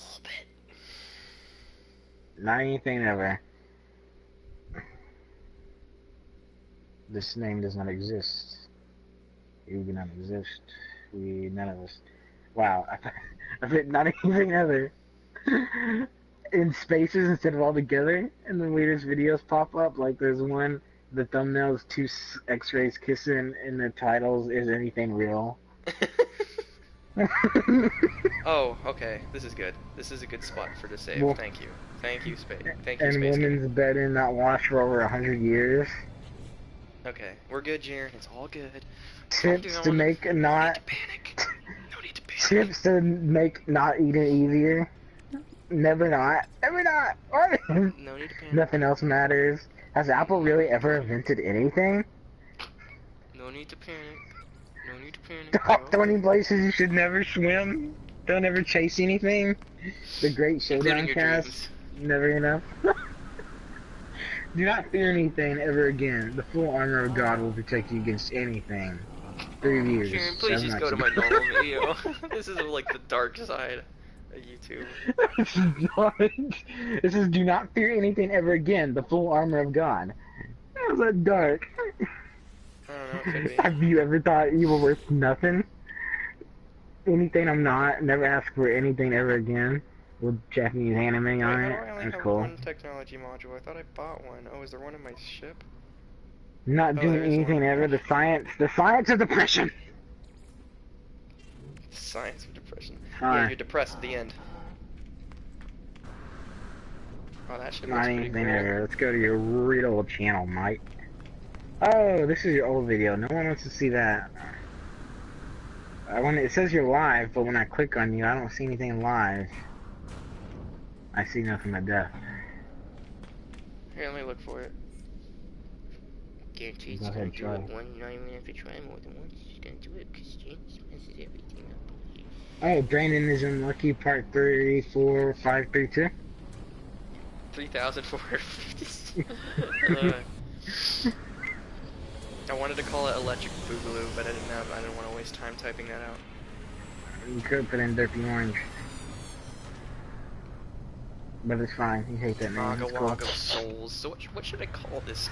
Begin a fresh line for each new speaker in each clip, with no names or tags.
little bit.
Not anything ever. This name does not exist. You do not exist. None of us. Wow, I put not anything ever in spaces instead of all together, and the weirdest videos pop up. Like there's one, the thumbnail is two X-rays kissing, and the titles is anything real.
Oh, okay. This is good. This is a good spot for to save.
Well,
Thank you. Thank you, Thank you,
and
Space Kitty.
women's bedding not washed for over 100 years.
Okay, we're good, Jaren. It's all good.
Tips to make
No
not.
need to panic. No need to panic.
Tips to make not eating easier. Never not. Never not.
No need to panic.
Nothing else matters. Has Apple really ever invented anything?
No need to panic. No need to panic.
Top 20 places you should never swim. Don't ever chase anything. The Great Showdown cast.
Dreams.
Never enough. Do not fear anything ever again. The full armor of God will protect you against anything. 3 years.
Jaren, please just go to my normal video. This is like the dark side of YouTube.
This is do not fear anything ever again. The full armor of God. How's that dark?
I don't know, it could be.
Have you ever thought you were worth nothing? Anything I'm not. Never ask for anything ever again. With Japanese anime on
Wait,
it.
how do I only
That's
have
cool.
one technology module? I thought I bought one. Oh, is there one in my ship?
Not doing
there's
anything
one.
ever. The science of depression.
Science of depression.
Alright.
Yeah, you're depressed at the end. Oh, that shit looks
Not
pretty
anything
cool.
ever. Let's go to your real old channel, Mike. Oh, this is your old video. No one wants to see that. It says you're live, but when I click on you, I don't see anything live. I see nothing but death.
Here, let me look for it. Guaranteed
Go
it's gonna
ahead,
do
try.
it one. You're not even gonna have to try more than once. It's gonna do it because James messes everything up.
Oh, Brandon is in Lucky Part 3, 4, 5, 3, 2.
3,450. I wanted to call it Electric Boogaloo, but I didn't want to waste time typing that out.
You could put in Derpy Orange. But it's fine. You hate that name.
Maga
It's cool.
Waga Souls. So what should I call this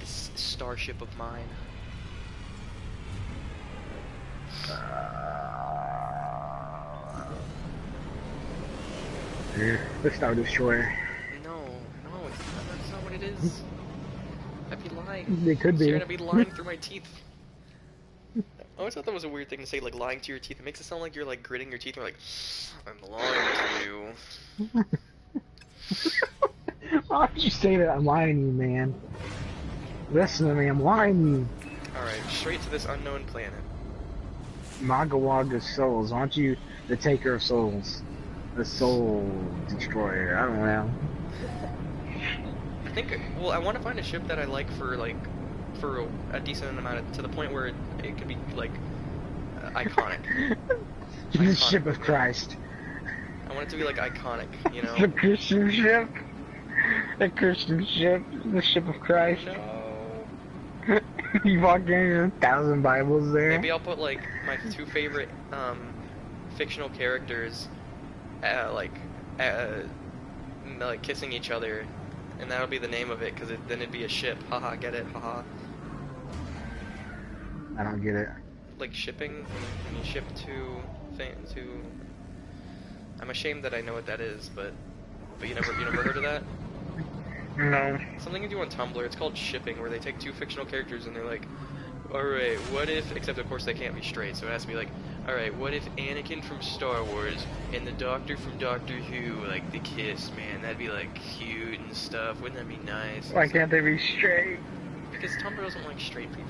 starship of mine?
The Star Destroyer.
No, that's not what it is. I'd be lying.
They could be.
So you're gonna be lying through my teeth. I always thought that was a weird thing to say, like lying to your teeth. It makes it sound like you're like gritting your teeth and you're like, I'm lying to you.
Why would you say that? I'm lying to you, man. Listen to me, I'm lying to you.
Alright, straight to this unknown planet.
Magawaga Souls. Aren't you the taker of souls? The soul destroyer. I don't know.
I think, well, I want to find a ship that I like for a decent amount to the point where it could be like iconic.
The ship of Christ.
I want it to be like iconic, you know?
The Christian ship. The Christian ship. The ship of Christ.
No.
You walk in, there's 1,000 Bibles there.
Maybe I'll put like my two favorite fictional characters like kissing each other, and that'll be the name of it, because then it'd be a ship. Haha, get it? Haha.
I don't get it.
Like shipping, when you ship to. I'm ashamed that I know what that is, but you never heard of that?
No.
Something you do on Tumblr. It's called shipping, where they take two fictional characters and they're like, alright, what if, except of course they can't be straight, so it has to be like, alright, what if Anakin from Star Wars and the Doctor from Doctor Who, like, the kiss, man, that'd be like cute and stuff, wouldn't that be nice?
Why can't they be straight?
Because Tumblr doesn't like straight people.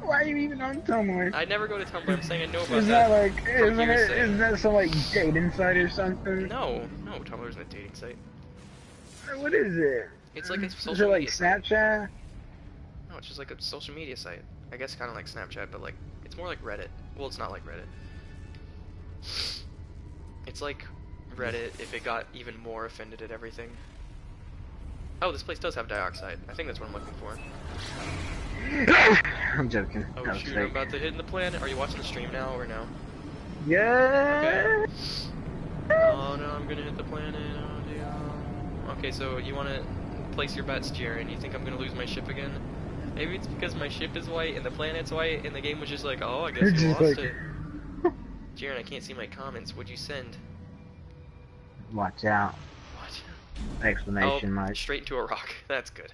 Why are you even on Tumblr?
I never go to Tumblr, I'm saying I know about
Isn't
that.
that like,
hearsay.
isn't that some like dating site or something?
No, Tumblr isn't a dating site.
What is it?
It's like a
Is
social
it like
media site.
Snapchat?
No, it's just like a social media site. I guess kind of like Snapchat, but like, it's more like Reddit. Well, it's not like Reddit. It's like Reddit if it got even more offended at everything. Oh, this place does have dioxide. I think that's what I'm looking for.
I'm joking.
Oh
That was
shoot,
fake.
I'm about to hit in the planet. Are you watching the stream now or no? Okay.
Yeah.
Oh no, I'm gonna hit the planet. Oh dear. Okay, so you wanna place your bets, Jaren. You think I'm gonna lose my ship again? Maybe it's because my ship is white and the planet's white, and the game was just like, oh, I guess
You're
you
just
lost
like,
it. Jaren, I can't see my comments. What'd you send?
watch out!
What? Oh,
Explanation mark.
straight into a rock. That's good.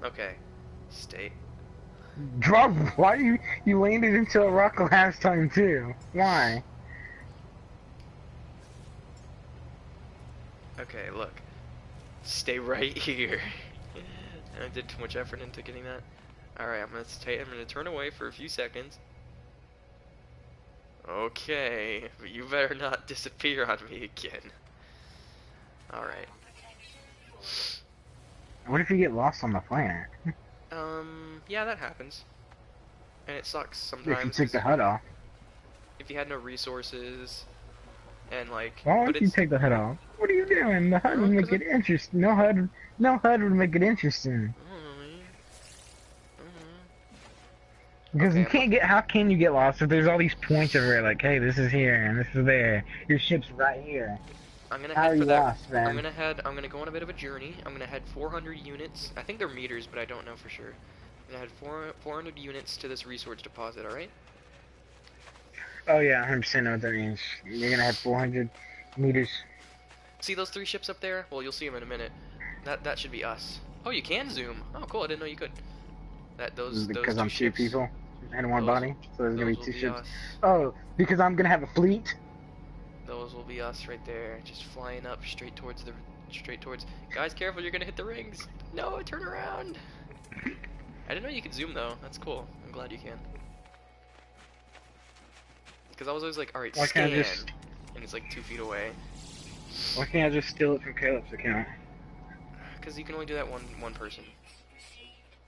Okay. Stay.
Drop. Why you landed into a rock last time too? Why?
Okay, look. Stay right here. I did too much effort into getting that. Alright, I'm gonna turn away for a few seconds. Okay, but you better not disappear on me again. Alright.
What if you get lost on the planet?
Yeah, that happens. And it sucks
If you
sometimes,
take
'cause
the HUD off.
if you had no resources, and like,
Why
but
would you
it's,
take the HUD off? What are you doing? The HUD would
cause
make it interesting. No HUD would make it interesting.
I don't know, man. I don't know.
Because
Okay,
you can't get. How can you get lost if there's all these points everywhere? Like, hey, this is here and this is there. Your ship's right here.
I'm gonna
How
head
are
for
you
that.
lost, man?
I'm gonna go on a bit of a journey. I'm gonna head 400 units. I think they're meters, but I don't know for sure. I'm gonna head 400 units to this resource deposit, alright?
Oh yeah, 100% know what that means. You're gonna have 400 meters.
See those 3 ships up there? Well, you'll see them in a minute. That should be us. Oh, you can zoom. Oh, cool. I didn't know you could. Those
Because
2
I'm two
ships.
people and one
Those,
body, so there's gonna be
those will
two
be
ships.
us.
Oh, because I'm gonna have a fleet.
Those will be us right there, just flying up straight towards. Guys, careful! You're gonna hit the rings. No, turn around. I didn't know you could zoom though. That's cool. I'm glad you can. Because I was always like, all right,
Why can't I
scan,
just?
and it's like 2 feet away.
Why can't I just steal it from Caleb's account?
Because you can only do that one person.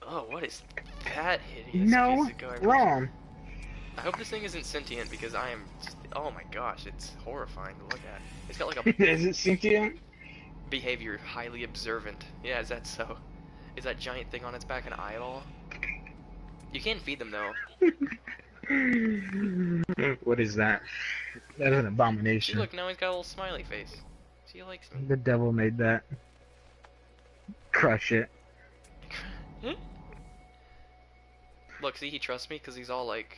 Oh, what is that hideous
No,
piece of garbage?
wrong.
I hope this thing isn't sentient because I am just, oh my gosh, it's horrifying to look at. It's got like a
Is it sentient?
behavior highly observant. Yeah, is that so? Is that giant thing on its back an eye at all? You can feed them though.
What is that? That is an
See,
abomination.
look, now he's got a little smiley face. See, he likes me.
The devil made that. Crush it.
Look, see, he trusts me because he's all like,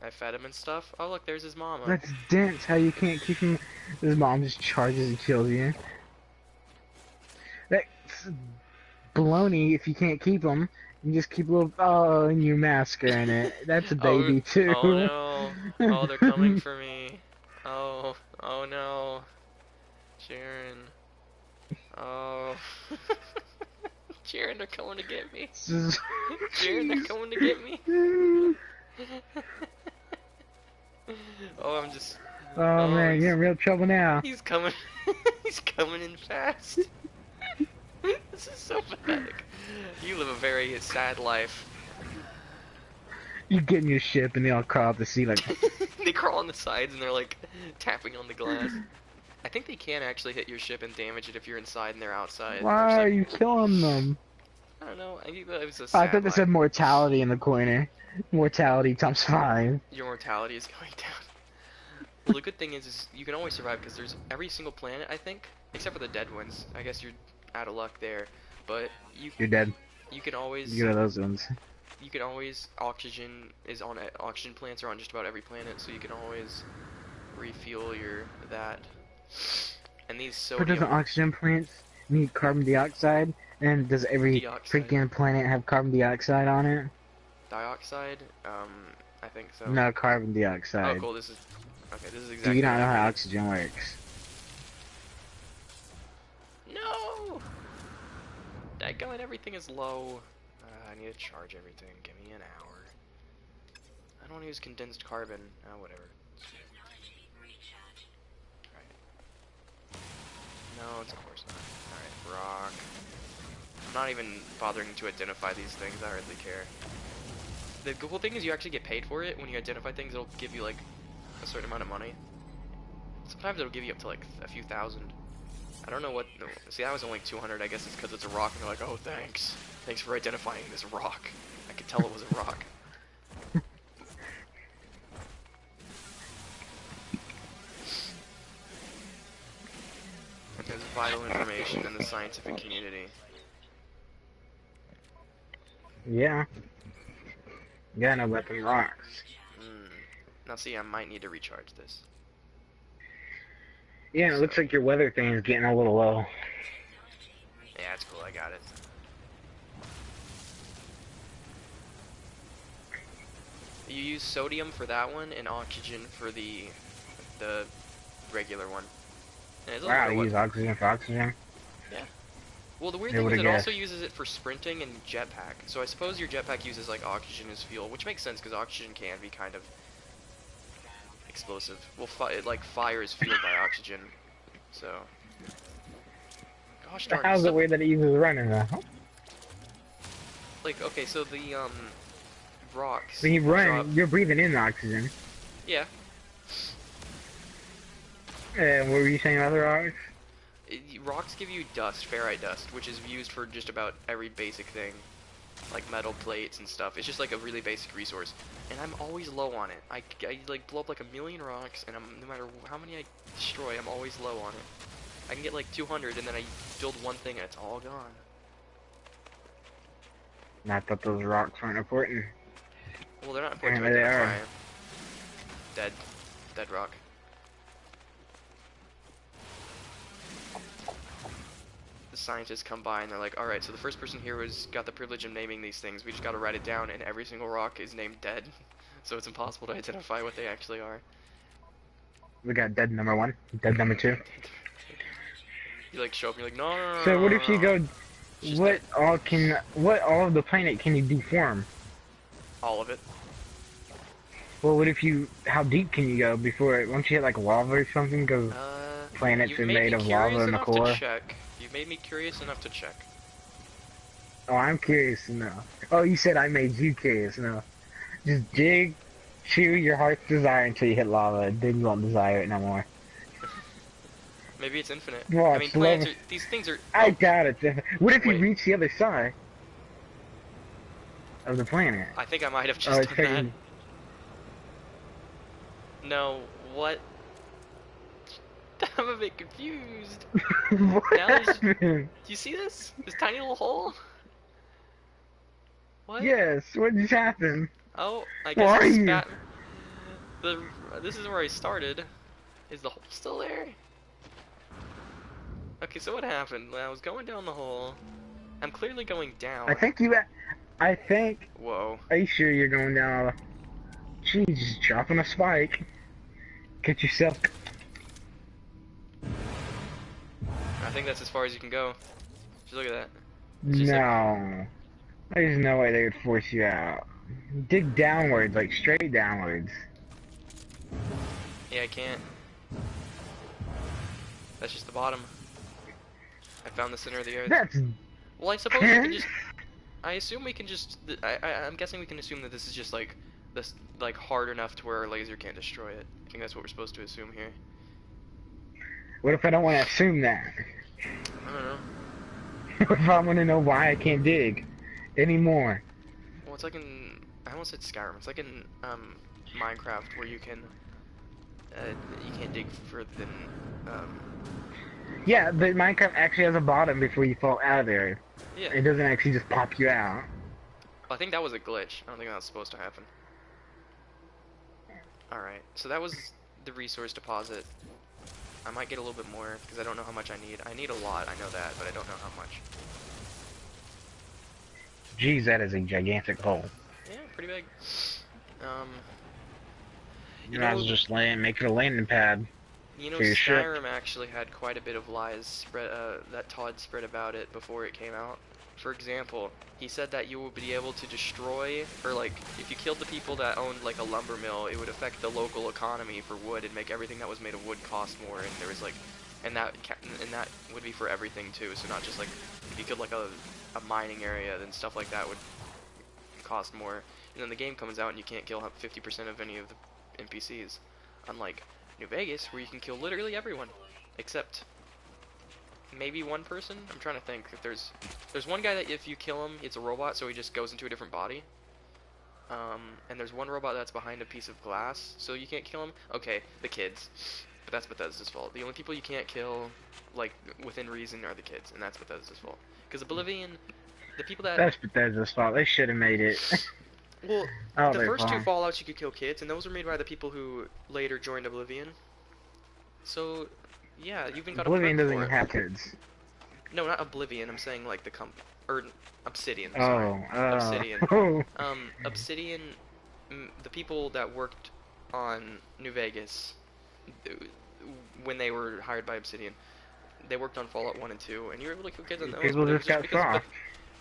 I fed him and stuff. Oh, look, there's his mama.
That's dense. How you can't keep him? His mom just charges and kills you. That's baloney. If you can't keep him, you just keep a little and you massacring it. That's a baby too.
Oh no. Oh, they're coming for me. Oh no. Sharon. Oh. Sharon, they're coming to get me. Sharon, they're coming to get me. Oh, I'm just.
Oh man, you're in real trouble now.
He's coming. He's coming in fast. This is so pathetic. You live a very sad life.
You get in your ship and they all crawl up the sea like.
They crawl on the sides and they're like tapping on the glass. I think they can actually hit your ship and damage it if you're inside and they're outside.
Why are you killing them?
I don't know. I think that it was a sad
I thought they
life.
said mortality in the corner. Mortality times 5.
Your mortality is going down. Well, the good thing is you can always survive because there's every single planet, I think, except for the dead ones. I guess you're out of luck there, but
You're dead.
you can always
You go to those ones.
oxygen plants are on just about every planet, so you can always refuel that. And these
But
sodium
doesn't oxygen plants need carbon dioxide? And does every
Dioxide.
freaking planet have carbon dioxide on it?
dioxide, I think so.
No, carbon
Oh,
dioxide.
cool. This is
Do
exactly.
you not know
what I
how
need.
oxygen works?
No! Dadgummit, everything is low. I need to charge everything. Give me an hour. I don't want to use condensed carbon. Oh, whatever. Alright. No, it's of course not. Alright, rock. I'm not even bothering to identify these things. I hardly care. The cool thing is you actually get paid for it. When you identify things, it'll give you, like, a certain amount of money. Sometimes it'll give you up to, like, a few thousand. I don't know what. See, that was only 200. I guess it's because it's a rock, and they're like, "Oh, thanks for identifying this rock." I could tell it was a rock. connection in the scientific community.
Yeah. You gotta know about them rocks.
Now see, I might need to recharge this.
Yeah, it looks like your weather thing is getting a little low.
Yeah, that's cool, I got it. You use sodium for that one and oxygen for the regular one. And
Wow, you use oxygen for oxygen?
Yeah. Well, the weird
Who
thing is
would've
it also
guessed?
uses it for sprinting and jetpack. So I suppose your jetpack uses like oxygen as fuel, which makes sense because oxygen can be kind of explosive. Well, like fire is fueled by oxygen. So, gosh darn,
How's it
stuff
weird that it uses running though?
like okay, so the rocks
When you
drop.
run, you're breathing in oxygen.
Yeah,
What were you saying about the rocks?
rocks give you dust, ferrite dust, which is used for just about every basic thing, like metal plates and stuff. It's just like a really basic resource, and I'm always low on it. I like blow up like a million rocks, and no matter how many I destroy, I'm always low on it. I can get like 200, and then I build one thing, and it's all gone.
And I thought those rocks weren't important.
Well, they're not important to
Apparently they
identify.
are.
Dead rock. The scientists come by and they're like, alright, so the first person here got the privilege of naming these things. We just gotta write it down, and every single rock is named dead. So it's impossible to identify what they actually are.
We got dead number 1, dead number 2.
You like show up and you're like, no, no, no,
So
no,
what
no,
if you
no.
go,
Dead.
what all of the planet can you deform?
All of it.
Well, what if how deep can you go before, once you hit like lava or something, because planets are made of lava in the core?
You've made me curious enough to check.
Oh, I'm curious to know. Oh, you said I made you curious to know. Just chew your heart's desire until you hit lava, then you won't desire it no more.
Maybe it's infinite.
Watch,
I mean, planets are, these things are...
I doubt it. What if you
Wait.
reach the other side of the planet?
I think I might have just done that.
Taking...
No, what? I'm a bit confused.
What
Now
happened?
do you see this? This tiny little hole? What?
Yes, what just happened?
Oh, I
Where
guess
are
it
you?
spat. This is where I started. Is the hole still there? Okay, so what happened? I was going down the hole. I'm clearly going down.
I think.
Whoa.
Are you sure you're going down? Jeez, just dropping a spike. Get yourself.
I think that's as far as you can go. Just look at that.
No. There's no way they would force you out. Dig downwards, like straight downwards.
Yeah, I can't. That's just the bottom. I found the center of the earth.
That's...
Well, I suppose we can just... I assume we can just... I'm guessing we can assume that this is just like... This, like, hard enough to where our laser can't destroy it. I think that's what we're supposed to assume here.
What if I don't want to assume that?
I don't know.
What if I want to know why I can't dig anymore?
Well, it's like in... I almost said Skyrim. It's like in, Minecraft where you can... you can't dig further than,
Yeah, but Minecraft actually has a bottom before you fall out of there.
Yeah.
It doesn't actually just pop you out.
I think that was a glitch. I don't think that was supposed to happen. Alright, so that was the resource deposit. I might get a little bit more, because I don't know how much I need. I need a lot, I know that, but I don't know how much.
Jeez, that is a gigantic hole.
Yeah, pretty big.
You might as well just make it a landing pad.
You know,
for your ship.
Skyrim actually had quite a bit of lies spread, that Todd spread about it before it came out. For example, he said that you would be able to destroy, or like, if you killed the people that owned like a lumber mill, it would affect the local economy for wood and make everything that was made of wood cost more. And there was like, and that would be for everything too. So not just like if you killed like a mining area, then stuff like that would cost more. And then the game comes out and you can't kill 50% of any of the NPCs, unlike New Vegas, where you can kill literally everyone, except maybe one person. I'm trying to think. If there's one guy that if you kill him, it's a robot, so he just goes into a different body. And there's one robot that's behind a piece of glass, so you can't kill him. Okay, the kids. but that's Bethesda's fault. The only people you can't kill, like, within reason are the kids, and that's Bethesda's fault. Because Oblivion, the people that...
That's Bethesda's fault. They should have made it.
Well,
Oh,
the
they're
first two
fine.
Fallouts you could kill kids, and those were made by the people who later joined Oblivion. So, yeah, you even got a
Oblivion
perk
doesn't
for
even
it.
have kids.
No, not Oblivion, I'm saying, like, the or, Obsidian, sorry.
Oh,
Obsidian.
oh.
Obsidian, the people that worked on New Vegas, when they were hired by Obsidian, they worked on Fallout 1 and 2, and you were able to kill kids on those,
People
but it was
just
just
got
because
soft.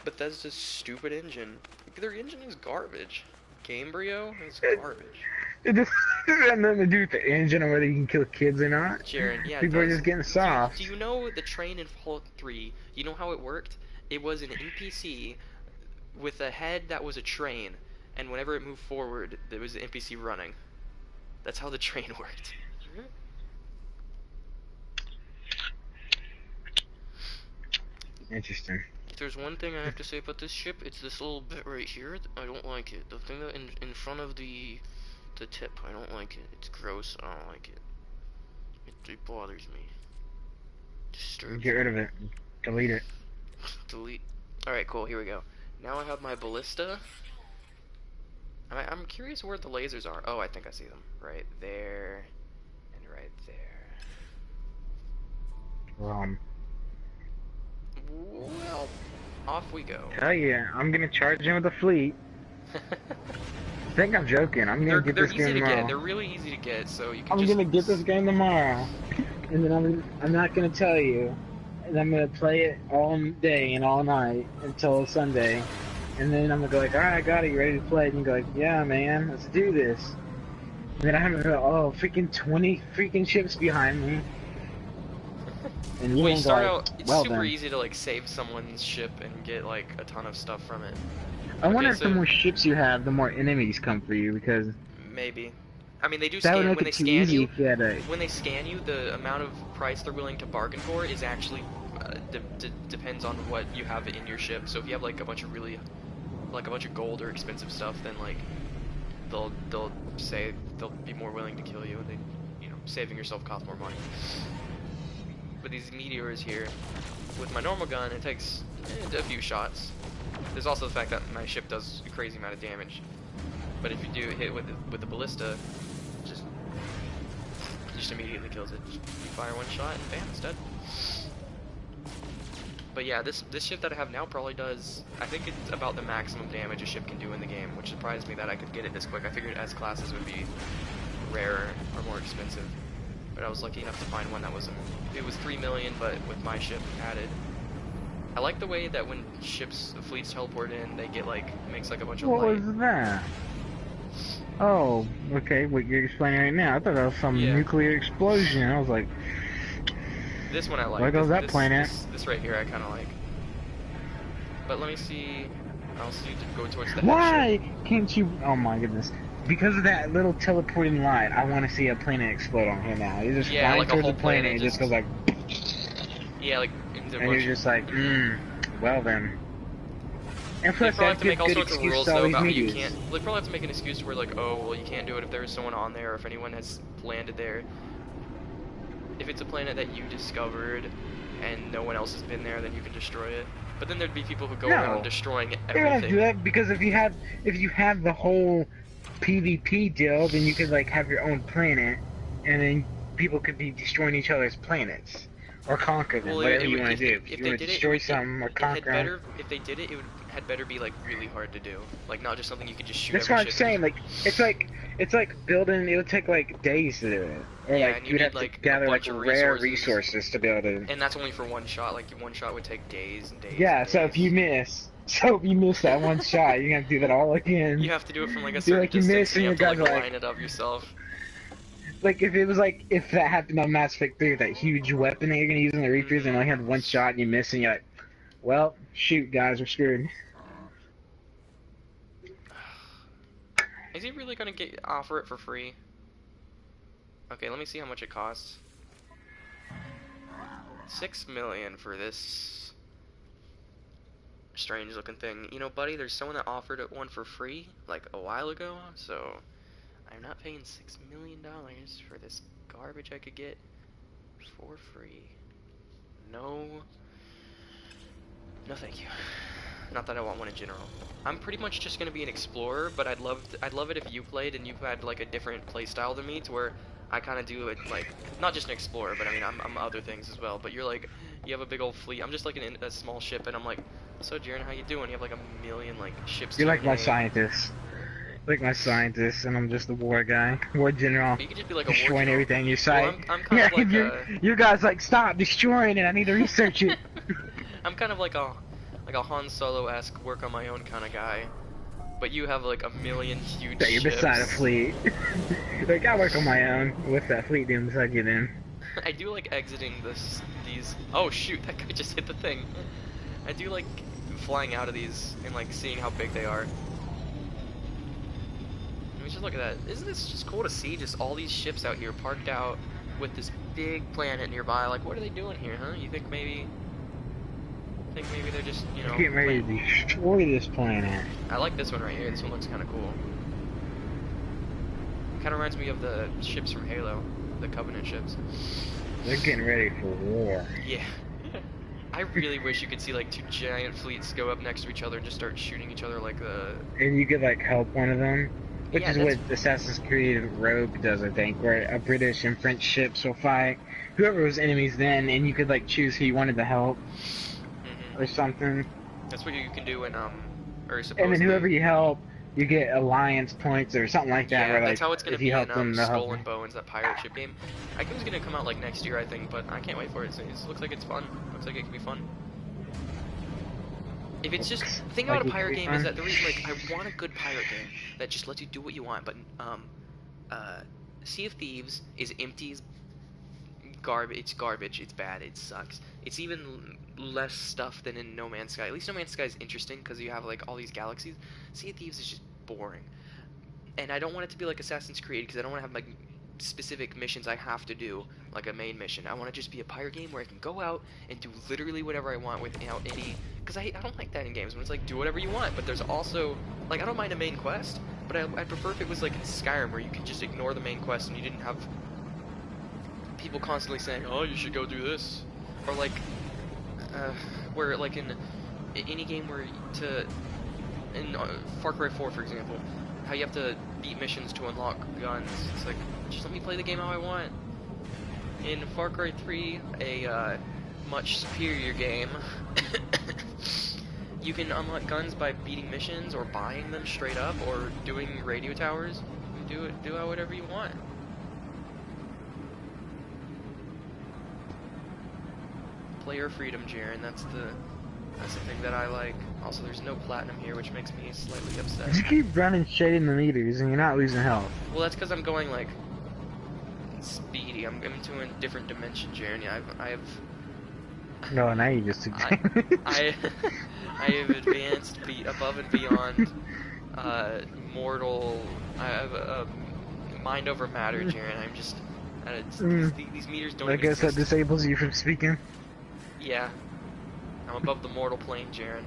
Bethesda's stupid engine. Their engine is garbage. Gamebryo is garbage.
It just has nothing to do with the engine or whether you can kill kids or not.
Jaren, yeah, it
People are
does.
just getting soft.
Do you know the train in Fallout 3? You know how it worked? It was an NPC with a head that was a train, and whenever it moved forward, there was an NPC running. That's how the train worked.
Interesting.
If there's one thing I have to say about this ship, it's this little bit right here. I don't like it. The thing that in front of the tip, I don't like it. It's gross. I don't like it. It bothers me. Disturbs
Get
me.
rid of it. Delete it.
Delete. Alright, cool. Here we go. Now I have my ballista. I'm curious where the lasers are. Oh, I think I see them. Right there. And right there. Well, off we go.
Tell you, I'm gonna charge in with the fleet. I think I'm joking. I'm gonna get
They're
this
easy
game
to get.
tomorrow.
They're really easy to get, so you can
I'm
just...
gonna get this game tomorrow, and then I'm not gonna tell you, and I'm gonna play it all day and all night until Sunday, and then I'm gonna go like, all right, I got it, you ready to play? And you go like, yeah, man, let's do this. And then I have freaking 20 freaking ships behind me. And
Well, you
go
start
like,
out, it's
well
super
then.
easy to like save someone's ship and get like a ton of stuff from it.
I wonder
Okay,
if the more ships you have, the more enemies come for you, because
maybe. I mean, they do
that would
scan
make
when
it
they
too
scan
easy
you.
if you had a...
When they scan you, the amount of price they're willing to bargain for is actually depends on what you have in your ship. So if you have like a bunch of gold or expensive stuff, then like they'll say they'll be more willing to kill you, and then saving yourself costs more money. But these meteors here, with my normal gun, it takes a few shots. There's also the fact that my ship does a crazy amount of damage. But if you do hit with the ballista, just immediately kills it. Just, you fire one shot and bam, it's dead. But yeah, this ship that I have now probably does, I think it's about the maximum damage a ship can do in the game, which surprised me that I could get it this quick. I figured S classes would be rarer or more expensive. But I was lucky enough to find one that was, it was 3 million, but with my ship added. I like the way that when fleets teleport in, they get like, makes like a bunch of light.
What was that? Oh, okay, what you're explaining right now. I thought that was some nuclear explosion. I was like...
This one I like.
Where goes that planet?
This right here I kind of like. But let me see. I'll see to go towards the
Why
head ship.
can't you... Oh my goodness. Because of that little teleporting light, I want to see a planet explode on here now. You just fly
like
towards
a
the
whole
planet and it just goes like...
Yeah, like...
And you're just like, well then. And
They
plus,
probably have
that
to make all
good
sorts of
excuse
rules
to all
though
these
about how you
meteors.
can't... They probably have to make an excuse where like, oh, well you can't do it if there's someone on there or if anyone has landed there. If it's a planet that you discovered and no one else has been there, then you can destroy it. But then there'd be people who go around destroying everything.
They don't have to do that because if you have the whole PvP deal, then you could like have your own planet, and then people could be destroying each other's planets or conquer them, whatever you want to do. If you want to destroy something or conquer them.
If they did it, it had better be like really hard to do. Like not just something you could just shoot.
That's what I'm saying. Like it's like building. It would take like days to do it. Or
yeah,
like
and
you'd have to gather like rare resources to be able to.
And that's only for one shot. Like one shot would take days and days.
Yeah.
And days.
So if you miss that one shot, you're gonna do that all again.
You have to do it from like a certain distance.
You miss and
you have to like
like
line it up yourself.
Like if that happened on Mass Effect 3, that huge weapon that you're gonna use in the Reapers, and only had one shot and you miss, and you're like, well, shoot, guys, we're screwed.
Is he really gonna offer it for free? Okay, let me see how much it costs. 6 million for this strange looking thing. You know, buddy, there's someone that offered it one for free like a while ago, so I'm not paying $6 million for this garbage I could get for free? No. No, thank you. Not that I want one in general. I'm pretty much just gonna be an explorer, but I'd love it if you played and you had like a different play style than me, to where I kind of do it like not just an explorer, but I mean I'm other things as well. But you're like you have a big old fleet. I'm just like a small ship, and I'm like, so Jaren, how you doing? You have like a million like ships to
You're
your
like my
name.
scientist. Like my scientist, and I'm just the war guy, war general,
But you could just be like a war
destroying
general.
everything you
Well,
sight.
I'm kind of like
You guys like stop destroying it. I need to research it.
I'm kind of like a Han Solo-esque work on my own kind of guy. But you have like a million huge
That you're
ships.
beside a fleet. Like I work on my own. What's that fleet doing beside you then?
I do like exiting these. Oh shoot, that guy just hit the thing. I do like flying out of these and like seeing how big they are. Let me just look at that. Isn't this just cool to see? Just all these ships out here parked out with this big planet nearby. Like, what are they doing here, huh? You think maybe they're just, you know,
Getting ready to destroy this planet.
I like this one right here. This one looks kind of cool. Kind of reminds me of the ships from Halo, the Covenant ships.
They're getting ready for war.
Yeah. I really wish you could see like two giant fleets go up next to each other and just start shooting each other like the...
And you could like help one of them. Which
Yeah,
is what Assassin's Creed Rogue does, I think, where a British and French ships will fight whoever was enemies then, and you could like choose who you wanted to help or something.
That's what you can do in or supposedly.
And then whoever you help, you get alliance points or something like that.
Yeah,
where,
that's
like,
how it's gonna
if
be
you help
in
them, they'll help
Skull and
you.
Bones, that pirate ship game. I think it's gonna come out like next year, I think, but I can't wait for it. It looks like it's fun. Looks like it can be fun. If it's just the thing about a pirate game is that the reason, like, I want a good pirate game that just lets you do what you want, but Sea of Thieves is empty as garbage. It's garbage. It's bad. It sucks. It's even less stuff than in No Man's Sky. At least No Man's Sky is interesting because you have like all these galaxies. Sea of Thieves is just boring, and I don't want it to be like Assassin's Creed because I don't want to have like specific missions I have to do, like a main mission. I want to just be a pirate game where I can go out and do literally whatever I want without any... Because I don't like that in games, when it's like, do whatever you want, but there's also... Like, I don't mind a main quest, but I'd prefer if it was like in Skyrim, where you could just ignore the main quest and you didn't have people constantly saying, oh, you should go do this. Or like, where like in any game where in Far Cry 4, for example, how you have to beat missions to unlock guns. It's like, just let me play the game how I want. In Far Cry 3, a much superior game, you can unlock guns by beating missions or buying them straight up or doing radio towers. You do whatever you want. Player freedom, Jaren. That's the thing that I like. Also, there's no platinum here, which makes me slightly upset.
You keep running straight in the meters, and you're not losing health.
Well, that's because I'm going like speedy. I'm into a different dimension, Jaren. Yeah, I have.
No, now you just
I have advanced above and beyond mortal. I have a mind over matter, Jaren. I'm just. These meters don't.
I
even
guess that
exist.
disables you from speaking.
Yeah. I'm above the mortal plane, Jaren.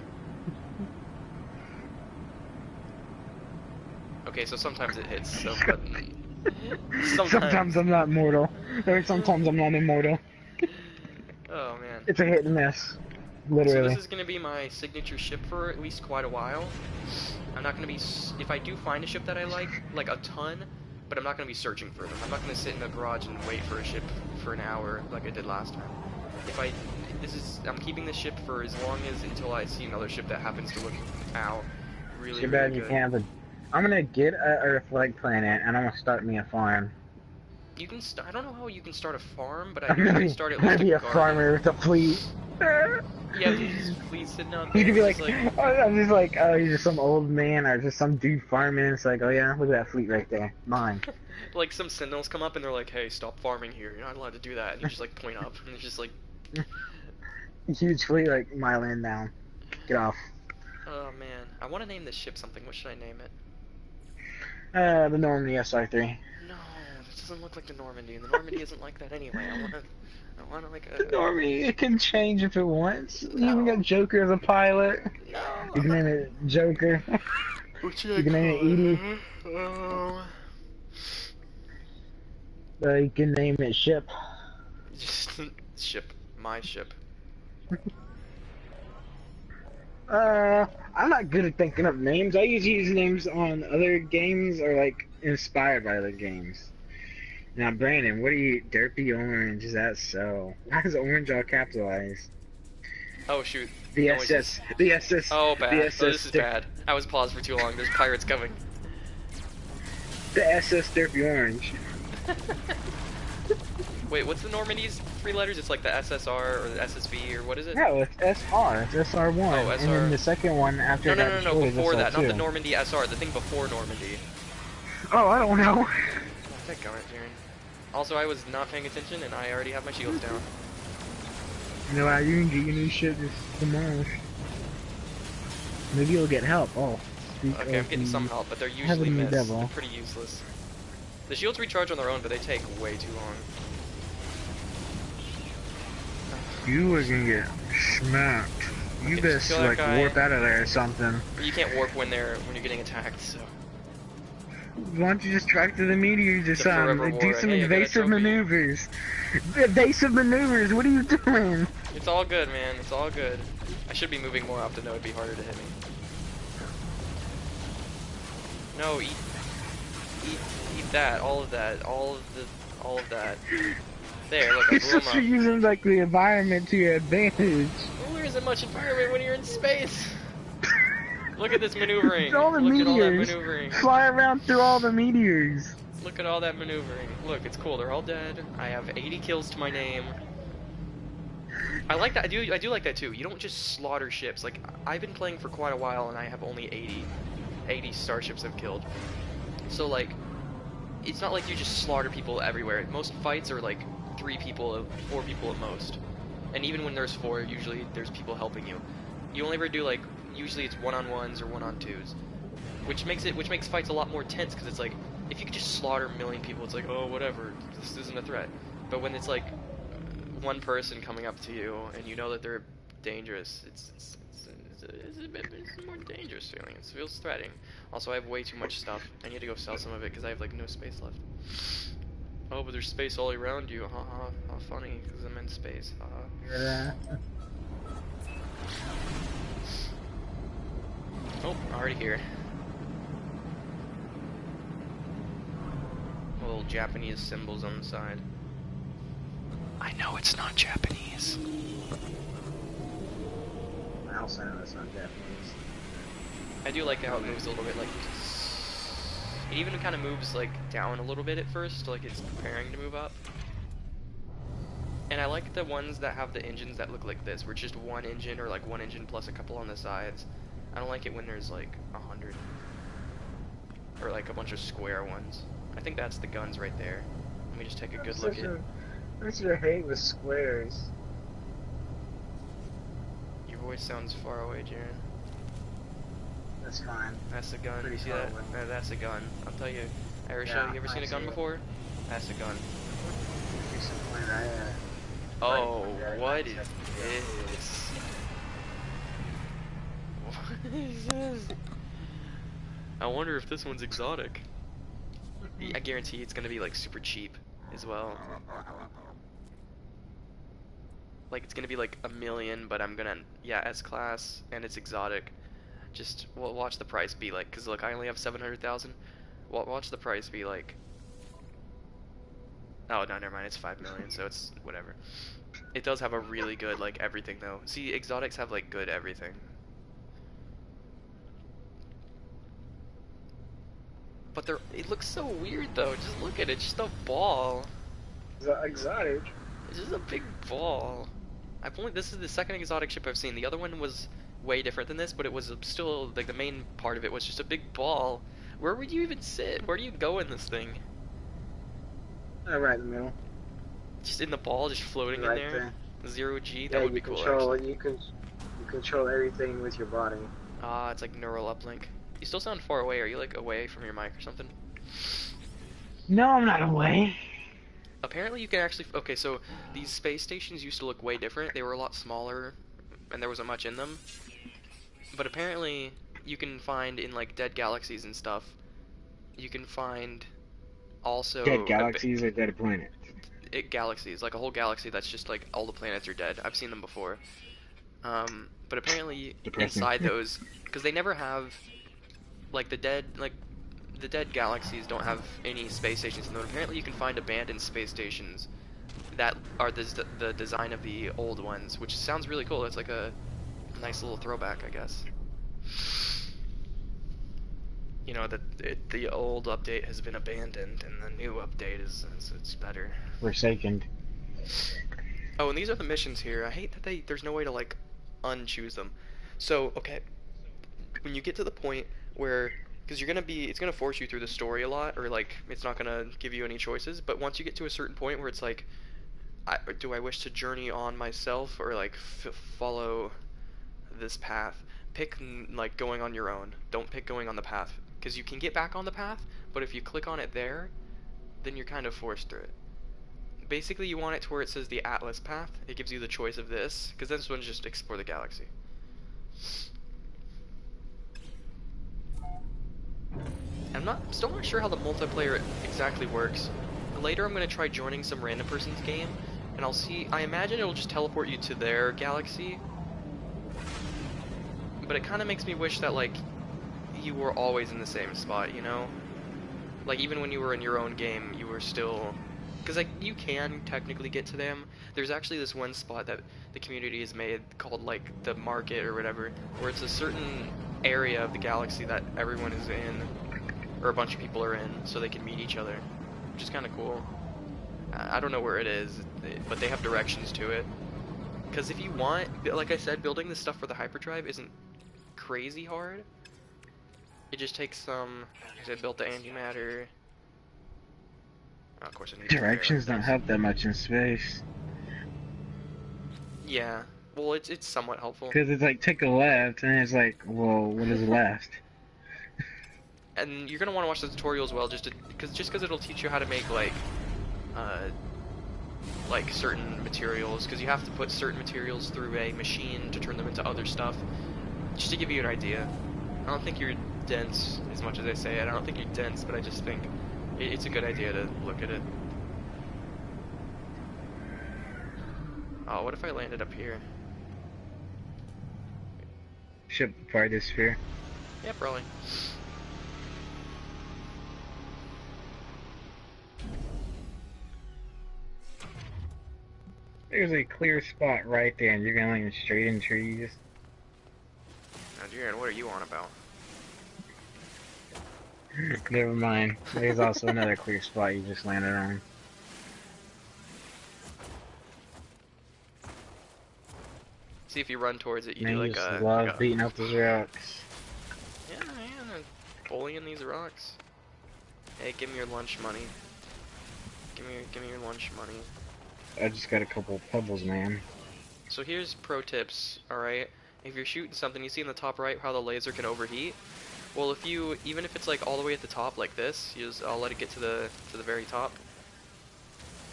Okay, so sometimes it hits, so, but...
Sometimes I'm not mortal. Or sometimes I'm not immortal.
Oh, man.
It's a hit and miss.
So
Literally.
this is going to be my signature ship for at least quite a while. I'm not going to be... If I do find a ship that I like a ton, but I'm not going to be searching for them. I'm not going to sit in the garage and wait for a ship for an hour like I did last time. I'm keeping this ship for as long as until I see another ship that happens to look really,
Too
really
bad
good.
you can't, but I'm gonna get a Earth-like planet, and I'm gonna start me a farm.
You can I don't know how you can start a farm, but I
I'm
know you
gonna
can
be,
start at
I'm gonna
least
be
a
a
garden.
farmer with a fleet.
Yeah, just fleet sitting out there.
You could be
just
like, oh, I'm just like, oh, he's just some old man or just some dude farming. It's like, oh yeah, look at that fleet right there, mine.
like some sentinels come up and they're like, hey, stop farming here. You're not allowed to do that. And you just like point up, and it's just like,
Huge fleet, like my land down. Get off.
oh man, I want to name this ship something. What should I name it?
The Normandy SR3.
No, this doesn't look like the Normandy, and the Normandy isn't like that anyway. I want like a...
The Normandy, it can change if it wants. You even
No.
got Joker as a pilot.
No.
You can name it Joker.
What
You can name it Edie. You can name it ship.
Just ship. My ship.
I'm not good at thinking of names. I usually use names on other games or like inspired by other games. Now, Brandon, what are you? Derpy Orange? Is that so? Why is orange all capitalized?
Oh shoot.
The
Noises.
SS, the SS,
Oh,
the
bad. Oh, this
SS,
is bad. I was paused for too long. There's pirates coming.
the SS Derpy Orange.
Wait, what's the Normandy's three letters? It's like the SSR or the SSV or what is it?
No, it's SR. It's SR1,
Oh,
and then
SR.
the second one after
No,
it
no,
got
no, no,
destroyed is
before that. Not the
SR2.
Normandy SR, the thing before Normandy.
Oh, I don't know.
Oh, dadgummit, Jaren. Also, I was not paying attention and I already have my shields down.
You know, you can get your new ship just demolished. Maybe you'll get help. Oh, speak
Okay, I'm
of
getting
the
some help, but they're usually
Heavenly
missed.
Devil.
They're pretty useless. The shields recharge on their own, but they take way too long.
You are gonna get smacked. You
Okay, just
best
kill that
like
guy.
warp out of there or something.
But you can't warp when you're getting attacked, so.
Why don't you just track to the meteors or
The forever
something? Do
war.
some
Hey, I got a
invasive
trophy.
maneuvers. Evasive maneuvers. What are you doing?
It's all good, man. It's all good. I should be moving more often, though. It'd be harder to hit me. No, eat that. All of that. All of that. There, look, I
You're
blew him
supposed to
up.
be using like the environment to your advantage.
Well, there isn't much environment when you're in space. Look at this maneuvering.
All the
Look at all that
meteors.
maneuvering.
Fly around through all the meteors.
Look at all that maneuvering. Look, it's cool. They're all dead. I have 80 kills to my name. I like that. I do like that too. You don't just slaughter ships. Like, I've been playing for quite a while and I have only 80 starships I've killed. So like, it's not like you just slaughter people everywhere. Most fights are like 3 people, 4 people at most. And even when there's 4, usually there's people helping you. You only ever do like, usually it's 1-on-1s or 1-on-2s. Which makes fights a lot more tense, because it's like, if you could just slaughter a million people, it's like, oh, whatever, this isn't a threat. But when it's like, one person coming up to you, and you know that they're dangerous, it's a more dangerous feeling. It feels threatening. Also, I have way too much stuff. I need to go sell some of it, because I have like no space left. Oh, but there's space all around you, haha, how funny, because I'm in space, haha.
Yeah.
Oh, already here. Little Japanese symbols on the side. I know it's not Japanese.
I also know that's not Japanese.
I do like how it moves a little bit, like, it even kind of moves like down a little bit at first, like it's preparing to move up. And I like the ones that have the engines that look like this, where it's just one engine or like one engine plus a couple on the sides. I don't like it when there's like 100 or like a bunch of square ones. I think that's the guns right there. Let me just take a good look at.
What's your hate with squares?
Your voice sounds far away, Jaren.
That's fine.
That's a gun.
Pretty
You see
far
that?
away.
No, that's a gun. I'll tell you. You ever seen a gun before? That's a gun. Oh, what is this? What is this? I wonder if this one's exotic. I guarantee it's gonna be like super cheap as well. Like it's gonna be like $1 million, but I'm gonna, yeah, S-class and it's exotic. Just watch the price be like, cause look, I only have 700,000. Watch the price be like. Oh no, never mind. It's 5 million, so it's whatever. It does have a really good like everything though. See, exotics have like good everything. But it looks so weird though. Just look at it. It's just a ball.
Exotic.
It's just a big ball. This is the second exotic ship I've seen. The other one was way different than this, but it was still like the main part of it was just a big ball. Where would you even sit? Where do you go in this thing?
Right in the middle.
Just in the ball, just floating
Right
in there.
there.
0G. That would be cool. Actually.
You control everything with your body.
Ah, it's like neural uplink. You still sound far away. Are you like away from your mic or something?
No, I'm not away.
Apparently you can actually, okay, so these space stations used to look way different. They were a lot smaller and there wasn't much in them. But apparently you can find in like dead galaxies and stuff, you can find
Dead
Also,
galaxies or dead planets?
galaxies, like a whole galaxy that's just like all the planets are dead. I've seen them before. But apparently
Depressing.
inside those, because they never have like the dead galaxies don't have any space stations in them. Apparently, you can find abandoned space stations that are the design of the old ones, which sounds really cool. It's like a nice little throwback, I guess. You know that the old update has been abandoned, and the new update is it's better.
Forsaken.
Oh, and these are the missions here. I hate that there's no way to like unchoose them. So okay, when you get to the point where because it's gonna force you through the story a lot, or like it's not gonna give you any choices. But once you get to a certain point where it's like, do I wish to journey on myself or like follow this path? Pick like going on your own. Don't pick going on the path because you can get back on the path, but if you click on it there, then you're kind of forced through it. Basically, you want it to where it says the Atlas path. It gives you the choice of this because this one's just explore the galaxy. I'm still not sure how the multiplayer exactly works. Later I'm going to try joining some random person's game, and I'll see, I imagine it'll just teleport you to their galaxy, but it kind of makes me wish that, like, you were always in the same spot, you know? Like, even when you were in your own game, you were still... Because, like, you can technically get to them. There's actually this one spot that the community has made called, like, the market or whatever, where it's a certain area of the galaxy that everyone is in, or a bunch of people are in, so they can meet each other, which is kind of cool. I don't know where it is, but they have directions to it. Because if you want, like I said, building this stuff for the hyperdrive isn't crazy hard. It just takes some, I built the antimatter. Oh, of course I need
Directions don't help that much in space.
Yeah, well it's somewhat helpful.
Because it's like, take a left, and it's like, well, what is left?
And you're gonna want to watch the tutorial as well, just because it'll teach you how to make uh, like certain materials, because you have to put certain materials through a machine to turn them into other stuff. Just to give you an idea. I don't think you're dense as much as I say it. I don't think you're dense, but I just think it's a good idea to look at it. Oh, what if I landed up here?
Ship the party sphere.
Yeah, probably.
There's a clear spot right there, and you're gonna land straight in trees.
Now, Jiren, what are you on about?
Never mind. There's also another clear spot you just landed on.
See if you run towards it, you
Man,
do
you
like
just
a...
love beating up those rocks.
Yeah, man, bullying these rocks. Hey, give me your lunch money. Give me your lunch money.
I just got a couple of pebbles, man.
So here's pro tips, alright? If you're shooting something, you see in the top right how the laser can overheat? Well, if you, even if it's like all the way at the top like this, I'll let it get to the very top.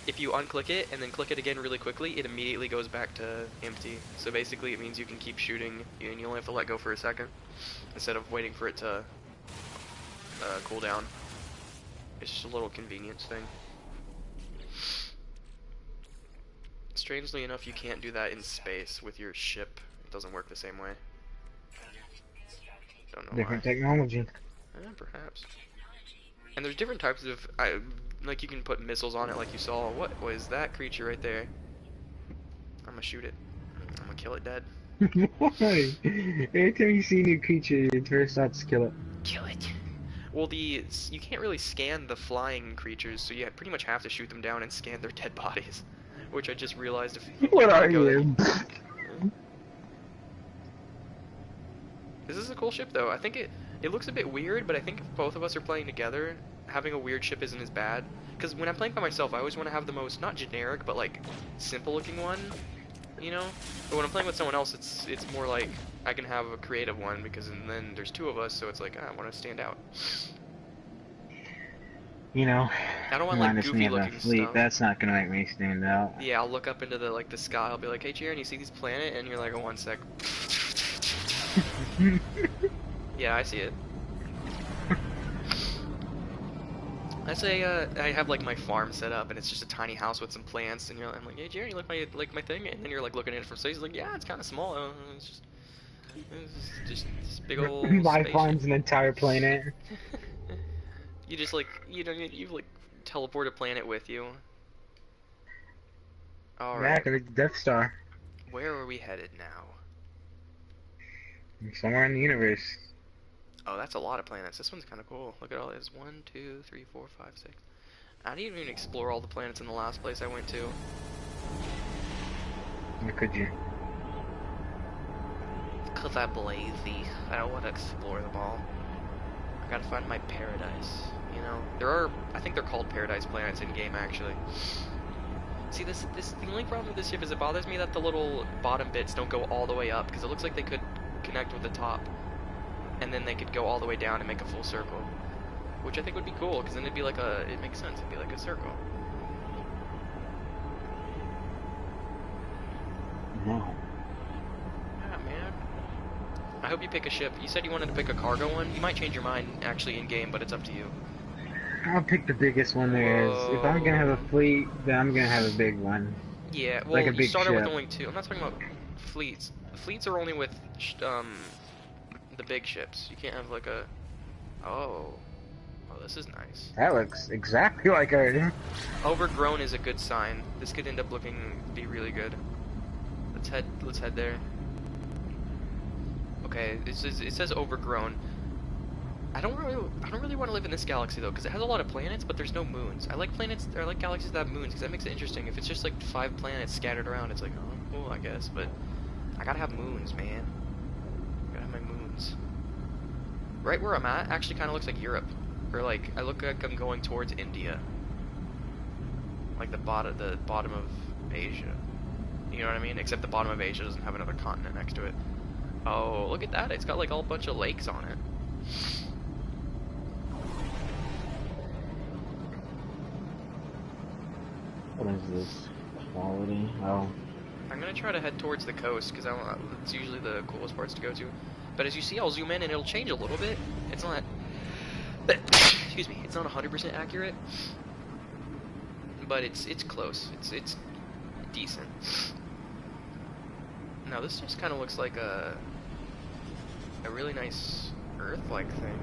If you unclick it and then click it again really quickly, it immediately goes back to empty. So basically it means you can keep shooting and you only have to let go for a second instead of waiting for it to cool down. It's just a little convenience thing. Strangely enough, you can't do that in space with your ship. It doesn't work the same way. Don't know
Different
why.
technology.
Perhaps. And there's different types of, like you can put missiles on it like you saw. What was that creature right there? I'm gonna shoot it. I'm gonna kill it dead.
Why? Every time you see a new creature, your first thoughts kill it.
Kill it. Well, you can't really scan the flying creatures, so you pretty much have to shoot them down and scan their dead bodies. Which I just realized a few
What are
ago.
you?
This is a cool ship though. I think it looks a bit weird, but I think if both of us are playing together, having a weird ship isn't as bad. Because when I'm playing by myself, I always want to have the most, not generic, but like simple looking one, you know? But when I'm playing with someone else, it's more like I can have a creative one, because then there's two of us, so it's like, I want to stand out.
You know,
I don't want like
minus me
goofy
of a
looking
fleet,
stuff.
that's not gonna make me stand out.
Yeah, I'll look up into the sky, I'll be like, hey Jiren, you see this planet? And you're like, oh, one sec. Yeah, I see it. Let's say I have like my farm set up and it's just a tiny house with some plants, and I'm like, hey Jerry, you like my thing? And then you're like looking at it from space, like, yeah, it's kind of small. It's just this big old
My
spaceship.
farm's an entire planet.
You just like you've like teleport a planet with you. All
Yeah,
right,
'cause it's Death Star.
where are we headed now?
Somewhere in the universe.
Oh, that's a lot of planets. This one's kind of cool. Look at all this. 1, 2, 3, 4, 5, 6. I didn't even explore all the planets in the last place I went to.
Or could you?
Cause I'm lazy. I don't want to explore them all. I gotta find my paradise. You know, I think they're called paradise planets in game actually. See, the only problem with this ship is it bothers me that the little bottom bits don't go all the way up, because it looks like they could connect with the top, and then they could go all the way down and make a full circle, which I think would be cool, because then it makes sense, it'd be like a circle.
No.
Yeah, man. I hope you pick a ship. You said you wanted to pick a cargo one. You might change your mind actually in game, but it's up to you.
I'll pick the biggest one there is. If I'm gonna have a fleet, then I'm gonna have a big one.
Yeah, well,
Like a
you
big
started with
ship.
only 2. I'm not talking about fleets. Fleets are only with the big ships. You can't have like a. Oh, oh, this is nice.
That looks exactly like Earth.
Overgrown is a good sign. This could end up be really good. Let's head there. Okay, it says overgrown. I don't really want to live in this galaxy though, because it has a lot of planets, but there's no moons. I like galaxies that have moons, because that makes it interesting. If it's just like 5 planets scattered around, it's like, oh, cool, I guess. But I gotta have moons, man. I gotta have my moons. Right where I'm at actually kind of looks like Europe, or like I look like I'm going towards India, like the bottom of Asia. You know what I mean? Except the bottom of Asia doesn't have another continent next to it. Oh, look at that! It's got like a bunch of lakes on it.
What is this? Quality? Oh.
I'm gonna try to head towards the coast because it's usually the coolest parts to go to. But as you see, I'll zoom in and it'll change a little bit. It's not, excuse me, it's not 100% accurate, but it's close. It's decent. Now this just kind of looks like a really nice Earth-like thing.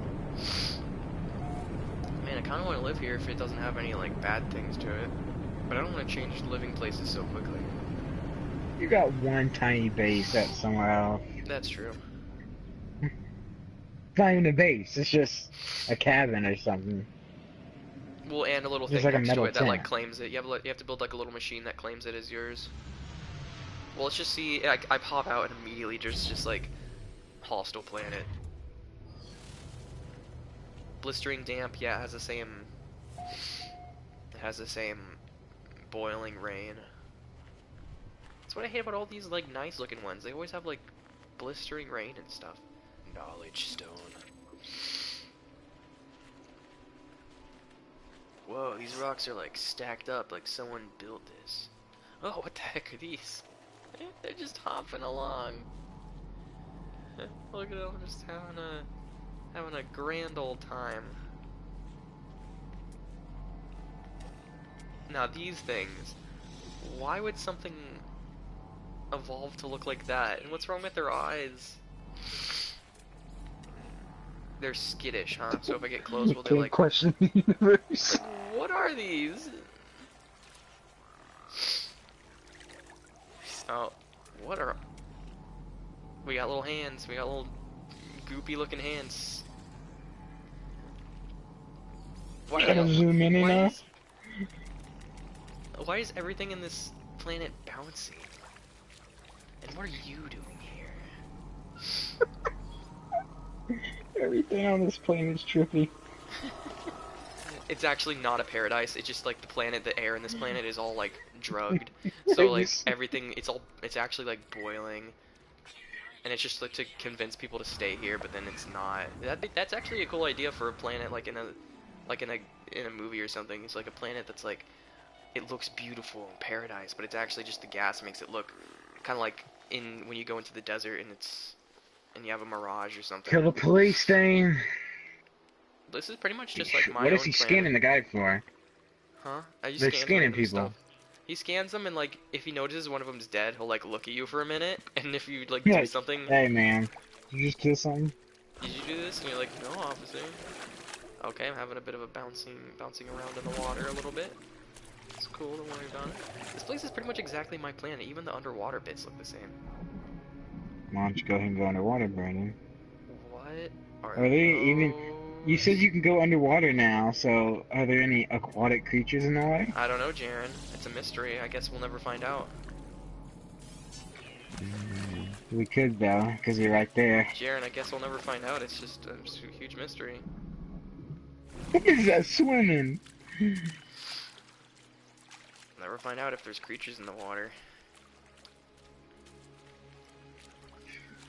Man, I kind of want to live here if it doesn't have any like bad things to it. But I don't want to change living places so quickly.
You got one tiny base at somewhere else.
That's true.
It's not even a base, it's just a cabin or something.
Well, and a little
Just
thing
like a
next to
metal
it that like
tent.
claims it. You have to build like a little machine that claims it as yours. Well, let's just see. I pop out and immediately just like hostile planet. Blistering damp. Yeah, it has the same. It has the same boiling rain. That's what I hate about all these like nice looking ones. They always have like blistering rain and stuff. Knowledge stone. Whoa, these rocks are like stacked up like someone built this. Oh, what the heck are these? They're just hopping along. Look at them just having a grand old time. Now these things, why would something evolve to look like that? And what's wrong with their eyes? They're skittish, huh? So if I get close, will they
Can't
like...
question the universe.
Like, what are these? Oh, what are... We got little hands. We got little goopy looking hands. Why are
Gotta zoom in enough.
Why is everything in this planet bouncy? And what are you doing here?
Everything on this plane is trippy.
It's actually not a paradise. It's just like the air in this planet is all like drugged. So like everything, it's actually like boiling. And it's just like to convince people to stay here, but then it's not. That's actually a cool idea for a planet like in a movie or something. It's like a planet that's like, it looks beautiful in paradise, but it's actually just the gas makes it look kind of like when you go into the desert and you have a mirage or something.
Kill the police stain.
This is pretty much just like my
What is
own
he
planet.
scanning the guy for?
Huh? I just
They're
scans
scanning
random
people.
stuff. He scans them and like if he notices one of them's dead, he'll like look at you for a minute, and if you like do
Like,
something,
hey man, did you just kill something?
did you do this? And you're like, no, officer. Okay, I'm having a bit of a bouncing around in the water a little bit. It's cool, don't worry about it. This place is pretty much exactly my planet. Even the underwater bits look the same.
Why don't you go ahead and go underwater, Brandon?
What are
Are there even... You said
those?
you can go underwater now, so are there any aquatic creatures in the water?
I don't know, Jaren. It's a mystery. I guess we'll never find out.
We could though, because you're right there.
Jaren, I guess we'll never find out. It's just a huge mystery.
What is that swimming?
Never find out if there's creatures in the water.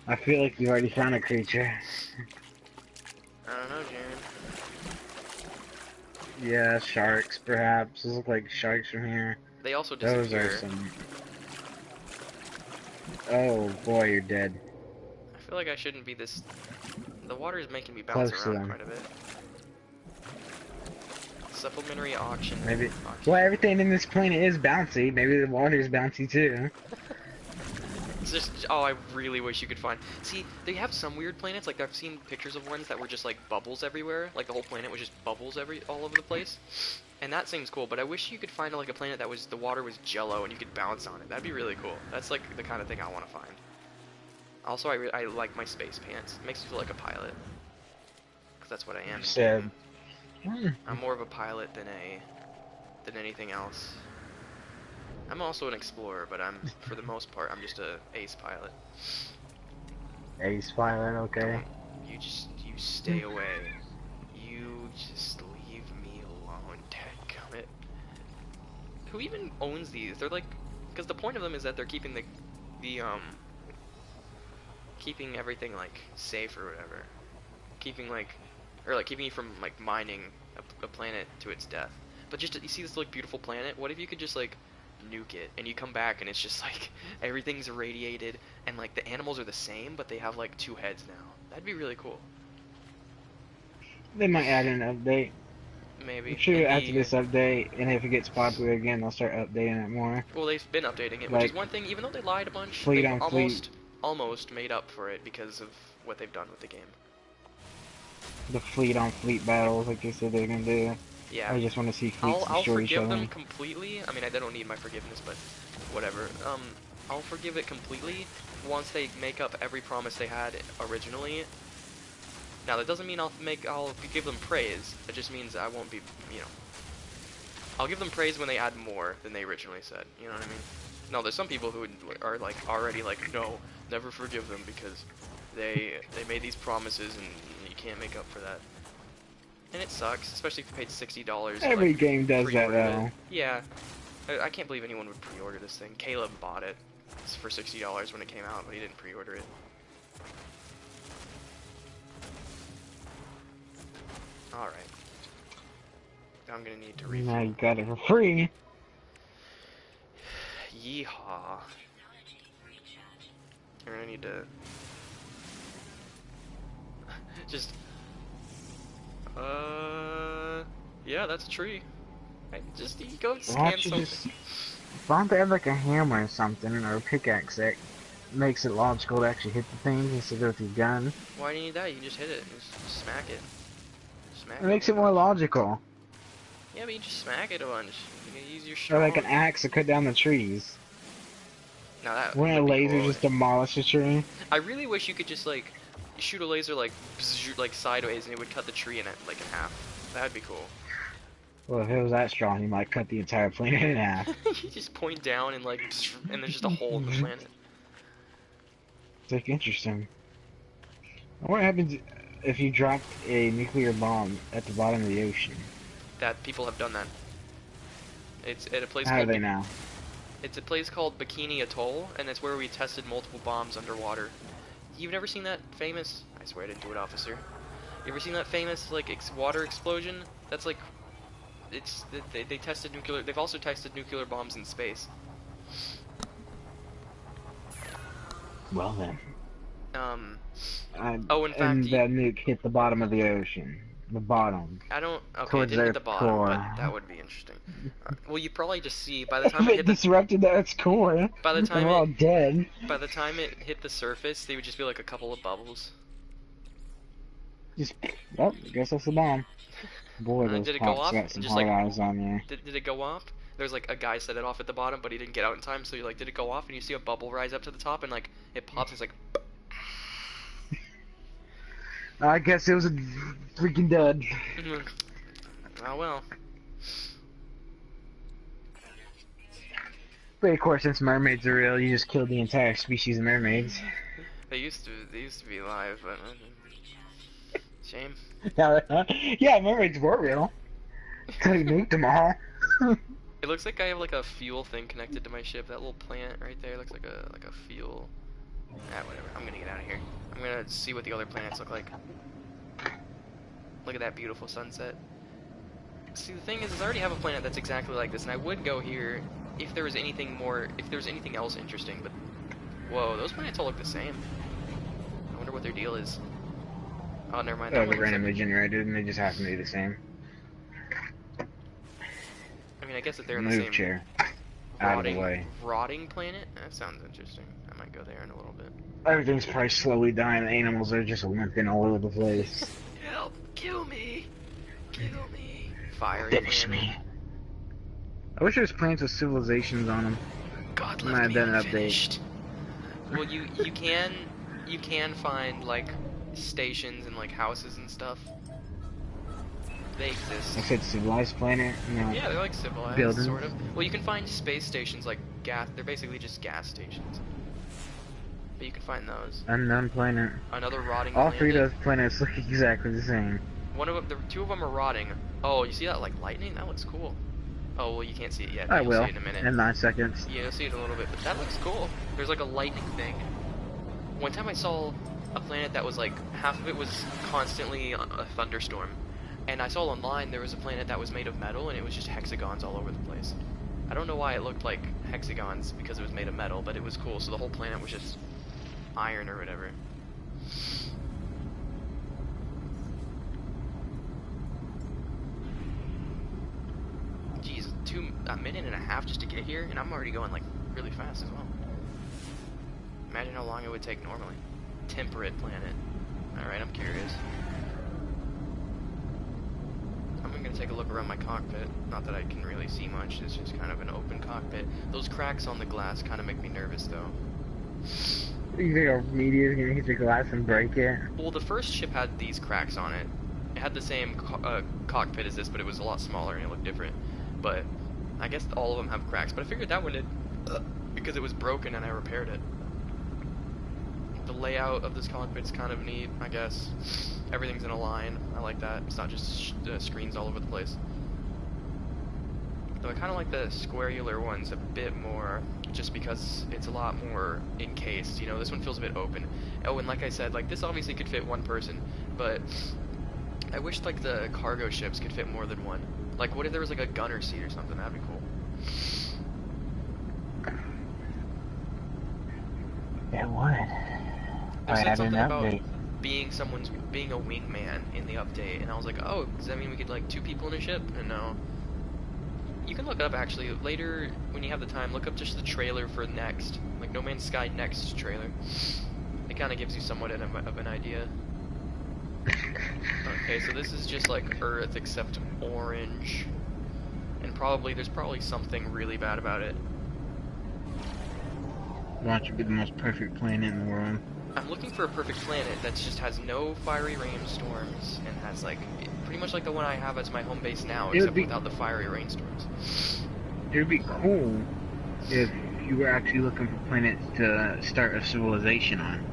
I feel like you already found a creature.
I don't know, Jaren.
Yeah, sharks, perhaps. Those look like sharks from here.
They also
Those are
disappear.
some... Oh boy, you're dead.
I feel like I shouldn't be this... The water is making me bounce
Close to
around
them.
quite a bit. Supplementary auction.
Maybe...
Auction.
Well, everything in this planet is bouncy. Maybe the water is bouncy too.
It's just, oh, I really wish you could find. See, they have some weird planets. Like I've seen pictures of ones that were just like bubbles everywhere. Like the whole planet was just bubbles all over the place. And that seems cool. But I wish you could find like a planet that was the water was jello and you could bounce on it. That'd be really cool. That's like the kind of thing I want to find. Also, I like my space pants. It makes me feel like a pilot. Because that's what I am.
Said.
I'm more of a pilot than anything else. I'm also an explorer, but for the most part, I'm just a ace pilot.
Ace pilot, okay.
You stay away. You just leave me alone, dadgummit. Who even owns these? They're like, because the point of them is that they're keeping keeping everything like safe or whatever. Keeping keeping you from like mining a planet to its death. But just you see this like beautiful planet. What if you could just like nuke it and you come back and it's just like everything's irradiated and like the animals are the same but they have like 2 heads now? That'd be really cool.
They might add an update.
Maybe.
I'm sure after this update, and if it gets popular again, they'll start updating it more.
Well, they've been updating it, which
Like,
is one thing. Even though they lied a bunch,
fleet
they've
on fleet.
almost made up for it because of what they've done with the game.
The fleet on fleet battles, like they said they're gonna do.
Yeah.
I just want to see fleets
I'll
destroy each
forgive
other.
them completely. I mean, I don't need my forgiveness, but whatever. I'll forgive it completely once they make up every promise they had originally. Now, that doesn't mean I'll give them praise. It just means I won't be, you know. I'll give them praise when they add more than they originally said. You know what I mean? No, there's some people who are like already like, no, never forgive them because they made these promises and you can't make up for that. And it sucks, especially if you paid $60.
Every
like,
game does that though.
It. Yeah, I can't believe anyone would pre-order this thing. Caleb bought it for $60 when it came out, but he didn't pre-order it. Alright. I'm gonna need to refuel.
Now you got it for free.
Yeehaw. I'm gonna need to... just... Yeah, that's a tree. Just, you go
Why
scan
don't you
something.
just... Why don't they have like a hammer or something, or a pickaxe that makes it logical to actually hit the things instead of with your gun?
Why do you need that? You can just hit it. Just smack it. Smack
It makes it more logical.
Yeah, but you just smack it a bunch. You can use your
Or
strong...
like an axe to cut down the trees.
Now that
Wouldn't a
would be
laser
cool.
just demolish a tree?
I really wish you could just like shoot a laser like sideways and it would cut the tree in half. That'd be cool.
Well, if it was that strong, you might cut the entire planet in half.
You just point down and like, and there's just a hole in the planet.
It's like interesting. What happens if you dropped a nuclear bomb at the bottom of the ocean?
That people have done that. It's at a place
How do
called
they now?
It's a place called Bikini Atoll, and it's where we tested multiple bombs underwater. You've never seen that famous? I swear I didn't do it, officer. You ever seen that famous like water explosion? That's like, they tested nuclear. They've also tested nuclear bombs in space.
Well then.
Oh, in fact,
and that nuke hit the bottom of the ocean. The bottom.
I don't. Okay, it
Towards
didn't hit
their
the bottom, but
core.
that would be interesting. Well, you probably just see by the time
If
it
it
hit the
disrupted Earth's core,
by the
and
time
we're
it
all dead.
by the time it hit the surface, they would just be like a couple of bubbles.
Just, well, I guess that's the bomb. Boy, those
Did it go
cops
off
got
and
some
just
hard
like
eyes on you.
did it go off? There's like a guy set it off at the bottom, but he didn't get out in time. So you're like, did it go off? And you see a bubble rise up to the top, and like it pops. And it's like,
I guess it was a freaking dud.
oh well.
But of course, since mermaids are real, you just killed the entire species of mermaids.
They used to be alive, but shame.
Yeah, mermaids were real. Till you nuked them all.
It looks like I have like a fuel thing connected to my ship. That little plant right there looks like a fuel. Ah, whatever. I'm gonna get out of here. I'm gonna see what the other planets look like. Look at that beautiful sunset. See, the thing is I already have a planet that's exactly like this, and I would go here if there was anything more, if there was anything else interesting, but whoa, those planets all look the same. I wonder what their deal is. Oh, never mind.
They're
That one looks
randomly
like,
generated, and they just happen to be the same.
I mean, I guess if they're in the
Move
same
chair. Out of the way.
rotting planet, that sounds interesting. I might go there in a little bit.
Everything's probably slowly dying. The animals are just limping all over the place.
Help! Kill me! Kill me! Fire.
Finish me. I wish there was planets with civilizations on them.
God
Might
left
have
me
done an
unfinished. Well, you can find like stations and like houses and stuff. They exist.
I said civilized planet. No.
Yeah, they're like civilized,
Buildings.
sort of. Well, you can find space stations like gas. They're basically just gas stations. But you can find those.
Unknown planet.
Another rotting
All
planet.
three of those planets look exactly the same.
One of them, two of them are rotting. Oh, you see that like lightning? That looks cool. Oh well, you can't see it yet. But
I
you'll
will.
see it in a minute.
In 9 seconds.
Yeah, you'll see it in a little bit, but that looks cool. There's like a lightning thing. One time I saw a planet that was like, half of it was constantly a thunderstorm. And I saw online there was a planet that was made of metal and it was just hexagons all over the place. I don't know why it looked like hexagons because it was made of metal, but it was cool. So the whole planet was just iron or whatever. Jeez, a minute and a half just to get here, and I'm already going like really fast as well. Imagine how long it would take normally. Temperate planet. Alright, I'm curious. I'm gonna take a look around my cockpit. Not that I can really see much, it's just kind of an open cockpit. Those cracks on the glass kind of make me nervous though.
You think a meteor's gonna hit the glass and break it?
Well, the first ship had these cracks on it. It had the same cockpit as this, but it was a lot smaller and it looked different. But I guess all of them have cracks, but I figured that one did because it was broken and I repaired it. The layout of this cockpit's kind of neat, I guess. Everything's in a line. I like that. It's not just screens all over the place. Though I kind of like the squarular ones a bit more, just because it's a lot more encased. You know, this one feels a bit open. Oh, and like I said, like this obviously could fit one person, but I wish like the cargo ships could fit more than one. Like, what if there was like a gunner seat or something? That'd be cool.
It would.
They said something about
update.
being a wingman in the update, and I was like, oh, does that mean we could like 2 people in a ship? And no. You can look up actually later when you have the time. Look up just the trailer for Next, like No Man's Sky Next trailer. It kind of gives you somewhat of an idea. Okay, so this is just like Earth except orange, and there's probably something really bad about it.
Watch it be the most perfect planet in the world.
I'm looking for a perfect planet that just has no fiery rainstorms and has like pretty much like the one I have as my home base now, except without the fiery rainstorms.
It would be cool if you were actually looking for planets to start a civilization on.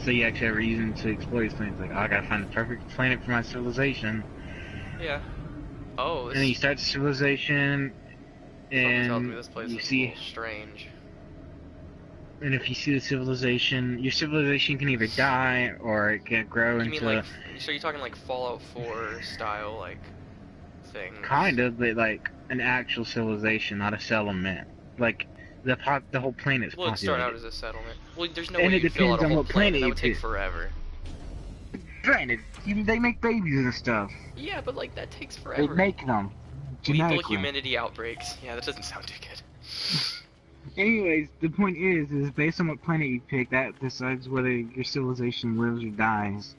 So you actually have a reason to explore these planets. Like, oh, I gotta find the perfect planet for my civilization.
Yeah. Oh.
And then you start the civilization, and
this place
you
is
see.
a little strange.
And if you see the civilization, your civilization can either die or it can grow
You
into.
mean like? So you're talking like Fallout 4 style like thing?
Kind of, but like an actual civilization, not a settlement. Like the whole planet's
Well, it'd
populated.
start out as a settlement. Well, there's no
And
way
it
you'd fill out
depends
a
on
whole
what
planet.
planet
That
you
would take
pick.
forever.
Granted, they make babies and stuff.
Yeah, but like that takes
They
forever.
make them
Lethal
genetically.
humidity outbreaks. Yeah, that doesn't sound too good.
Anyways, the point is based on what planet you pick, that decides whether your civilization lives or dies.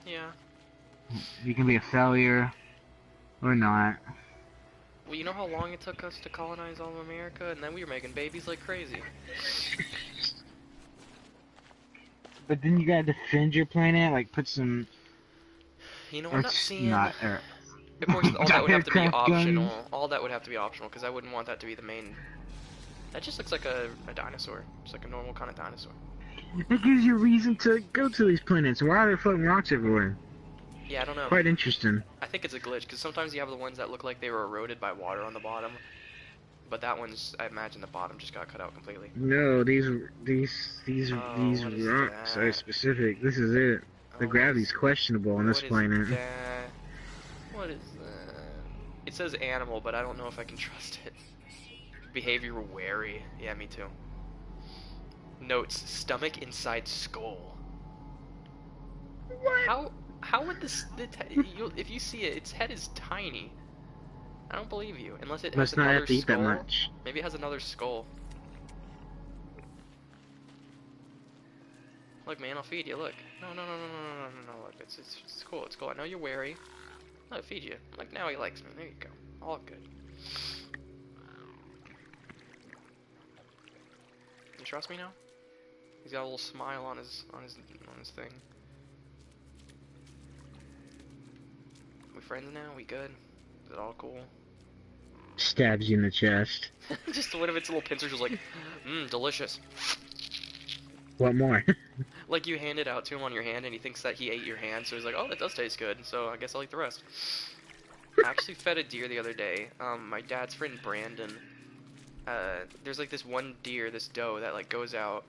Yeah.
You can be a failure or not.
Well, you know how long it took us to colonize all of America, and then we were making babies like crazy.
But then you gotta defend your planet, like put some.
You know, I'm not
It's
seeing.
not.
Of course, all that would have to be
Aircraft guns.
optional. All that would have to be optional because I wouldn't want that to be the main. That just looks like a dinosaur. Just like a normal kind of dinosaur.
It gives you a reason to go to these planets. Why are there floating rocks everywhere?
Yeah, I don't know.
Quite interesting.
I think it's a glitch because sometimes you have the ones that look like they were eroded by water on the bottom, but that one's, I imagine the bottom just got cut out completely.
No, these
Oh, what is
rocks are
that?
specific. This is it. The
Oh,
gravity's questionable on this
what is
planet.
that? What is that? It says animal, but I don't know if I can trust it. Behavior wary. Yeah, me too. Notes: stomach inside skull.
What?
How would this? If you see it, its head is tiny. I don't believe you, unless it has
Must not
another
have to eat
skull.
that much.
Maybe it has another skull. Look, man, I'll feed you. Look. No. Look, it's cool. It's cool. I know you're wary. I'll feed you. Like, now he likes me. There you go. All good. You trust me now? He's got a little smile on his thing. We friends now? We good? Is it all cool?
Stabs you in the chest.
Just one of its little pincers was like, delicious.
What more?
Like you hand it out to him on your hand and he thinks that he ate your hand, so he's like, oh, that does taste good, so I guess I'll eat the rest. I actually fed a deer the other day. My dad's friend Brandon, there's like this one deer, this doe, that like goes out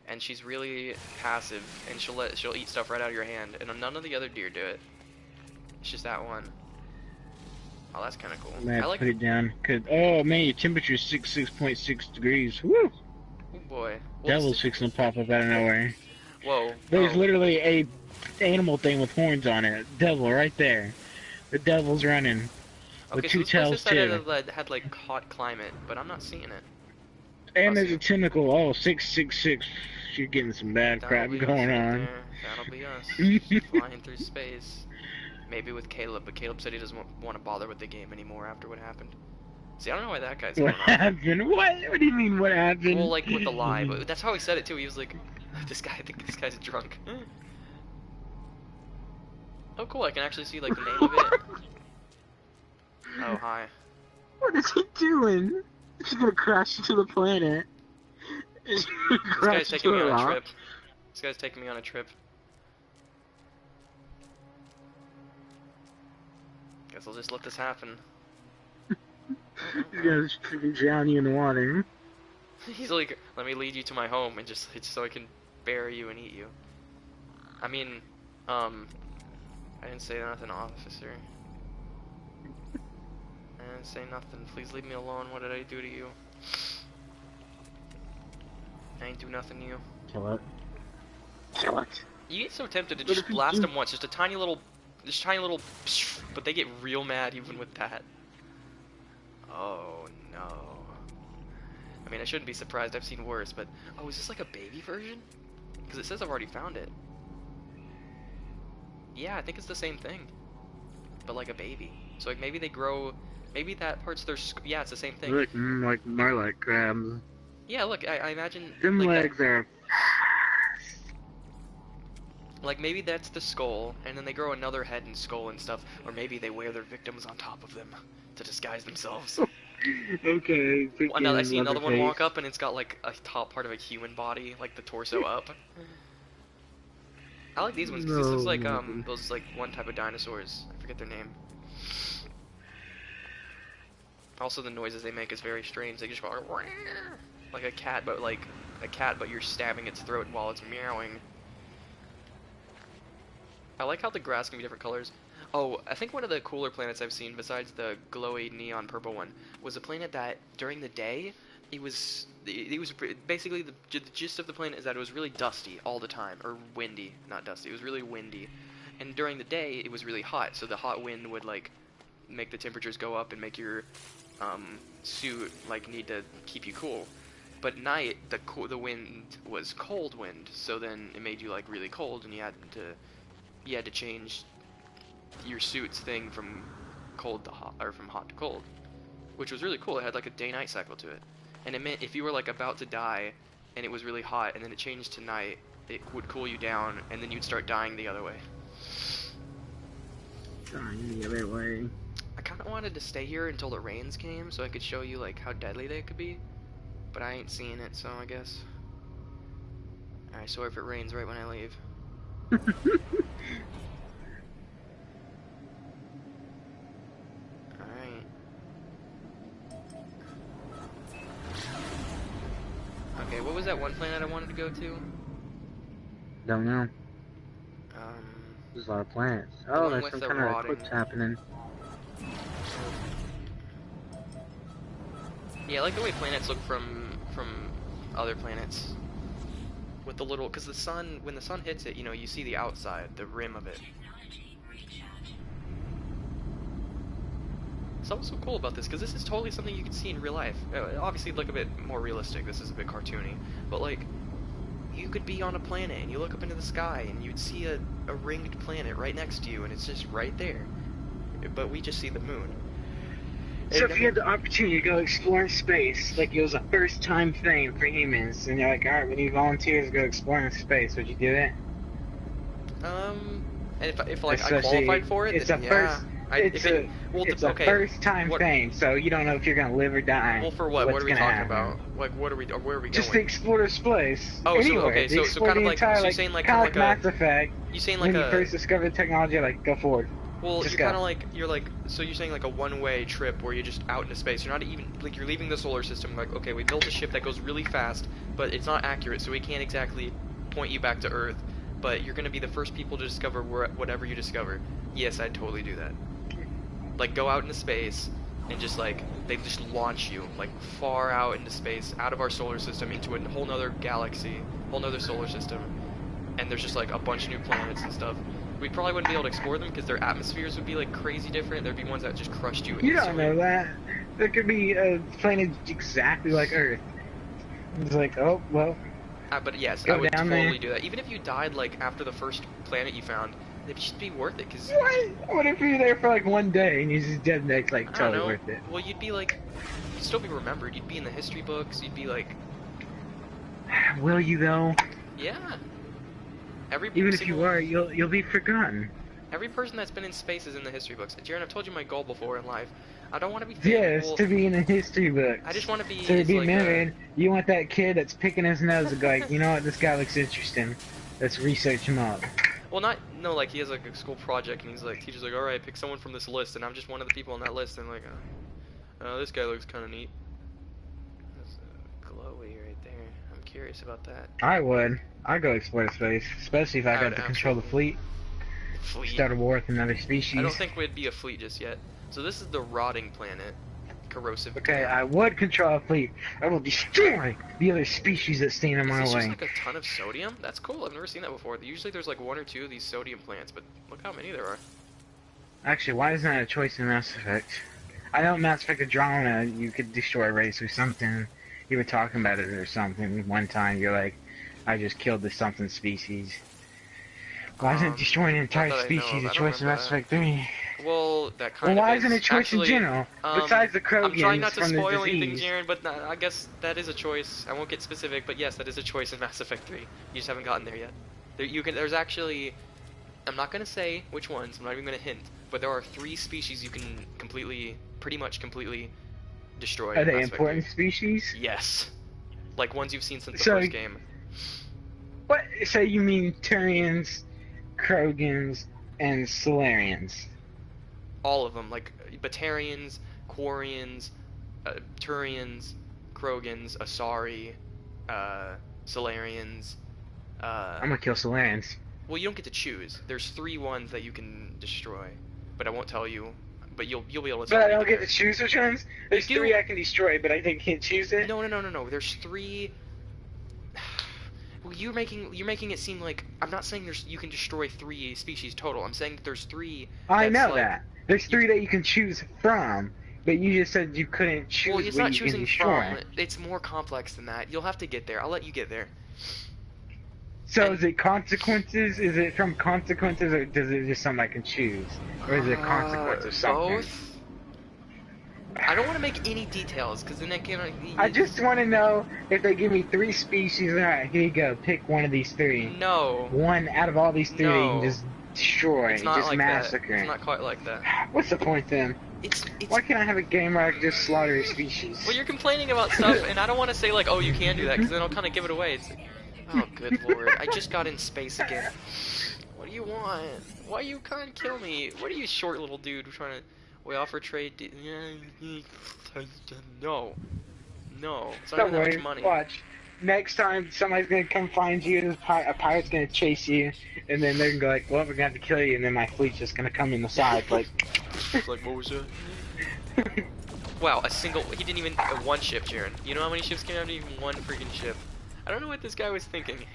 and she's really passive and she'll eat stuff right out of your hand, and none of the other deer do it. It's just that one. Oh, that's kind of cool.
Man,
I like.
put it down. Oh man, your temperature's 6.6 degrees. Woo!
Oh boy. Well,
Devil's fixing to pop up out of nowhere.
Whoa.
There's
Oh.
literally a animal thing with horns on it. Devil right there. The devil's running.
Okay,
With
so
two
this place
tails
said
too.
it had like hot climate, but I'm not seeing it.
And there's
see.
a tentacle. Oh, 666. You're getting some bad crap
That'll be us
going
right
on.
there. That'll be us. Flying through space. Maybe with Caleb, but Caleb said he doesn't want to bother with the game anymore after what happened. See, I don't know why that guy's going
What
on.
happened? What do you mean, what happened?
Well, like with the lie, but that's how he said it too. He was like, I think this guy's drunk. Oh, cool, I can actually see like the name of it. Oh, hi.
What is he doing? He's gonna crash into the planet.
This guy's taking me on a trip. This guy's taking me on a trip. Guess I'll just let this happen.
He's gonna freaking drown you in the water.
He's like, let me lead you to my home and just so I can bury you and eat you. I mean, I didn't say nothing, officer. I didn't say nothing. Please leave me alone. What did I do to you? I ain't do nothing to you.
Kill it. Kill it.
You get so tempted to
But
just
if you
blast
do-
them once, just a tiny little, but they get real mad even with that. Oh no. I mean, I shouldn't be surprised. I've seen worse, but oh, is this like a baby version? Because it says I've already found it. Yeah, I think it's the same thing, but like a baby. So like maybe they grow, maybe that part's their. Yeah, it's the same thing.
Look, like more like crabs.
Yeah, look, I imagine
Them
like
legs are.
like maybe that's the skull, and then they grow another head and skull and stuff, or maybe they wear their victims on top of them to disguise themselves.
Okay.
Well, now I see another one walk
Leatherface.
up, and it's got like a top part of a human body, like the torso up. I like these ones because this looks like those like one type of dinosaurs. I forget their name. Also, the noises they make is very strange. They just go like a cat, but you're stabbing its throat while it's meowing. I like how the grass can be different colors. Oh, I think one of the cooler planets I've seen, besides the glowy neon purple one, was a planet that during the day, it was basically the gist of the planet is that it was really dusty all the time, or windy, not dusty. It was really windy, And during the day, it was really hot, so the hot wind would like make the temperatures go up and make your suit like need to keep you cool. But at night, the wind was cold wind, so then it made you like really cold, and you had to change your suit's thing from cold to hot, or from hot to cold, which was really cool. It had like a day-night cycle to it, and it meant if you were like about to die, and it was really hot, and then it changed to night, it would cool you down, and then you'd start dying the other way.
Dying the other way.
I kind of wanted to stay here until the rains came, so I could show you like how deadly they could be, but I ain't seeing it, so I guess. Alright, so if it rains right when I leave. Alright. Okay, what was that one planet I wanted to go to?
Don't know. There's a lot of planets. Oh, there's some kind of eclipse happening.
Yeah, I like the way planets look from other planets. With the little, because the sun, when the sun hits it, you know, you see the outside, the rim of it. So what's so cool about this? Because this is totally something you can see in real life. Obviously, look a bit more realistic. This is a bit cartoony, but like, you could be on a planet and you look up into the sky and you'd see a ringed planet right next to you, and it's just right there. But we just see the moon.
So if you had the opportunity to go explore space, like it was a first-time thing for humans, and you're like, alright, we need volunteers to go exploring space, would you do it?
And if like I qualified for it,
it's
then
a
yeah.
It's a first-time thing, so you don't know if you're gonna live or die.
Well, for what? What are we talking about? Like, what are we? Or where are we going?
Just to explore space.
Oh,
anywhere.
so okay, so kind of like, so you're saying like kind of like
Mass Effect.
You saying like
when you first discovered the technology, like go forward.
Well,
just
you're kind of like so you're saying like a one-way trip where you're just out into space. You're not even like you're leaving the solar system. Like, okay, we built a ship that goes really fast, but it's not accurate, so we can't exactly point you back to Earth. But you're gonna be the first people to discover whatever you discover. Yes, I'd totally do that. Like, go out into space and just like they just launch you like far out into space, out of our solar system, into a whole nother galaxy, whole nother solar system, and there's just like a bunch of new planets and stuff. We probably wouldn't be able to explore them because their atmospheres would be like crazy different. There'd be ones that just crushed you.
You don't know that. There could be a planet exactly like Earth. It's like, oh well.
But yes, I would totally do that. Even if you died like after the first planet you found, it'd just be worth it. Cause
what if you're there for like one day and you're just dead next? Like totally worth it.
Well, you'd be like, you'd still be remembered. You'd be in the history books. You'd be like.
Will you though?
Yeah.
Even if you are, you'll be forgotten.
Every person that's been in space is in the history books. Jaren, I've told you my goal before in life. I don't want to be famous.
Yes, to be in the history books.
I just want to be.
So to be
like
married, you want that kid that's picking his nose and go like, you know what, this guy looks interesting. Let's research him up.
Well, like he has like a school project and he's like, teacher's like, all right, pick someone from this list, and I'm just one of the people on that list, and I'm like, oh, this guy looks kind of neat. That's glowy right there. I'm curious about that.
I'd go explore space, especially if I got to control the fleet. Start a war with another species.
I don't think we'd be a fleet just yet. So this is the rotting planet. Corrosive.
Okay, I would control a fleet. I will destroy the other species that stand in my way.
Is this just like a ton of sodium? That's cool. I've never seen that before. Usually there's like one or two of these sodium plants, but look how many there are.
Actually, why isn't that a choice in Mass Effect? I know Mass Effect Andromeda, you could destroy a race or something. You were talking about it or something one time. You're like, I just killed this something species. Why isn't destroying an entire species a choice in Mass Effect 3?
Well, that kind of.
Well, why isn't it a choice in general? Besides the Krogans.
I'm trying not to
from
spoil
the
anything, Jaren, but I guess that is a choice. I won't get specific, but yes, that is a choice in Mass Effect 3. You just haven't gotten there yet. There's actually. I'm not gonna say which ones. I'm not even gonna hint. But there are 3 species you can pretty much completely destroy.
Are they important species?
Yes. Like ones you've seen since the first game.
What? So you mean Turians, Krogans, and Solarians?
All of them, like Batarians, Quarians, Turians, Krogans, Asari, Solarians.
I'm gonna kill Solarians.
Well, you don't get to choose. There's 3 ones that you can destroy, but I won't tell you. But you'll be able to.
But I don't get to choose which ones. There's 3 I can destroy, but I can't choose it.
No. There's 3. Well, you're making it seem like I'm not saying you can destroy 3 species total. I'm saying that there's 3
I
that's
know
like
that. There's
you.
3 that you can choose from, but you just said you couldn't
Well,
choose
it's
what
not
you can
choosing from.
destroy.
It's more complex than that. You'll have to get there. I'll let you get there.
So
And
is it consequences? Is it from consequences, or does it just something I can choose? Or is it a consequence of something?
both. I don't want to make any details because then I can't.
I just want to know if they give me 3 species. Alright, here you go. Pick one of these 3.
No,
One out of all these 3 that you can
no,
just
it's
destroy,
not
just
like that. It's
massacre.
not quite like that.
What's the point then?
It's
Why can't I have a game where I can just slaughter a species?
well, you're complaining about stuff, and I don't want to say like, oh, you can do that, because then I'll kind of give it away. It's like, oh, good lord, I just got in space again. What do you want? Why you can't kill me? What are you, short little dude, trying to? We offer trade. No, no, it's not even
Don't
that much
worry,
money.
watch. Next time somebody's gonna come find you, a pirate's gonna chase you, and then they're gonna go like, well, we're gonna have to kill you, and then my fleet's just gonna come in the side, like...
Like, what was that? Wow, he didn't even, one ship, Jaren. You know how many ships came out of even one freaking ship? I don't know what this guy was thinking.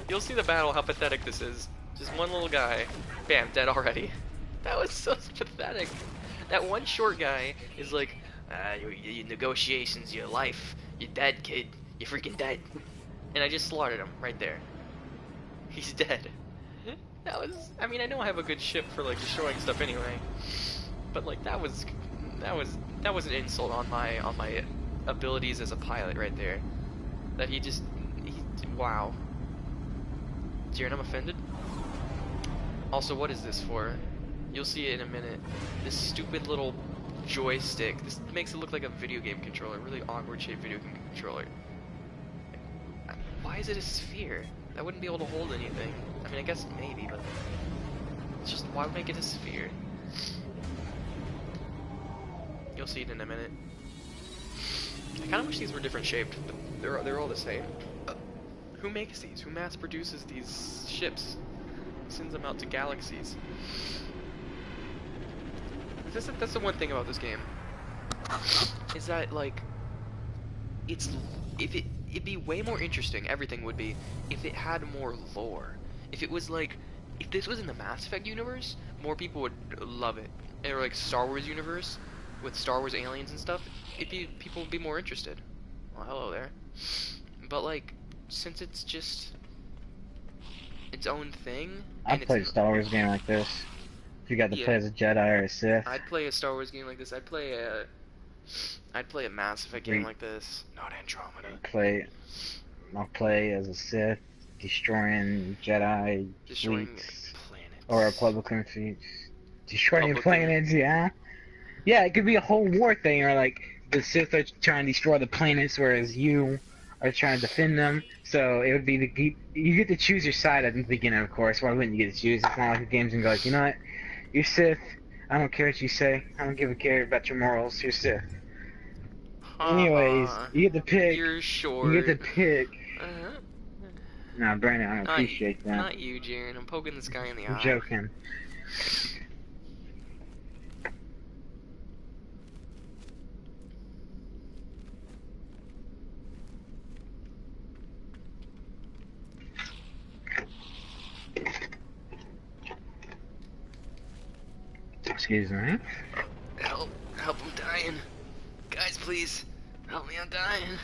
You'll see the battle, how pathetic this is. Just one little guy. Bam, dead already. That was so pathetic. That one short guy is like, your negotiations, your life, you're dead, kid. You're freaking dead. And I just slaughtered him right there. He's dead. That was, I mean, I know I have a good ship for like destroying stuff anyway. But like that was an insult on my abilities as a pilot right there. That wow. Jaren, I'm offended. Also, what is this for? You'll see it in a minute. This stupid little joystick. This makes it look like a video game controller. Really awkward shaped video game controller. Why is it a sphere? That wouldn't be able to hold anything. I mean, I guess maybe, but it's just, why make it a sphere? You'll see it in a minute. I kind of wish these were different shaped, but they're all the same. Who makes these? Who mass produces these ships? Sends them out to galaxies. That's the one thing about this game. Is that like, it'd be way more interesting. Everything would be if it had more lore. If it was like, if this was in the Mass Effect universe, more people would love it. Or like Star Wars universe with Star Wars aliens and stuff, people would be more interested. Well, hello there. But like, since it's just its own thing, and
I'd play a Star Wars game like this. If you got to play as a Jedi or a Sith.
I'd play a Star Wars game like this. I'd play a Mass Effect game like this. Not Andromeda.
I'll play as a Sith, destroying Jedi fleets,
planets.
or Republican fleets. Destroying planets, yeah. Yeah, it could be a whole war thing, or like the Sith are trying to destroy the planets, whereas you are trying to defend them. So it would be you get to choose your side at the beginning, of course. Why wouldn't you get to choose? It's not like the game's gonna go like, you know what, you're Sith. I don't care what you say. I don't give a care about your morals. You're Sith. Anyways, you get to pick.
You're short.
You get to pick. Nah, Brandon, I don't appreciate that.
Not you, Jaren. I'm poking this guy in the eye.
I'm joking. Excuse me.
Help, I'm dying. Guys, please, help me, I'm dying.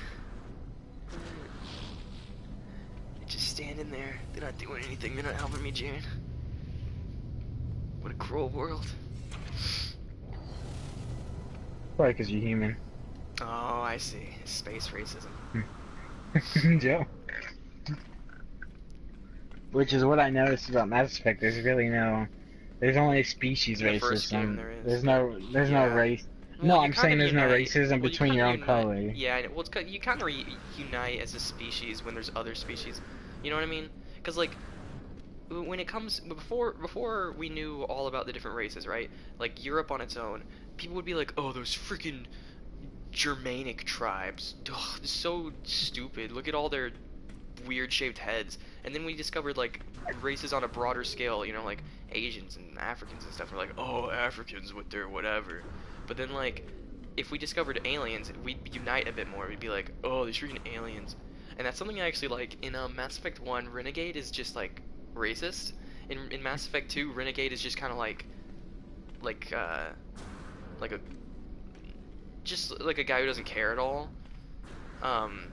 They're just standing there. They're not doing anything. They're not helping me, Jaren. What a cruel world.
Probably because you're human.
Oh, I see. Space racism.
Joe. Which is what I noticed about Mass Effect. There's only species racism. There's no race.
Well,
no, I'm saying there's no racism between your own color.
Yeah, well, you kind of unite as a species when there's other species. You know what I mean? Because like, when it comes before we knew all about the different races, right? Like Europe on its own, people would be like, oh, those freaking Germanic tribes. Ugh, they're so stupid. Look at all their weird shaped heads. And then we discovered like races on a broader scale, you know, like Asians and Africans and stuff. We're like, oh, Africans with their whatever. But then like, if we discovered aliens, we'd unite a bit more. We'd be like, oh, these freaking aliens. and that's something I actually like. In Mass Effect 1, Renegade is just like racist. In Mass Effect 2, Renegade is just kind of like like a just like a guy who doesn't care at all. Um,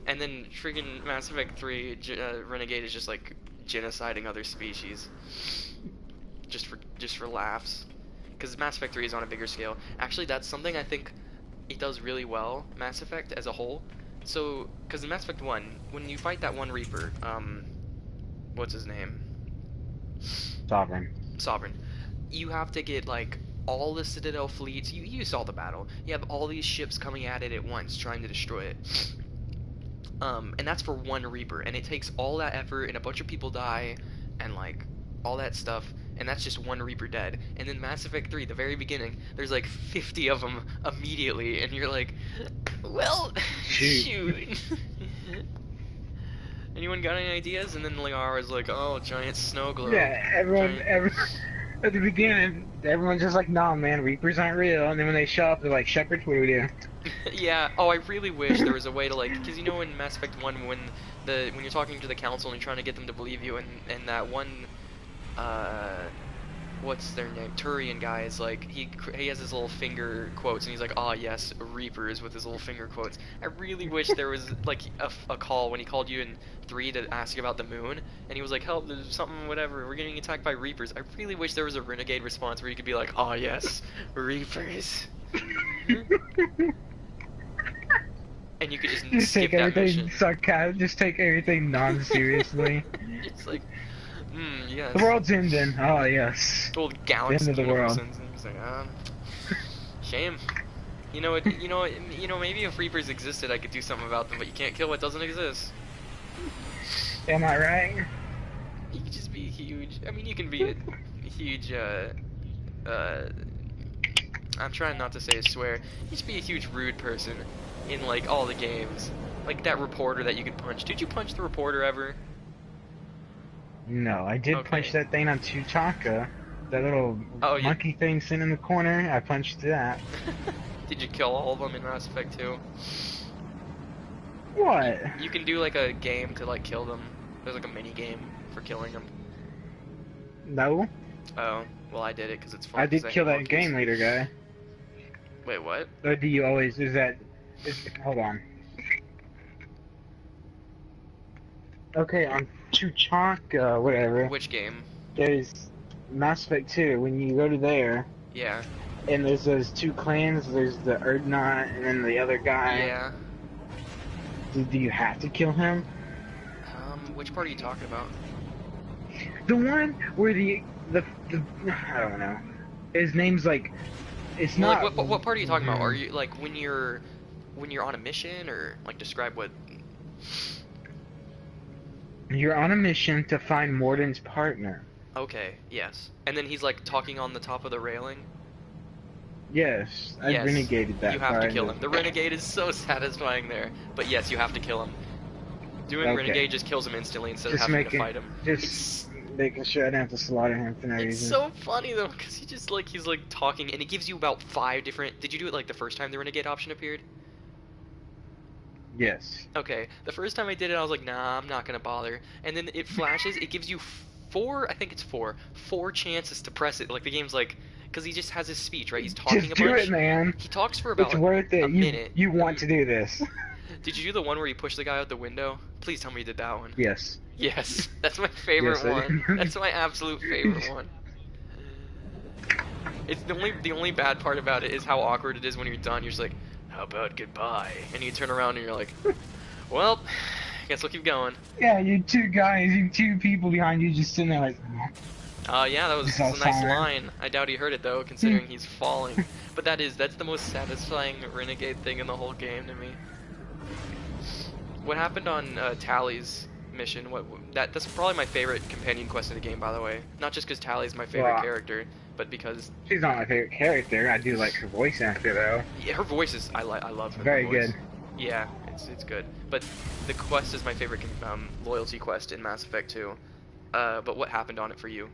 and then friggin' Mass Effect 3, Renegade is just like genociding other species, just for laughs. Because Mass Effect 3 is on a bigger scale. Actually, that's something I think it does really well, Mass Effect as a whole. So, because in Mass Effect 1, when you fight that one Reaper, what's his name?
Sovereign.
Sovereign. You have to get, like, all the Citadel fleets. You saw the battle. You have all these ships coming at it at once, trying to destroy it. And that's for one Reaper, and it takes all that effort, and a bunch of people die, and, like, all that stuff, and that's just one Reaper dead. And then Mass Effect 3, the very beginning, there's like 50 of them immediately, and you're like, well, shoot. Anyone got any ideas? And then Liara's like, oh, giant snow globe.
Yeah, everyone at the beginning, everyone's just like, nah, man, Reapers aren't real. And then when they show up, they're like, Shepard, what do we do?
Yeah. Oh, I really wish there was a way to, like, because you know in Mass Effect 1 when you're talking to the council and you're trying to get them to believe you, and that one what's their name? Turian guy is like, he has his little finger quotes, and he's like, ah, yes, Reapers, with his little finger quotes. I really wish there was like a call when he called you in 3 to ask you about the moon, and he was like, help, there's something, whatever, we're getting attacked by Reapers. I really wish there was a Renegade response where you could be like, ah, yes, Reapers. And you could just skip
take
that
everything
mission.
sarcastic, just take everything non-seriously.
It's like, yes.
The world's ending. Oh, yes.
Well, galaxy
end of the world.
It's like, shame. Maybe if Reapers existed, I could do something about them, but you can't kill what doesn't exist.
Am I right?
You could just be huge. I mean, you can be a huge, I'm trying not to say a swear. You just be a huge rude person in, like, all the games. Like that reporter that you could punch. Did you punch the reporter ever?
No, I did punch that thing on Tuchanka. That little monkey thing sitting in the corner. I punched that.
Did you kill all of them in Mass Effect 2?
What?
You can do like a game to like kill them. There's like a mini game for killing them.
No.
Oh, well I did it because it's fun.
I did kill that game leader guy.
Wait, what?
Or do you always, hold on. Okay, on Tuchanka, whatever.
Which game?
There's Mass Effect 2, when you go to there.
Yeah.
And there's those two clans, there's the Erdnot and then the other guy.
Yeah.
Do you have to kill him?
Which part are you talking about?
The one where the I don't know. His name's like, it's
well,
not.
Like, what part are you talking about? Are you like when you're on a mission, or like describe what?
You're on a mission to find Morden's partner.
Okay, yes. And then he's like talking on the top of the railing?
Yes, I renegaded that.
You have to kill him. The renegade is so satisfying there. But yes, you have to kill him. Doing renegade just kills him instantly instead of having to fight him.
Just making sure I don't have to slaughter him for no reason.
It's so funny though, because he's like talking, and it gives you about 5 different... Did you do it like the first time the renegade option appeared?
Yes.
Okay, the first time I did it, I was like, nah, I'm not gonna bother. And then it flashes, it gives you 4, I think it's 4 chances to press it. Like, the game's like, because he just has his speech, right? He's talking
just
a bunch.
do it, man.
He talks for about
it's worth it.
a minute.
You want to do this.
Did you do the one where you push the guy out the window? Please tell me you did that one.
Yes.
Yes, that's my favorite one. That's my absolute favorite one. It's the only bad part about it is how awkward it is when you're done. You're just like, how about goodbye? And you turn around and you're like, well, guess we'll keep going.
Yeah, you two guys, you two people behind you just sitting there like...
Yeah, that was a nice line. I doubt he heard it though, considering he's falling. But that's the most satisfying renegade thing in the whole game to me. What happened on Tally's mission? That's probably my favorite companion quest in the game, by the way. Not just because Tally's my favorite character, but because
she's not my favorite character. I do like her voice actor though.
Yeah, her voice is I love her.
Very
voice.
good.
Yeah, it's good. But the quest is my favorite loyalty quest in Mass Effect 2. But what happened on it for you?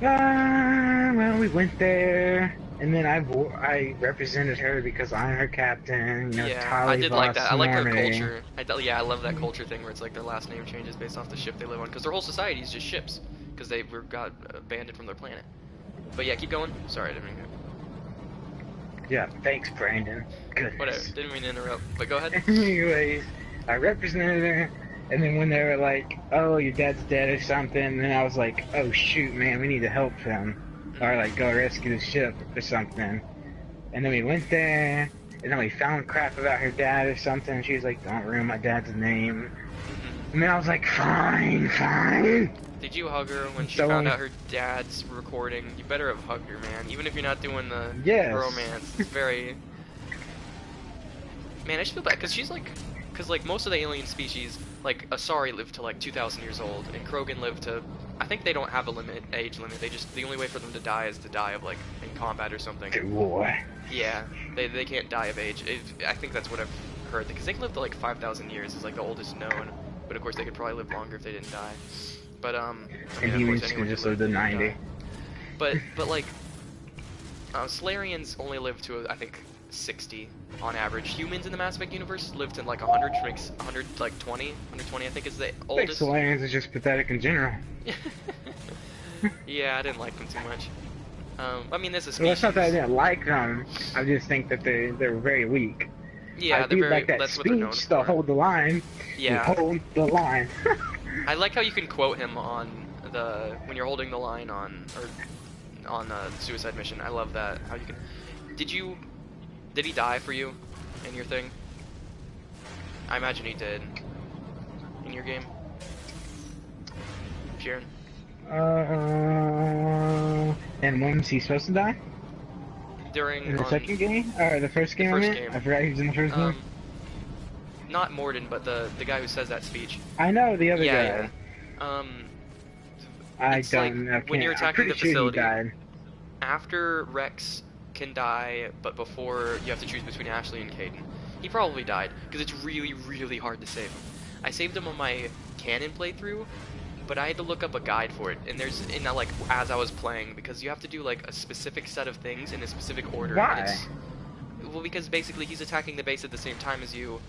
Well, we went there, And then I represented her because I'm her captain. You know,
Yeah, I
Tali
did like
Voss
that. I like her
Normandy.
culture. Yeah, I love that culture thing where it's like their last name changes based off the ship they live on, because their whole society is just ships, because they got abandoned from their planet. But yeah, keep going. Sorry, I didn't mean
Yeah, thanks, Brandon.
whatever.
Goodness.
Didn't mean to interrupt. But go ahead.
Anyways, I represented her, and then when they were like, "Oh, your dad's dead" or something, then I was like, "Oh shoot, man, we need to help him, or like go rescue the ship or something." And then we went there, and then we found crap about her dad or something. And she was like, "Don't ruin my dad's name."
Mm-hmm.
And then I was like, "Fine, fine."
Did you hug her when she
So
found out her dad's recording? You better have hugged her, man. Even if you're not doing the
yes,
romance, it's very. Man, I just feel bad because she's like, because like most of the alien species, like Asari lived to like 2,000 years old, and Krogan lived to. I think they don't have a age limit. They just the only way for them to die is to die of like in combat or something.
war.
Yeah, they can't die of age. I think that's what I've heard because they can live to like 5,000 years is like the oldest known. But of course they could probably live longer if they didn't die. But I mean,
And
of
humans
course
can
anyone
just
could
live to
if they
90.
die. But like Solarians only live to I think 60 on average. Humans in the Mass Effect universe live to like 100, which makes 100 like 120 I think is the oldest.
Solarians is just pathetic in general.
Yeah, I didn't like them too much. I mean, there's a species.
Well, it's not that I didn't like them. I just think that they're very weak.
Yeah,
I
they're
do
very.
like that
That's what they're known
speech,
for.
the hold the line.
Yeah.
Hold the line.
I like how you can quote him on when you're holding the line on the suicide mission. I love that. How you can. Did he die for you in your thing? I imagine he did. In your game, Sharon.
And when's he supposed to die?
During
In the second game? Or the first game?
first
I
game.
I forgot he was in the first game.
Not Morden, but the guy who says that speech.
I know the other
Yeah,
guy.
yeah.
I
It's
don't
like
know.
when you're
I'm
attacking
pretty
the
sure he
facility.
died.
After Rex can die, but before you have to choose between Ashley and Caden. He probably died, because it's really, really hard to save him. I saved him on my canon playthrough, but I had to look up a guide for it, and like as I was playing, because you have to do like a specific set of things in a specific order.
Why?
Well, because basically he's attacking the base at the same time as you.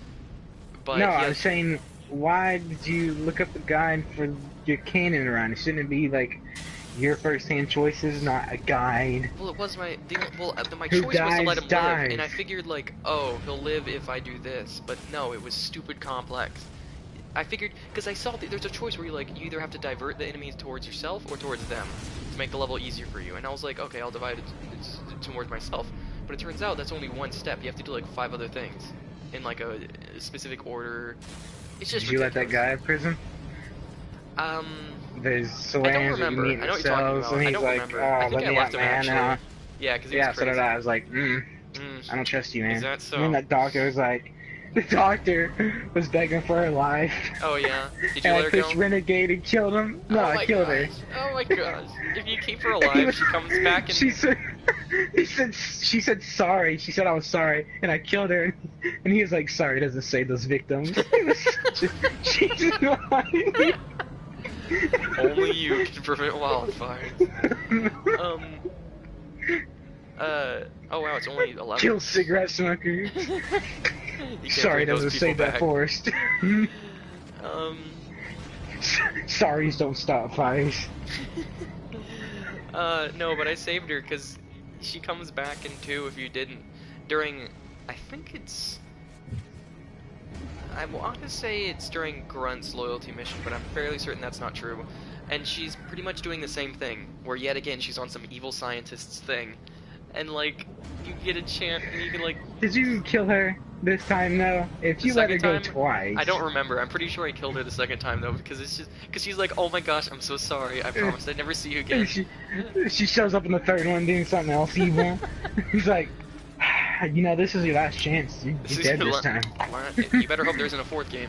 But
No, I was saying, why did you look up the guide for your canon run? Shouldn't it be like your first-hand choices, not a guide?
Well, it was my my
Who
choice was to let
dies,
him live,
dies.
and I figured like, oh, he'll live if I do this, but no, it was stupid complex. I figured because I saw there's a choice where you either have to divert the enemies towards yourself or towards them to make the level easier for you, and I was like, okay, I'll divide it towards myself. But it turns out that's only one step. You have to do like 5 other things in like a specific order. It's just
Did you let that
ridiculous.
guy out of prison? There's
I don't
Solarians that you
remember.
meet in
I know
the
what you're talking
cells,
about.
and
I
he's
don't
like,
remember.
"Oh,
I think
let
I
me
left
out,
him
man."
actually. Yeah, because he was
Yeah, so
crazy.
did I. I was like,
Mm.
I don't trust you, man.
Is that so?
And then that doctor was like, the doctor was begging for her life.
Oh yeah. Did you
And
let
I
her
pushed
go?
Renegade and killed him. No,
Oh
I
my
killed her.
gosh. Oh my gosh. If you keep her alive, she comes back and
she said, she said sorry. She said I was sorry, and I killed her. And he was like, sorry doesn't save those victims. She's lying.
only you can prevent wildfires. Oh wow, it's only 11.
Kill cigarette smokers.
You can't
Sorry
bring those
doesn't
people
save that
back.
forest. Sorries don't stop fires.
No, but I saved her because she comes back in 2 if you didn't. During, I think it's... I want to say it's during Grunt's loyalty mission, but I'm fairly certain that's not true. And she's pretty much doing the same thing, where yet again she's on some evil scientist's thing. And like, you get a chance, and you can like...
Did you kill her this time though? If
The
you let her
second
go
time?
twice.
I don't remember. I'm pretty sure I killed her the second time though, because she's like, oh my gosh, I'm so sorry. I promised I'd never see you again.
She shows up in the third one doing something else evil. He's like, you know, this is your last chance. You're dead this time.
You better hope there isn't a 4th game.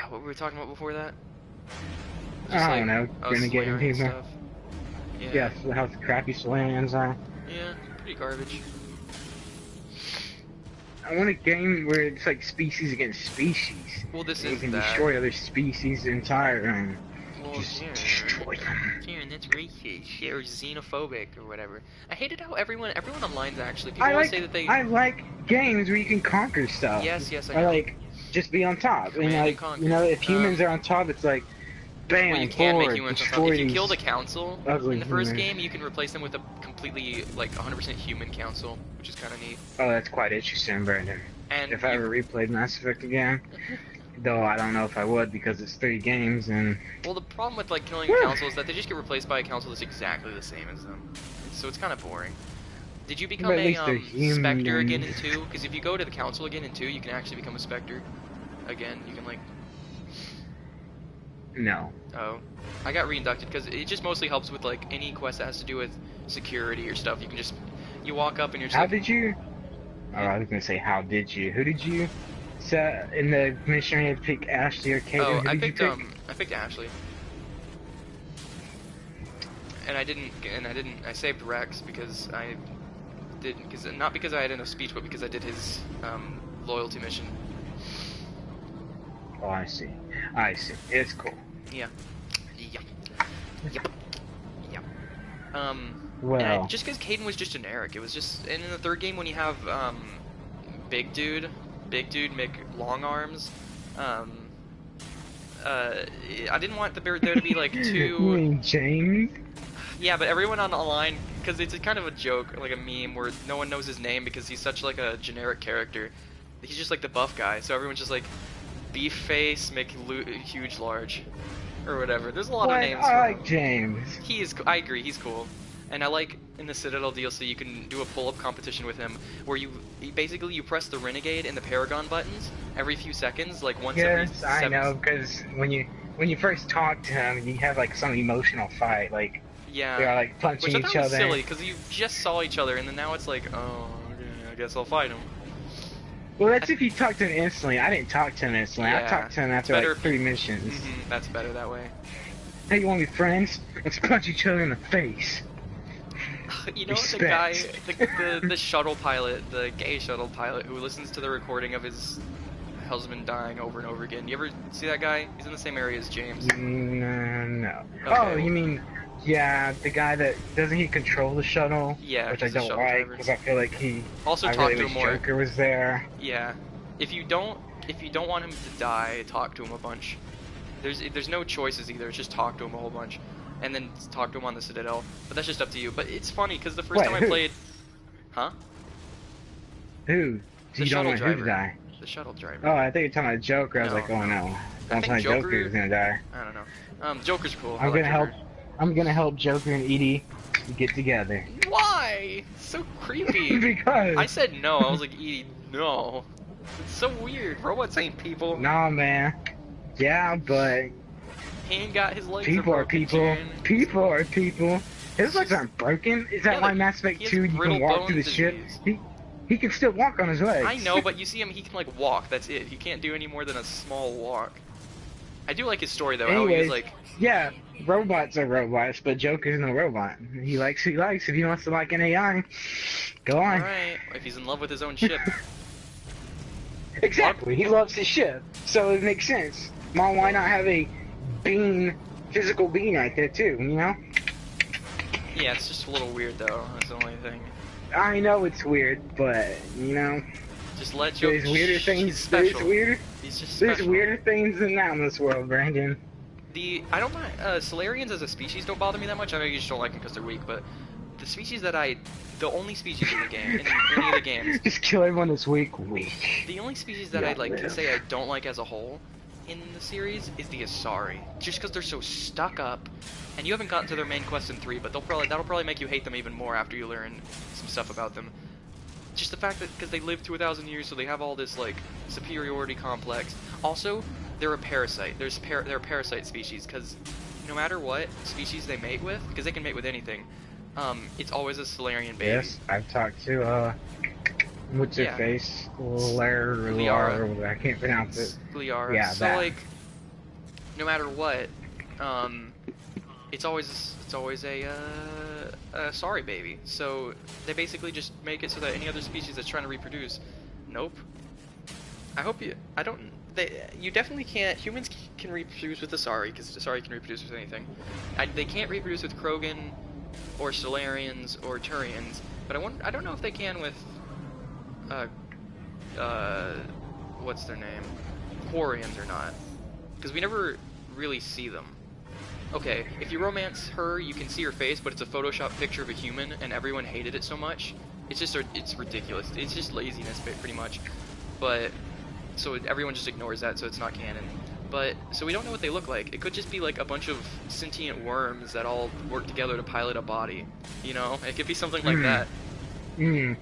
What were we talking about before that?
I don't know. Renegade
Solarian
people.
stuff.
Yeah, how crappy Solarians are.
Yeah, pretty garbage.
I want a game where it's like species against species.
Well, this
And you
is
can
that.
destroy other species entire and
Well,
just
Jaren,
destroy them.
Jaren, that's racist or xenophobic or whatever. I hated how everyone online's actually. People
I
always
like
say that they.
I like games where you can conquer stuff.
Yes, yes, I
Or
know.
like just be on top. And
Command and
like
conquer.
you know, if humans are on top, it's like bam,
Well, you can make
forward,
humans on top.
destroy
If you kill
these
the council
ugly
in the first
humans.
game, you can replace them with a completely, like, 100% human council, which is kind of neat.
Oh, that's quite interesting, Brandon.
And
If I ever replayed Mass Effect again, though I don't know if I would because it's 3 games and.
well, the problem with like killing a council is that they just get replaced by a council that's exactly the same as them, so it's kind of boring. Did you become
But at
a
least they're human.
Spectre again in 2? Because if you go to the council again in 2, you can actually become a Spectre again. You can like.
No.
Oh, I got reinducted because it just mostly helps with like any quest that has to do with security or stuff. You can just walk up and you're just
How
like,
did you? Oh, I was gonna say how did you? Who did you set in the mission? You had to pick Ashley or Kaden.
oh,
Who
I
did you
picked
pick?
I picked Ashley. And I saved Rex because I didn't, not because I had enough speech, but because I did his loyalty mission.
Oh, I see. I see. It's cool.
Yeah. Yep. Yep.
Well,
and just because Caden was just generic, it was just, and in the third game when you have big dude make long arms, I didn't want there to be like
you
two.
mean James?
Yeah, but everyone on the line, because it's a kind of a joke, like a meme where no one knows his name because he's such like a generic character. He's just like the buff guy, so everyone's just like beef face, make huge large, or whatever. There's a lot of names.
I
for
like
him.
James.
He is. I agree. He's cool, and I like in the Citadel DLC you can do a pull-up competition with him where you basically you press the Renegade and the Paragon buttons every few seconds, like once every
Yes, I
7
know, because when you first talk to him, you have like some emotional fight, like
Yeah.
they're like punching
Which I
each
thought was
other.
silly because you just saw each other, and then now it's like, oh, yeah, I guess I'll fight him.
Well, that's if you talk to him instantly. I didn't talk to him instantly. I
Yeah,
talked to him after
better
like
if
3 missions.
That's better that way.
Hey, you want to be friends? Let's punch each other in the face.
You know
Respect.
the guy, the shuttle pilot, the gay shuttle pilot who listens to the recording of his husband dying over and over again. You ever see that guy? He's in the same area as James.
No.
Okay.
Oh, you mean, yeah, the guy that, doesn't he control the shuttle?
Yeah,
Which I
he's the
don't
shuttle
like,
driver.
because I feel like
Also
I
talk
really
to
wish
him more.
Joker was there.
Yeah. If you don't want him to die, talk to him a bunch. There's no choices either. It's just talk to him a whole bunch, and then talk to him on the Citadel. But that's just up to you. But it's funny because the first
Wait,
time I
who?
played, huh?
Who?
The
You don't
shuttle
want who
driver.
to die?
The shuttle driver.
Oh, I think you're talking about Joker. I was
No.
like, oh no.
I
That's
think
why
Joker-
Joker's gonna die.
I don't know. Joker's cool. I
I'm
like
gonna help.
Joker.
I'm gonna help Joker and Edie get together.
Why? It's so creepy.
Because.
I said no. I was like, Edie, no. It's so weird. Robots ain't people.
Nah, man. Yeah, but
He ain't got his legs.
people are
broken,
people.
Jen.
People are people. His legs aren't broken. Is that
Yeah,
why
like,
Mass Effect
he has
2 you
brittle
can walk through the
bone
ship?
disease.
He can still walk on his legs.
I know, but you see him, he can like walk, that's it. He can't do any more than a small walk. I do like his story though, how he
Anyways,
was like,
yeah, robots are robots, but Joker's no robot. He likes who he likes. If he wants to like an AI, go on.
alright, if he's in love with his own ship.
Exactly, he loves his ship, so it makes sense. Mom, why not have a physical being right there too, you know?
Yeah, it's just a little weird though, that's the only thing.
I know it's weird, but, you know,
Just let Joker,
there's weirder
he's
things,
special.
There's
He's just special.
weirder things than that in this world, Brandon.
I don't mind, Solarians as a species don't bother me that much. I know you just don't like them because they're weak, but the species that the only species in the game, in any of the games,
Just kill everyone this week.
the only species that
Yeah,
I like
man.
can say I don't like as a whole in the series is the Asari. Just because they're so stuck up, and you haven't gotten to their main quest in 3, but that'll probably make you hate them even more after you learn some stuff about them. Just the fact that because they lived to 1,000 years, so they have all this like superiority complex. Also, they're a parasite. They're a parasite species because no matter what species they mate with, because they can mate with anything, it's always a Solarian baby.
Yes, I've talked to, what's her
Yeah.
face? Liara. I can't pronounce it.
Liara.
Yeah,
so
that.
like, no matter what, it's always a sorry baby. So they basically just make it so that any other species that's trying to reproduce Nope. I hope you. I don't. You definitely can't. Humans can reproduce with Asari because Asari can reproduce with anything. They can't reproduce with Krogan, or Solarians, or Turians. But I don't know if they can with. What's their name? Quarians or not? Because we never really see them. Okay, if you romance her, you can see her face, but it's a Photoshop picture of a human, and everyone hated it so much. It's just, it's ridiculous. It's just laziness, pretty much. But, so everyone just ignores that, so it's not canon. But, so we don't know what they look like. It could just be like a bunch of sentient worms that all work together to pilot a body. You know? It could be something like that.
Good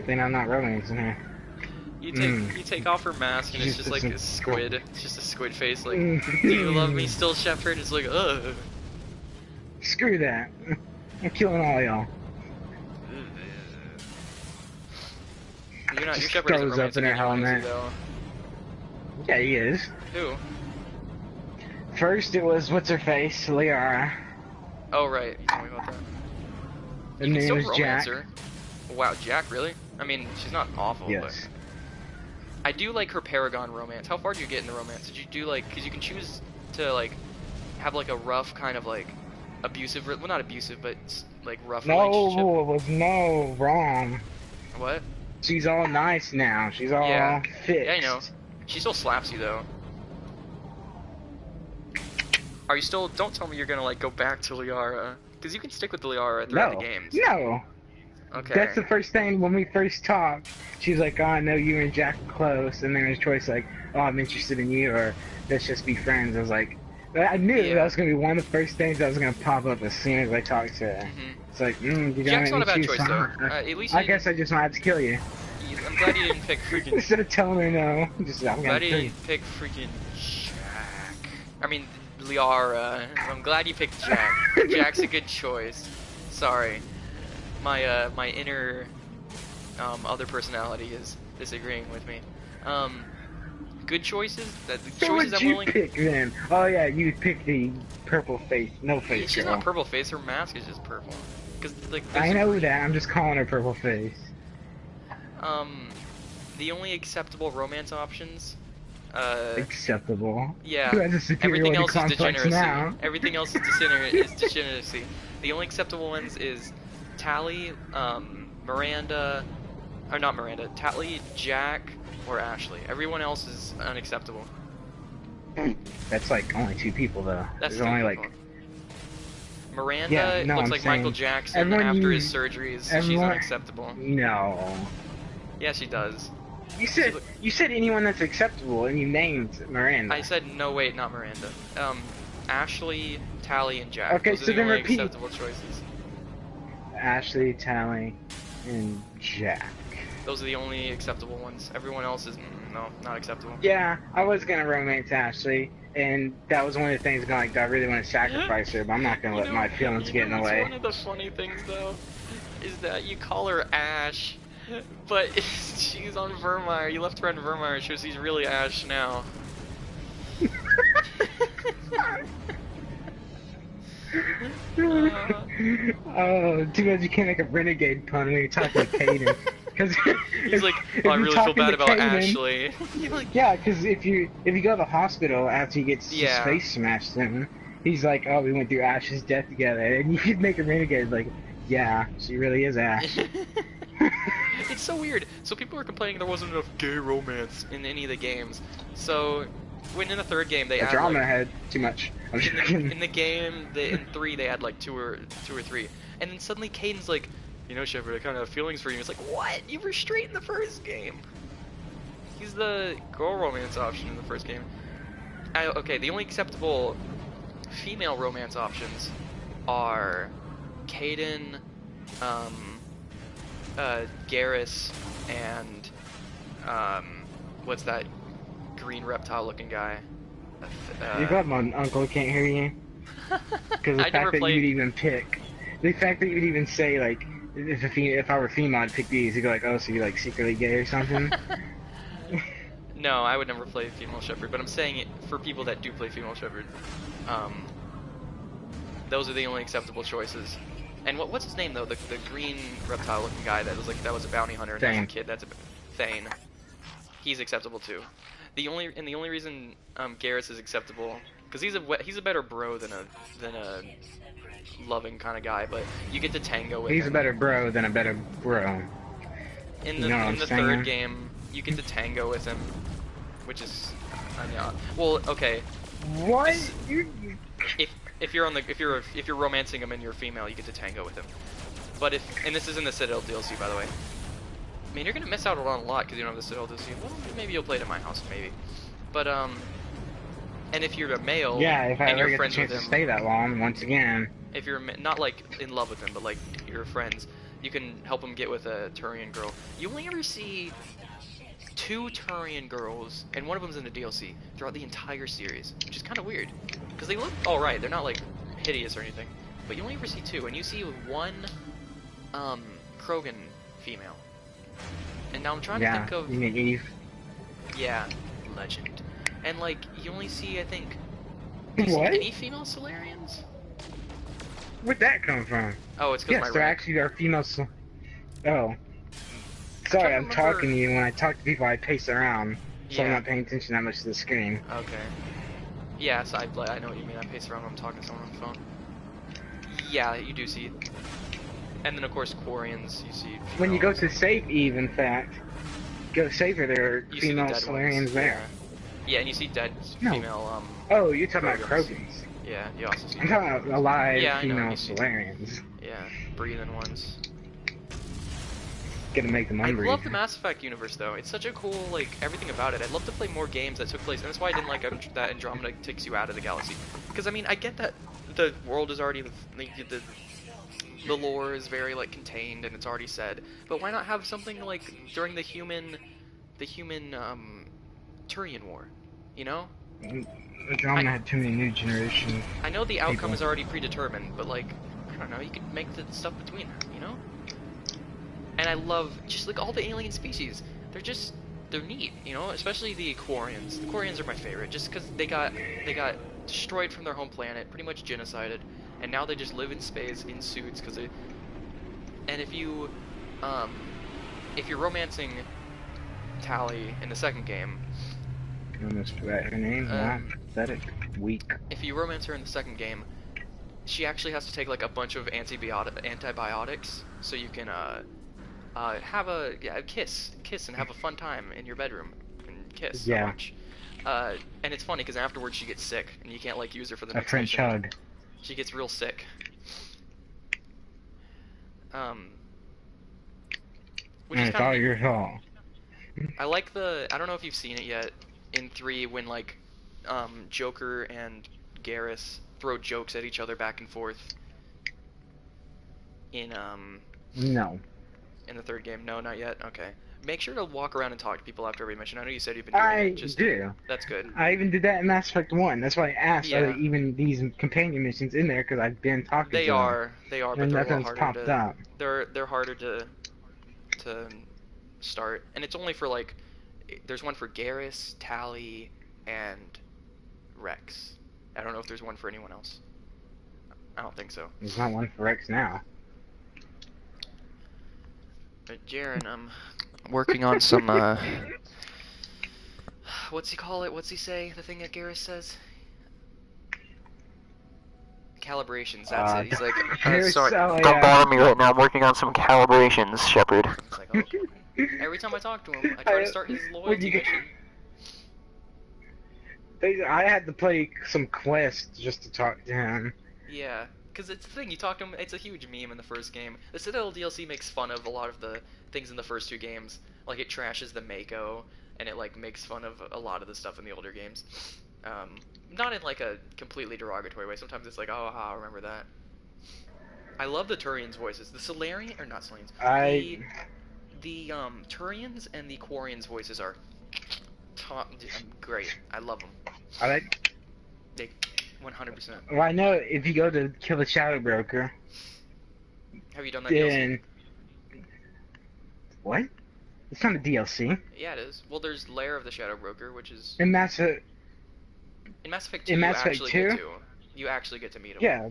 thing I'm not romancing her.
You take off her mask and it's just like a squid. It's just a squid face like, do you love me still, Shepard? It's like, ugh.
Screw that. I'm killing all y'all.
Your Shepard isn't romancing anyone, is he, though?
Yeah, he is.
Who?
First it was, what's her face? Liara.
Oh, right. Tell me about that.
And then it was Jack.
Her. Wow, Jack, really? I mean, she's not awful,
yes.
But... I do like her Paragon romance. How far did you get in the romance? Did you do, like, because you can choose to, like, have, like, a rough kind of, like, abusive, well, not abusive, but, like, rough relationship?
No, it was no, wrong.
What?
She's all nice now. She's all fixed.
Yeah, I know. She still slaps you, though. Are you still, don't tell me you're gonna, like, go back to Liara. Because you can stick with Liara throughout the games.
No.
Okay.
That's the first thing when we first talked. She's like, oh, I know you and Jack are close. And then there's a choice like, oh, I'm interested in you, or let's just be friends. I was like, I knew that was going to be one of the first things that was going to pop up as soon as I talked to her. It's like, you
Jack's not a bad choice, though. At least
I guess I just might have to kill you.
I'm glad you didn't pick freaking...
Instead of telling her no, I'm
glad you didn't pick freaking Jack. I mean, Liara. I'm glad you picked Jack. Jack's a good choice. Sorry. My inner other personality is disagreeing with me. Good choices. The choices I'm willing.
Pick then? Oh yeah, you pick the purple face, no face.
She's not purple face. Her mask is just purple. Cause like.
I know that. I'm just calling her purple face.
The only acceptable romance options.
Acceptable.
Yeah.
Who has a
everything else is degeneracy.
Now?
Everything else is degeneracy. The only acceptable ones is Tali, Miranda, or not Miranda, Tali, Jack, or Ashley. Everyone else is unacceptable.
That's like only 2 people though.
That's
There's only
people. Miranda looks like Michael Jackson after his surgeries. She's unacceptable.
No.
Yeah, she does.
You said anyone that's acceptable, and you named Miranda.
I said no, wait, not Miranda. Ashley, Tali, and Jack.
Okay,
Those
so
are the
then
only
repeat.
acceptable choices.
Ashley, Tali, and Jack.
Those are the only acceptable ones. Everyone else is no, not acceptable.
Yeah, I was gonna romance Ashley, and that was one of the things going like, I really want to sacrifice her, but I'm not gonna let my feelings get in the way.
One of the funny things though is that you call her Ash, but she's on Vermeer. You left her on Vermeer, so she's really Ash now.
Oh, too bad you can't make a renegade pun when you're talking to Caden. Cause
he's like, oh, I really feel bad about Ashley.
Like, yeah, because if you go to the hospital after he gets his face smashed in, he's like, oh, we went through Ash's death together, and you could make a renegade like, yeah, she really is Ash.
It's so weird. So people were complaining there wasn't enough gay romance in any of the games. So when in the 3rd game they added
drama
like,
had too much.
In the game, in 3 they had like 2 or 3, and then suddenly Caden's like, you know, Shepard, I kind of have feelings for you. It's like, what? You were straight in the 1st game. He's the girl romance option in the 1st game. Okay, the only acceptable female romance options are Caden, Garrus, and what's that green reptile-looking guy?
You got my uncle can't hear you. Because the fact that you'd even pick, the fact that you'd even say like, if I were female, I'd pick these. You'd go like, oh, so you're like secretly gay or something?
No, I would never play female Shepard, but I'm saying it for people that do play female Shepard. Those are the only acceptable choices. And what's his name though? The green reptile-looking guy that was a bounty hunter and as a kid. Thane. He's acceptable too. The only reason Garrus is acceptable because he's a better bro than a loving kind of guy, but you get to tango with
He's a
him.
better bro than a better bro.
In
You know what I'm
the
saying?
third game, you get to tango with him, which is, well, okay.
What?
If if you're if you're romancing him and you're female, you get to tango with him. But and this is in the Citadel DLC, by the way. I mean, you're gonna miss out on a lot because you don't have the Citadel DLC. Well, maybe you'll play it at my house, maybe. But and if you're a male,
Yeah, if I
and
ever
you're
get the
friends with
chance to
him,
stay that long, once again.
if you're not like in love with him, but like you're friends, you can help him get with a Turian girl. You only ever see 2 Turian girls, and one of them's in the DLC throughout the entire series, which is kind of weird because they look all right. They're not like hideous or anything, but you only ever see 2, and you see 1 Krogan female. And now I'm trying to think of.
You mean Eve?
Yeah, legend. And like you only see, I think.
What?
Any female Solarians?
Where'd that come from?
Oh, it's because
Yes,
my
there
rank.
actually are female. Oh. Sorry, I'm talking to you. When I talk to people, I pace around, so I'm
Yeah.
not paying attention that much to the screen.
Okay. Yeah, so I know what you mean. I pace around when I'm talking to someone on the phone. Yeah, you do see. And then of course Quarians, you see.
When you go to save Eve, in fact, go save her, there are
you see the
female
dead
Solarians
ones.
there.
Yeah, and you see dead
No.
female.
Oh, you're talking about
Krogans.
Krogans.
Yeah, you also see.
I'm talking about alive
Yeah, I know,
female
you see-
Solarians.
Yeah, breathing ones.
Gonna make them
I
unbreathe.
love the Mass Effect universe though. It's such a cool, like, everything about it. I'd love to play more games that took place, and that's why I didn't like that Andromeda takes you out of the galaxy. Because I mean, I get that the world is already the lore is very like contained and it's already said, but why not have something like during the human Turian War, you know?
Andromeda had too many new generation.
I know the outcome
people.
is already predetermined, but like, I don't know, you could make the stuff between them, you know? And I love just like all the alien species. They're neat, you know, especially the Quarians. The Quarians are my favorite, just because they got destroyed from their home planet, pretty much genocided, and now they just live in space in suits because they. And if you're romancing Tally in the second game,
I almost forgot her name. Wow, pathetic. Weak.
if you romance her in the second game, she actually has to take like a bunch of antibiotics so you can have a kiss and have a fun time in your bedroom and kiss so
Yeah.
much. And it's funny because afterwards she gets sick and you can't like use her for the
A
next
French
mission.
hug.
She gets real sick. Which
And
is
it's
kind
all
of
your fault.
I like I don't know if you've seen it yet in 3 when like Joker and Garrus throw jokes at each other back and forth in
No.
in the third game. No, not yet. Okay. Make sure to walk around and talk to people after every mission. I know you said you've been doing
I
it. Just
do.
That's good.
I even did that in Mass Effect 1. That's why I asked, are
Yeah.
there even these companion missions in there? Because I've been talking to
They
them.
are, but
And
they're a lot
nothing's
harder
popped
to.
up.
They're harder to start, and it's only for like. There's one for Garrus, Tally, and Rex. I don't know if there's one for anyone else. I don't think so.
There's not one for Rex now.
But Jaren, I'm working on some. What's he call it? What's he say? The thing that Garrus says. Calibrations. That's it. He's like, sorry, don't bother me right now. I'm working on some calibrations, Shepard. It's like, okay. Every time I talk to him, I try to start his loyalty mission.
I had to play some quests just to talk to him.
Yeah, because it's the thing, you talk to him, it's a huge meme in the first game. The Citadel DLC makes fun of a lot of the things in the first 2 games. Like, it trashes the Mako, and it, like, makes fun of a lot of the stuff in the older games. Not in, like, a completely derogatory way. Sometimes it's like, oh, I remember that. I love the Turians' voices. The Solarian, or not Solarians, the Turians and the Quarians' voices are great. I love them.
I like.
They 100%.
Well, I know if you go to kill the Shadow Broker,
Have you done that DLC?
then what? It's not a DLC.
Yeah, it is. Well, there's Lair of the Shadow Broker, which is
In Mass Effect.
in Mass Effect 2.
In Mass
you
Effect
actually
2?
get to. You actually get to meet him.
Yeah,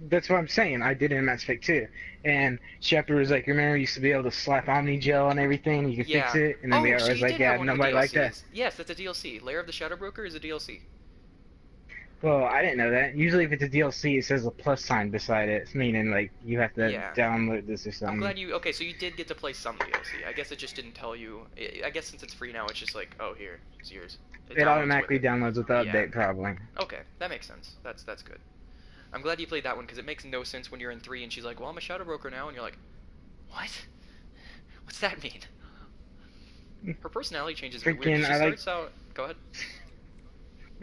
That's what I'm saying. I did it in Mass Effect 2. And Shepard was like, remember, you used to be able to slap Omni Gel and everything, you could fix
Yeah.
it? And then
Oh,
I
so
was
you
like,
did have
yeah,
one of the
nobody liked that.
DLCs. Yes, that's a DLC. Lair of the Shadow Broker is a DLC.
Well, I didn't know that. Usually if it's a DLC, it says a plus sign beside it, meaning, like, you have to
Yeah.
download this or
I'm
something.
glad you. Okay, so you did get to play some DLC. I guess it just didn't tell you. I guess since it's free now, it's just like, oh, here, it's yours. It
It
downloads with
automatically
it.
downloads with the
Yeah.
update, probably.
Okay, that makes sense. That's good. I'm glad you played that one because it makes no sense when you're in 3 and she's like, well, I'm a Shadow Broker now, and you're like, what? What's that mean? Her personality changes are weird.
Freaking,
She
I like.
starts out. Go ahead.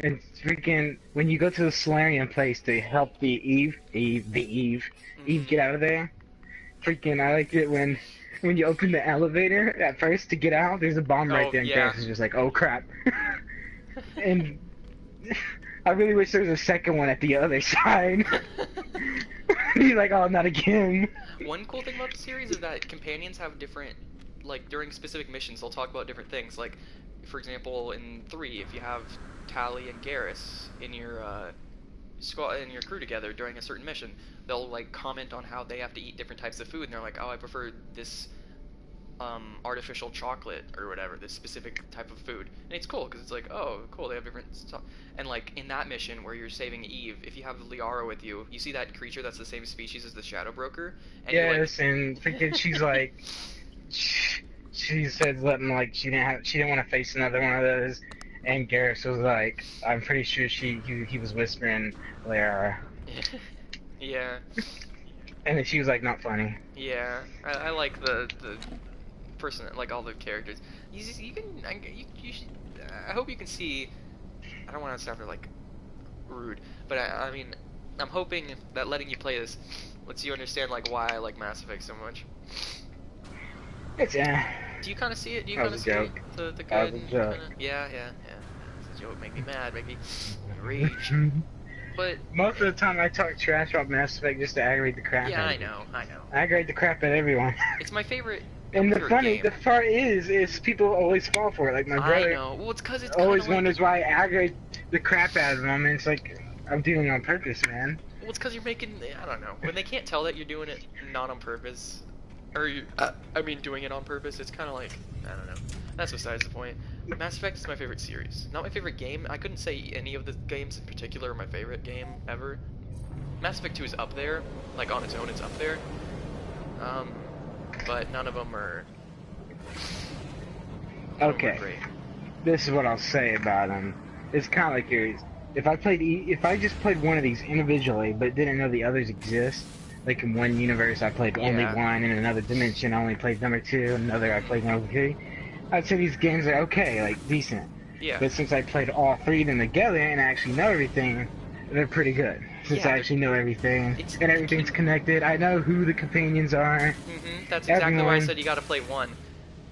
And freaking, when you go to the Solarian place to help the Eve
Mm-hmm.
get out of there, freaking, I liked it when you open the elevator at first to get out, there's a bomb right
Oh
there, and
yeah.
Garrus is just like, oh crap. And I really wish there was a second one at the other side. He's like, oh, not again.
One cool thing about the series is that companions have different, like during specific missions, they'll talk about different things. Like, for example, in 3, if you have Tali and Garrus in your squad in your crew together during a certain mission, they'll like comment on how they have to eat different types of food, and they're like, oh, I prefer this artificial chocolate or whatever, this specific type of food. And it's cool because it's like, oh, cool, they have different stuff. And like in that mission where you're saving Eve, if you have Liara with you, you see that creature that's the same species as the Shadow Broker, and you like.
Yes, and freaking, she's like, she said something like she didn't want to face another one of those, and Garrus was like, I'm pretty sure he was whispering Lara,
Yeah,
and then she was like, not funny.
yeah. I like the person, like all the characters. You can you should, I hope you can see. I don't want to sound like rude, but I mean, I'm hoping that letting you play this lets you understand like why I like Mass Effect so much.
It's
Do you kind of see it? Do you
that
kind
was
of
a
see
joke.
the good?
That was a
And
joke.
kinda, yeah. It's a joke. Make me mad. Make me rage. But
Most of the time I talk trash about Mass Effect just to aggravate the crap
yeah,
out
I
of you.
know.
I aggravate the crap out of everyone.
It's my favorite.
And the
game.
the part is people always fall for it. Like my
I
brother
know. Well, it's because it's kind
always
of like.
wonders why I aggravate the crap out of them, and it's like, I'm doing it on purpose, man.
Well, it's because you're making. I don't know. When they can't tell that you're doing it not on purpose, or I mean, doing it on purpose, it's kind of like I don't know. That's besides the point. Mass Effect is my favorite series. Not my favorite game. I couldn't say any of the games in particular are my favorite game ever. Mass Effect 2 is up there, like on its own, it's up there. But none of them are.
Okay,
Great.
this is what I'll say about them. It's kind of like yours. If I just played one of these individually, but didn't know the others exist, like in one universe I played only
Yeah.
one, in another dimension I only played number 2, in another I played number 3, I'd say these games are okay, like decent.
Yeah.
But since I played all 3 of them together and I actually know everything, they're pretty good. Since
Yeah,
I actually know everything,
it's-
and everything's connected, I know who the companions are.
That's exactly why I
Everyone-
said you gotta play one.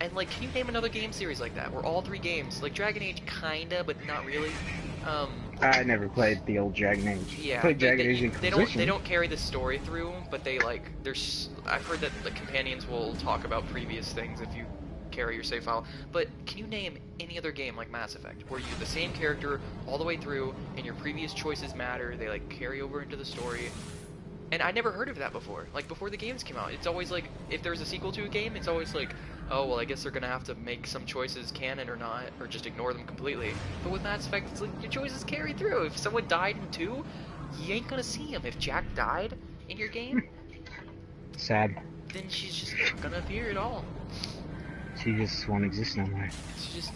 And like, can you name another game series like that, where all 3 games, like Dragon Age, kinda, but not really.
I never played the old Dragon Age.
Yeah,
I played Dragon Age
they
Inquisition.
don't carry the story through, but they like there's I've heard that the companions will talk about previous things if you carry your save file. But can you name any other game like Mass Effect where you're the same character all the way through and your previous choices matter? They like carry over into the story. And I never heard of that before. Like before the games came out, it's always like if there's a sequel to a game, it's always like, oh well, I guess they're gonna have to make some choices canon or not, or just ignore them completely. But with Mass Effect, it's like your choices carry through. If someone died in 2, you ain't gonna see him. If Jack died in your game,
Sad.
then she's just not gonna appear at all.
She just won't exist no more.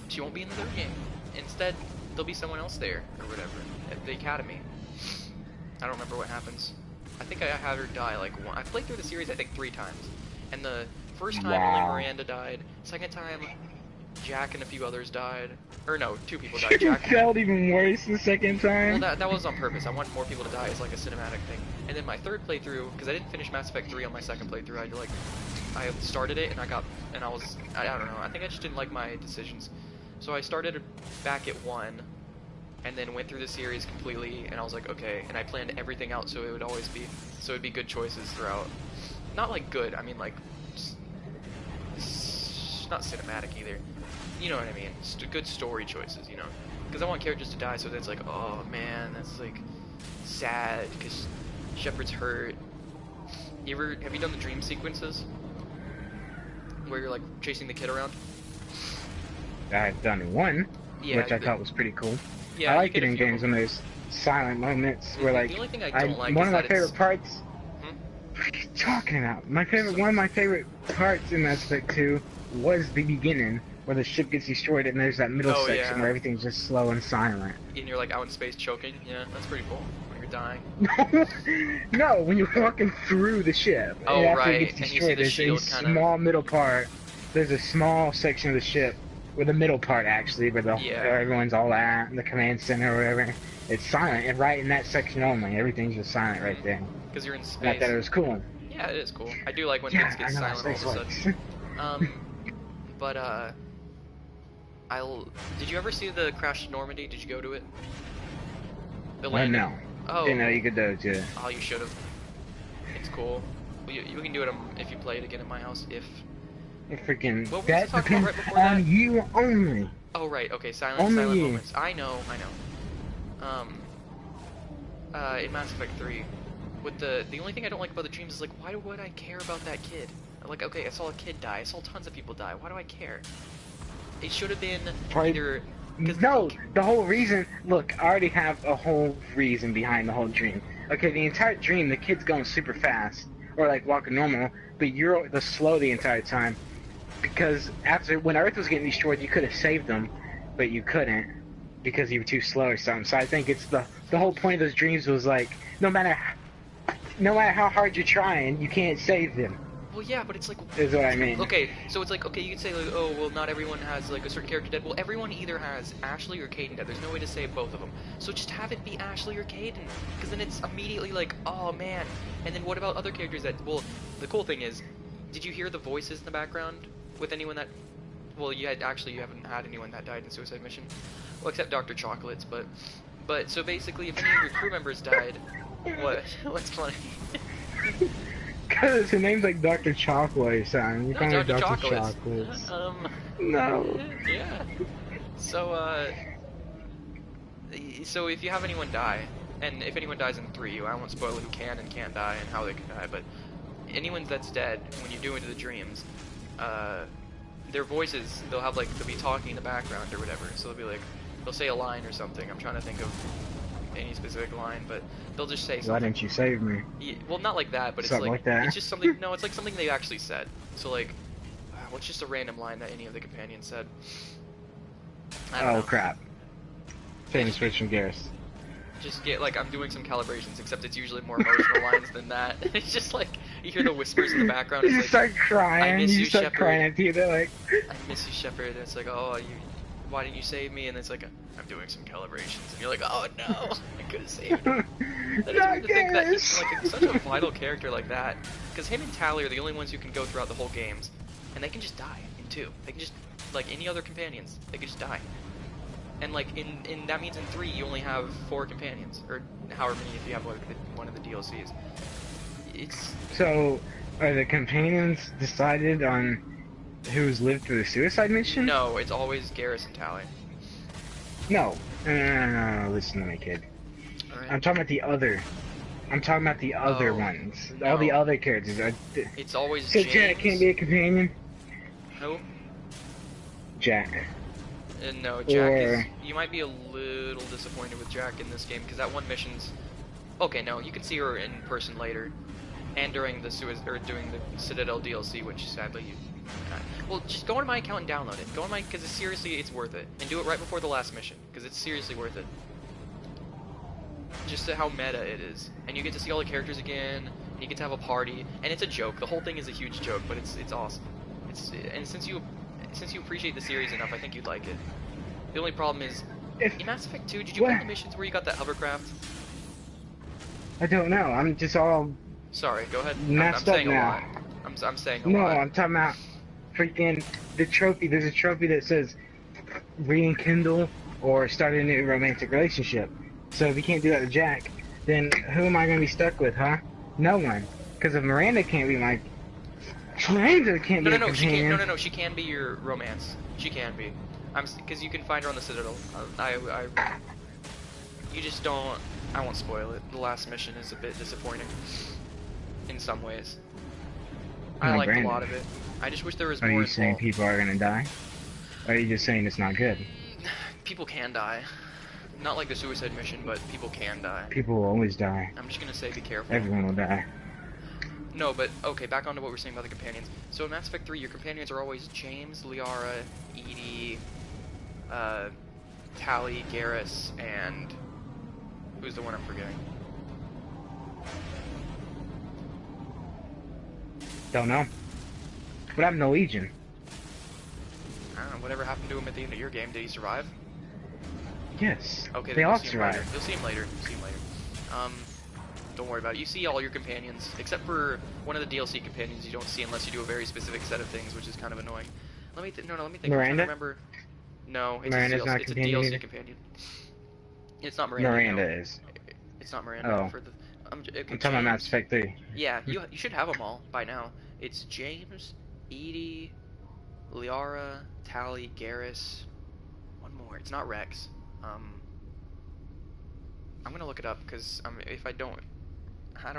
She won't be in the 3rd game. Instead, there'll be someone else there or whatever at the academy. I don't remember what happens. I think I had her die like one. I played through the series I think 3 times, and the first time only
Wow.
Miranda died. Second time, Jack and a few others died. Or no, 2 people died. Jack.
It felt even worse the second time.
Well, that was on purpose. I wanted more people to die as like a cinematic thing. And then my 3rd playthrough, because I didn't finish Mass Effect 3 on my 2nd playthrough, I started it and I don't know. I think I just didn't like my decisions, so I started back at 1. And then went through the series completely, and I was like, okay, and I planned everything out so it'd be good choices throughout. Not like good, I mean like, not cinematic either. You know what I mean? Good story choices, you know? Because I want characters to die, so that's like, oh man, that's like sad, because Shepard's hurt. Have you done the dream sequences? Where you're like chasing the kid around?
I've done one,
Yeah,
which I thought was pretty cool.
yeah,
I
you
like
get
it
a
in
few
games
of
when
them.
there's silent moments where like
The only thing I don't like
one
is
of my
that
favorite
it's...
parts.
Hmm?
What are you talking about? One of my favorite parts in Mass Effect 2 was the beginning where the ship gets destroyed and there's that middle
Oh,
section
yeah.
where everything's just slow and silent.
And you're like out in space choking. Yeah, that's pretty cool. When you're dying.
No, when you're walking through the ship
Oh,
and after
right,
it gets
and you see
destroyed,
the
there's a
shield kind of...
small middle part. There's a small section of the ship, where the middle part actually, where
Yeah.
everyone's all at, the command center or whatever. It's silent, and right in that section only, everything's just silent right there.
Because you're in
And I
space.
thought it was cool.
Yeah, it is cool. I do like when
Yeah,
things get
I know how
silent all of
space
a
works.
sudden. But did you ever see the Crash to Normandy? Did you go to it? The landing?
No.
Oh.
Didn't know you could do it too.
Oh, you should have. It's cool. Well, you can do it if you play it again at my house. If...
Freaking,
What were we
that
talking about
depends
right before
on
that?
you only.
Oh, right. Okay, silent
Only you.
moments. I know. In Mass Effect 3, with the only thing I don't like about the dreams is like, why would I care about that kid? Like, okay, I saw a kid die. I saw tons of people die. Why do I care? It should have been either...
No, the whole reason... Look, I already have a whole reason behind the whole dream. Okay, the entire dream, the kid's going super fast, or like walking normal, but you're the slow the entire time. Because when Earth was getting destroyed, you could have saved them, but you couldn't, because you were too slow or something. So I think it's the whole point of those dreams was like, no matter how hard you're trying, you can't save them.
Well, yeah, but it's like...
Is what I mean.
Okay, so it's like, okay, you could say, like, oh, well, not everyone has, like, a certain character dead. Well, everyone either has Ashley or Caden dead. There's no way to save both of them. So just have it be Ashley or Caden. Because then it's immediately like, oh, man. And then what about other characters that... Well, the cool thing is, did you hear the voices in the background with anyone that... Well, you haven't had anyone that died in Suicide Mission. Well, except Dr. Chocolates, but so basically, if any of your crew members died... What? What's funny?
Because her name's like Dr. Chocolate or something. You
No,
call her
Dr.
Dr.
Chocolates.
Chocolates. No.
Yeah. So, so if you have anyone die, and if anyone dies in 3, I won't spoil who can and can't die and how they can die, but anyone that's dead, when you do into the dreams, their voices, they'll be talking in the background or whatever, so they'll be like, they'll say a line or something. I'm trying to think of any specific line, but they'll just say something.
Why didn't you save me?
Yeah, well, not like that, but
Something like that.
It's just something. No, it's like something they actually said. So like, what's just a random line that any of the companions said? I don't know.
Crap. Same switch from Garrus.
Just get like, I'm doing some calibrations, except it's usually more emotional lines than that. It's just like you hear the whispers in the background.
You
It's
just
like,
start crying.
I miss you,
start
Shepard.
crying at you. They're like,
I miss you, Shepard. And it's like, oh, why didn't you save me? And it's like, I'm doing some calibrations, and you're like, oh no, I could have saved him. That is weird to think that he's like such a vital character like that, because him and Tally are the only ones who can go throughout the whole games, and they can just die in 2. They can just, like any other companions, they can just die. And like in that means in 3 you only have 4 companions, or however many if you have one of the DLCs. It's
so are the companions decided on who's lived through the suicide mission?
no, it's always Garrus and Tally.
No. No. Listen to me, kid.
Alright.
I'm talking about the other. I'm talking about the other ones. All the
no.
other characters.
It's always
So
James.
Jack can't be a companion?
Who?
Jack.
No, Jack is...
Or-
You might be a little disappointed with Jack in this game, because that one mission's... Okay, no, you can see her in person later, and during the doing the Citadel DLC, which sadly you... Well, just go on my account and download it. Go on my... Because seriously, it's worth it. And do it right before the last mission, because it's seriously worth it. Just to how meta it is. And you get to see all the characters again, and you get to have a party, and it's a joke. The whole thing is a huge joke, but it's awesome. And since you appreciate the series enough, I think you'd like it. The only problem is, in Mass Effect 2, did you play the missions where you got that hovercraft?
I don't know. I'm just all
Sorry, go ahead.
messed
I'm
up
saying a
now.
lot. I'm saying a
No,
lot.
I'm talking about freaking the trophy. There's a trophy that says rekindle or start a new romantic relationship. So if you can't do that with Jack, then who am I going to be stuck with, huh? No one. Because if Miranda can't be my... Miranda can't be a companion.
She can't. No, she can be your romance. She can be. Because you can find her on the Citadel. You just don't... I won't spoil it. The last mission is a bit disappointing in some ways. I
No,
liked a
Brandon.
lot of it. I just wish there was
Are
more
you saying
involved.
people are gonna die? Or are you just saying it's not good?
People can die. Not like the suicide mission, but people can die.
People will always die.
I'm just gonna say be careful.
Everyone will die.
No, but okay, back onto what we're saying about the companions. So in Mass Effect 3, your companions are always James, Liara, Edie, Tali, Garrus, and who's the one I'm forgetting?
Don't know. What happened to Legion?
I don't know, whatever happened to him at the end of your game. Did he survive?
Yes.
Okay,
They
then
all
you'll see him later.
survived.
You'll see him later. You'll see him later. Don't worry about it. You see all your companions, except for one of the DLC companions you don't see unless you do a very specific set of things, which is kind of annoying. Let me think. No, let me think. I'm trying to
Miranda?
remember. No, it's
Miranda's
a DLC,
not a
it's a
companion
DLC
either?
companion. It's not Miranda.
Miranda
No.
is.
It's not Miranda.
Oh.
For the, okay,
I'm talking about Mass
James.
Effect 3.
Yeah, you should have them all by now. It's James, Edie, Liara, Tali, Garrus. One more. It's not Rex. I'm gonna look it up because if I don't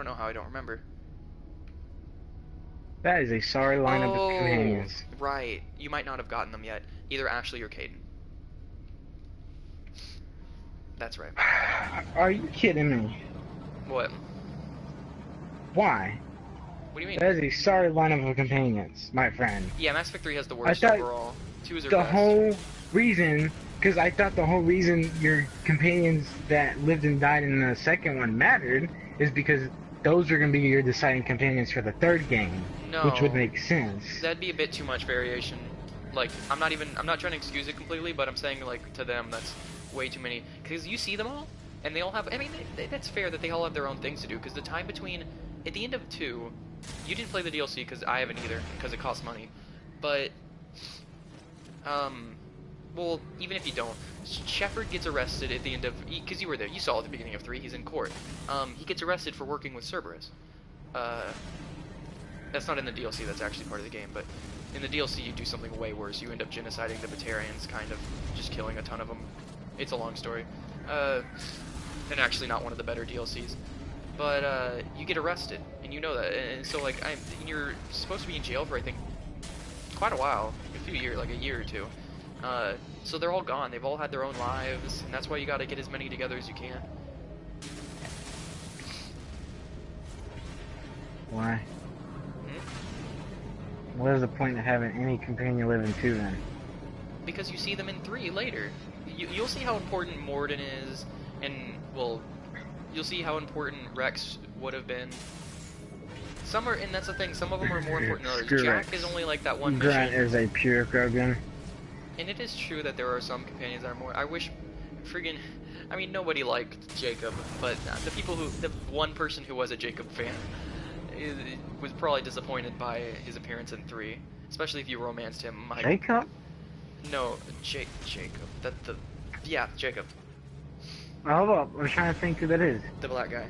know how I don't remember.
That is a sorry lineup of companions.
Right. You might not have gotten them yet. Either Ashley or Caden. That's right.
Are you kidding me?
What?
Why?
What do you mean?
That is a sorry lineup of companions, my friend.
Yeah, Mass Effect 3 has the worst
thought
overall. 2 is their
The
best.
whole reason, because I thought the whole reason your companions that lived and died in the second one mattered is because those were going to be your deciding companions for the third game.
No.
Which would make sense.
That'd be a bit too much variation. Like, I'm not trying to excuse it completely, but I'm saying, like, to them, that's way too many. Because you see them all, and they all have, I mean, that's fair that they all have their own things to do, because the time between, at the end of 2, you didn't play the DLC, because I haven't either, because it costs money, but, well, even if you don't, Shepard gets arrested at the end of, because you were there, you saw at the beginning of 3, he's in court. He gets arrested for working with Cerberus. That's not in the DLC, that's actually part of the game, but in the DLC you do something way worse. You end up genociding the Batarians, kind of, just killing a ton of them. It's a long story. And actually not one of the better DLCs. But, you get arrested, and you know that, and so, like, you're supposed to be in jail for, I think, quite a while, a few years, like a year or two. So they're all gone, they've all had their own lives, and that's why you gotta get as many together as you can.
Why? What is the point of having any companion live in 2 then?
Because you see them in 3 later. You'll see how important Morden is, and, well, you'll see how important Rex would have been. Some are, and that's the thing, some of them are more important than others.
Screw
Jack
Rex.
is only like that one
Grant
mission.
is a pure Krogan.
And it is true that there are some companions that are more, I wish, friggin', I mean, nobody liked Jacob, but the one person who was a Jacob fan was probably disappointed by his appearance in 3, especially if you romanced him.
Jacob?
No, Jacob. Yeah, Jacob.
Hold up, I'm trying to think who that is.
The black guy.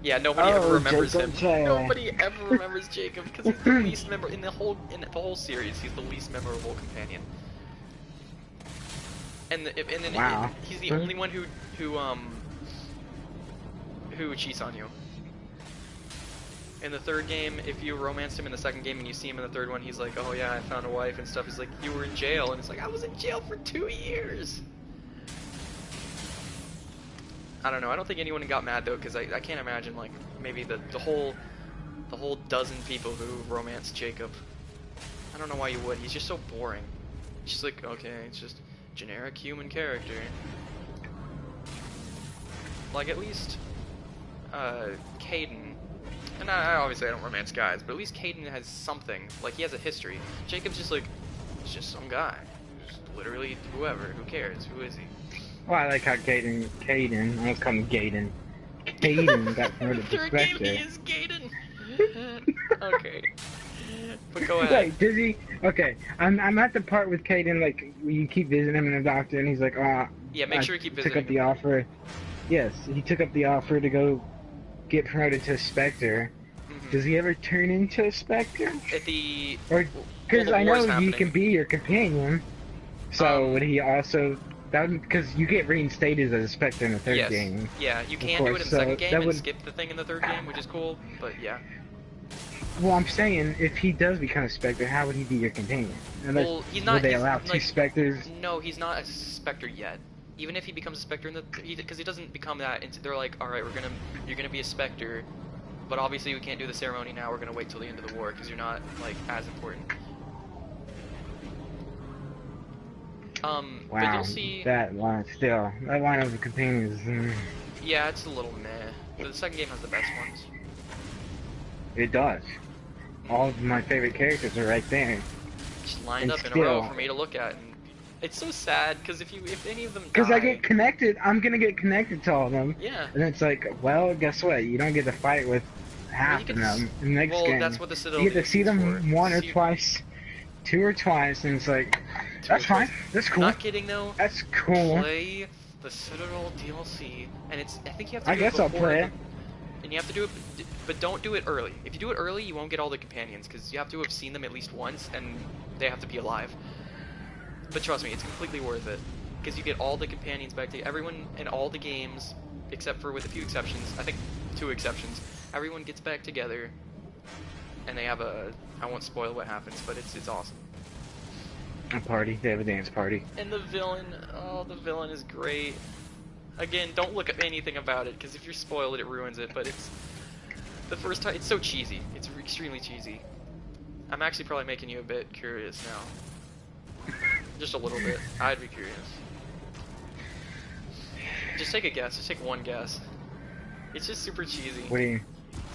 Yeah, nobody ever remembers
Jacob
him.
Taylor.
Nobody ever remembers Jacob because he's the least in the whole series. He's the least memorable companion. And then
Wow.
he's the only one who cheats on you. In the third game, if you romanced him in the second game and you see him in the third one, he's like, oh yeah, I found a wife and stuff. He's like, you were in jail. And it's like, I was in jail for 2 years. I don't know. I don't think anyone got mad though, because I can't imagine, like, maybe the whole dozen people who romanced Jacob. I don't know why you would. He's just so boring. It's just like, okay, it's just generic human character. Like, at least, Caden, and obviously I don't romance guys, but at least Caden has something. Like, he has a history. Jacob's just like, he's just some guy. Just literally whoever. Who cares? Who is he?
Well, I like how Caden, I don't call him Gaiden. Caden got promoted to
Third game,
Spectre.
he is Caden. Okay. But go ahead.
Wait, does he? Okay, I'm at the part with Caden, like, you keep visiting him in the doctor, and he's like, oh,
Yeah, make sure you keep
took
visiting
up the
him.
offer. Yes, he took up the offer to go get promoted to Spectre.
Mhm.
Does he ever turn into a Spectre?
At the...
Or, because
the
I
war's
know he
happening.
can be your companion, so would he also That because you get reinstated as a Spectre in the third
Yes.
game.
Yeah, you
Of
can do
course,
it in the
so
second game
that
and
would.
skip the thing in the third game, which is cool. But yeah.
Well, I'm saying if he does become a Spectre, how would he be your companion? Unless
Well, he's
would
not.
they
He's
allow two
like
Spectres?
no, he's not a Spectre yet. Even if he becomes a Spectre in the because he doesn't become that. They're like, all right, you're gonna be a Spectre, but obviously we can't do the ceremony now. We're gonna wait till the end of the war because you're not like as important. But
Wow,
you'll see.
that line of companions.
Yeah, it's a little meh. But the second game has the best ones.
It does. All of my favorite characters are right there.
Just lined
And
up in a
still,
row for me to look at, and it's so sad because if any of them
because I
die,
get connected, I'm gonna get connected to all of them.
yeah.
And it's like, well, guess what? You don't get to fight with half of them in the next
well,
game.
that's what the Citadel
You get to
DLC
see
is
them
for.
one or
See-
twice, two or twice, and it's like, that's fine. That's cool.
Not kidding though.
That's cool.
Play the Citadel DLC, and I think you have to
I
do
guess
it
I'll
before
play it.
and you have to do it, but don't do it early. If you do it early, you won't get all the companions because you have to have seen them at least once, and they have to be alive. But trust me, it's completely worth it because you get all the companions back to everyone in all the games, except for with a few exceptions. I think 2 exceptions. Everyone gets back together, and they have a. I won't spoil what happens, but it's awesome.
A party. They have a dance party.
And the villain, oh, the villain is great. Again, don't look at anything about it, because if you're spoiled, it ruins it, but it's... The first time, it's so cheesy. It's extremely cheesy. I'm actually probably making you a bit curious now. Just a little bit. I'd be curious. Just take a guess. Just take one guess. It's just super cheesy.
What do you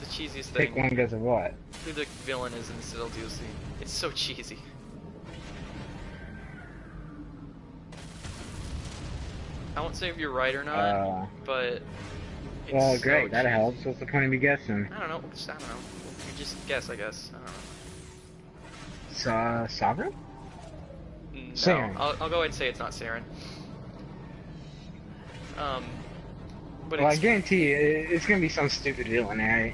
It's the cheesiest thing.
take one guess of what?
Who the villain is in the Citadel DLC. It's so cheesy. I won't say if you're right or not, but it's
Well,
so
great. That
cheesy.
helps. What's the point of me guessing?
I don't know. I don't know. You just guess, I guess. I
Sovereign?
don't know. No,
Saren.
I'll go ahead and say it's not Saren. But
Well, I
it's
guarantee you, it's gonna be some stupid villain, right?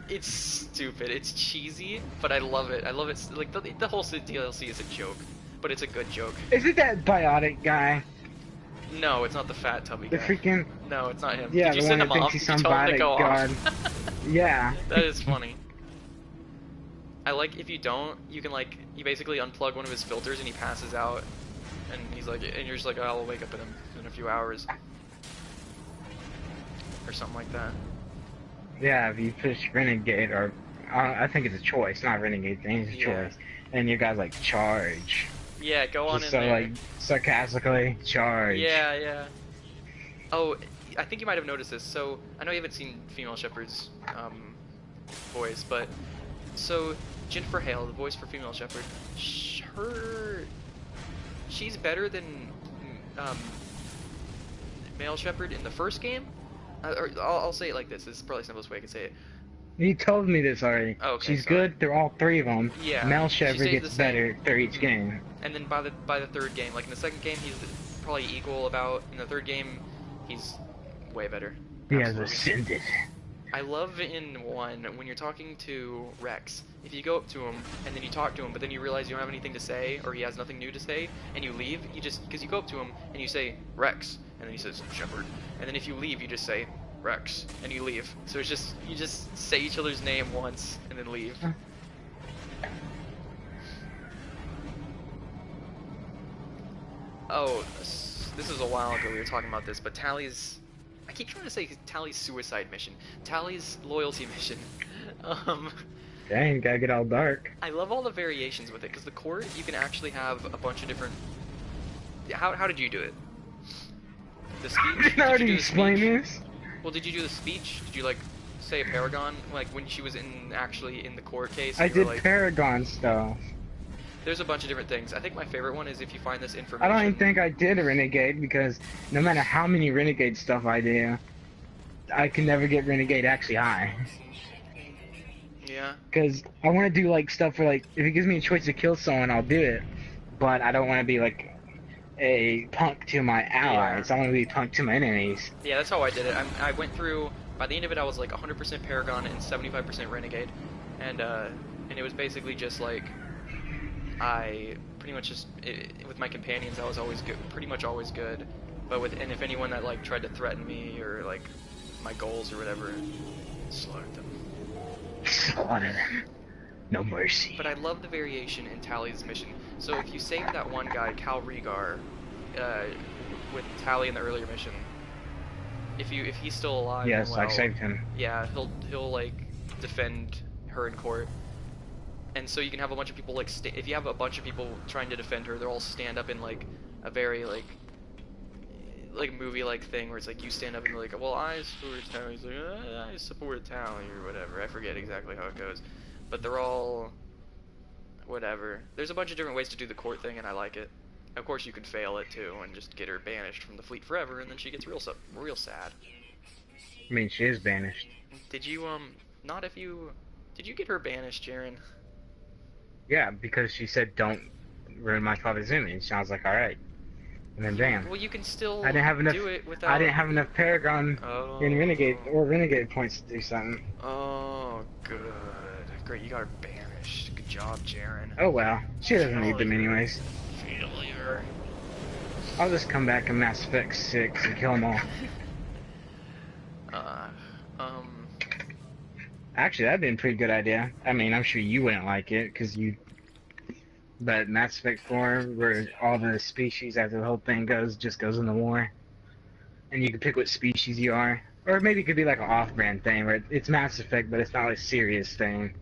it's stupid. It's cheesy, but I love it. I love it. Like the whole DLC is a joke, but it's a good joke.
Is it that biotic guy?
No, it's not the fat tubby
The
guy.
freaking
No, it's not him.
yeah,
Did you
the
send
one
him
that
off?
thinks
Did
he's
you
some
tell him to
biotic
go
god.
off?
Yeah.
That is funny. I like if you don't, you can like you basically unplug one of his filters and he passes out, and he's like, and you're just like, oh, I'll wake up in a few hours, or something like that.
Yeah, if you push Renegade, or I think it's a choice, not Renegade thing, it's a
Yeah.
choice. And your guy's like, charge.
Yeah, go on
Just
in
so,
there.
like, sarcastically, charge.
Yeah, yeah. Oh, I think you might have noticed this. So I know you haven't seen Female Shepherd's voice, but so Jennifer Hale, the voice for Female Shepherd, she's better than Male Shepherd in the first game. Or I'll say it like this. This is probably the simplest way I can say it.
You told me this already.
Oh, okay,
She's
sorry.
good through all 3 of them.
Yeah,
Mel
she
Shepherd
stays
gets
the same.
better through each game.
And then by the third game, like in the second game, he's probably equal about. In the third game, he's way better.
He has
Absolutely.
ascended.
I love in 1 when you're talking to Rex. If you go up to him and then you talk to him, but then you realize you don't have anything to say or he has nothing new to say, and you leave, you just because you go up to him and you say Rex, and then he says Shepard, and then if you leave, you just say Rex, and you leave. So it's just you just say each other's name once and then leave. Oh, this was a while ago we were talking about this, but Tally's... I keep trying to say Tally's suicide mission. Tally's loyalty mission.
Dang, gotta get all dark.
I love all the variations with it, because the court, you can actually have a bunch of different... How did you do it? The speech?
Didn't I
Did you
already
do the
explain
speech?
this?
Well, did you do the speech? Did you, like, say a paragon? Like, when she was actually in the court case?
I
you were
did
like,
Paragon stuff.
There's a bunch of different things. I think my favorite one is if you find this
I
information...
don't even think I did a Renegade because no matter how many Renegade stuff I do, I can never get Renegade actually high.
Yeah.
Because I want to do like stuff where like if it gives me a choice to kill someone, I'll do it. But I don't want to be like a punk to my allies. I want to be a punk to my enemies.
Yeah, that's how I did it. I went through... By the end of it, I was like 100% Paragon and 75% Renegade. And it was basically just like... I pretty much just with my companions, I was always good, pretty much always good. But and if anyone that like tried to threaten me or like my goals or whatever, slaughtered them.
Slaughter. No mercy.
But I love the variation in Tally's mission. So if you save that one guy, Cal Regar, with Tally in the earlier mission, if he's still alive,
Yes,
and well,
I saved him.
Yeah, he'll like defend her in court. And so you can have a bunch of people like if you have a bunch of people trying to defend her, they'll all stand up in like a very like movie-like thing where it's like you stand up and you're like, well, I support Tally. He's like, I support Tally or whatever. I forget exactly how it goes, but they're all whatever. There's a bunch of different ways to do the court thing, and I like it. Of course, you could fail it too and just get her banished from the fleet forever, and then she gets real sad.
I mean, she is banished.
Did you did you get her banished, Jaren?
Yeah, because she said, "Don't ruin my father's image." I was like, "All right," and then bam.
Well, you can still
I didn't have enough.
do it without.
I didn't have enough Paragon in Renegade points to do something.
Oh, good. Great, you got her banished. Good job, Jaren.
Oh well, she doesn't need them anyways.
Failure.
I'll just come back in Mass Effect 6 and kill them all. Actually, that'd been a pretty good idea. I mean, I'm sure you wouldn't like it, because you... But Mass Effect 4, where all the species after the whole thing just goes into war. And you can pick what species you are. Or maybe it could be like an off-brand thing, where it's Mass Effect, but it's not like a serious thing.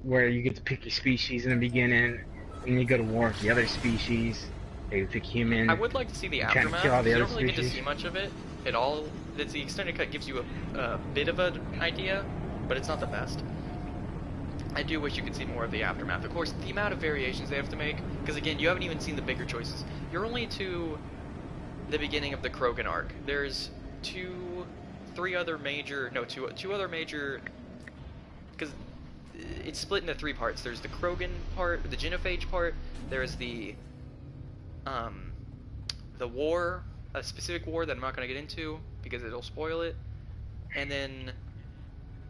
Where you get to pick your species in the beginning, and you go to war with the other species. You pick human.
I would like to see the aftermath. You don't really get to see much of it at all. The extended cut gives you a bit of an idea, but it's not the best. I do wish you could see more of the aftermath. Of course, the amount of variations they have to make, because again, you haven't even seen the bigger choices. You're only to the beginning of the Krogan arc. There's two other major, because it's split into three parts. There's the Krogan part, the Genophage part. There's the war, a specific war that I'm not going to get into because it'll spoil it, and then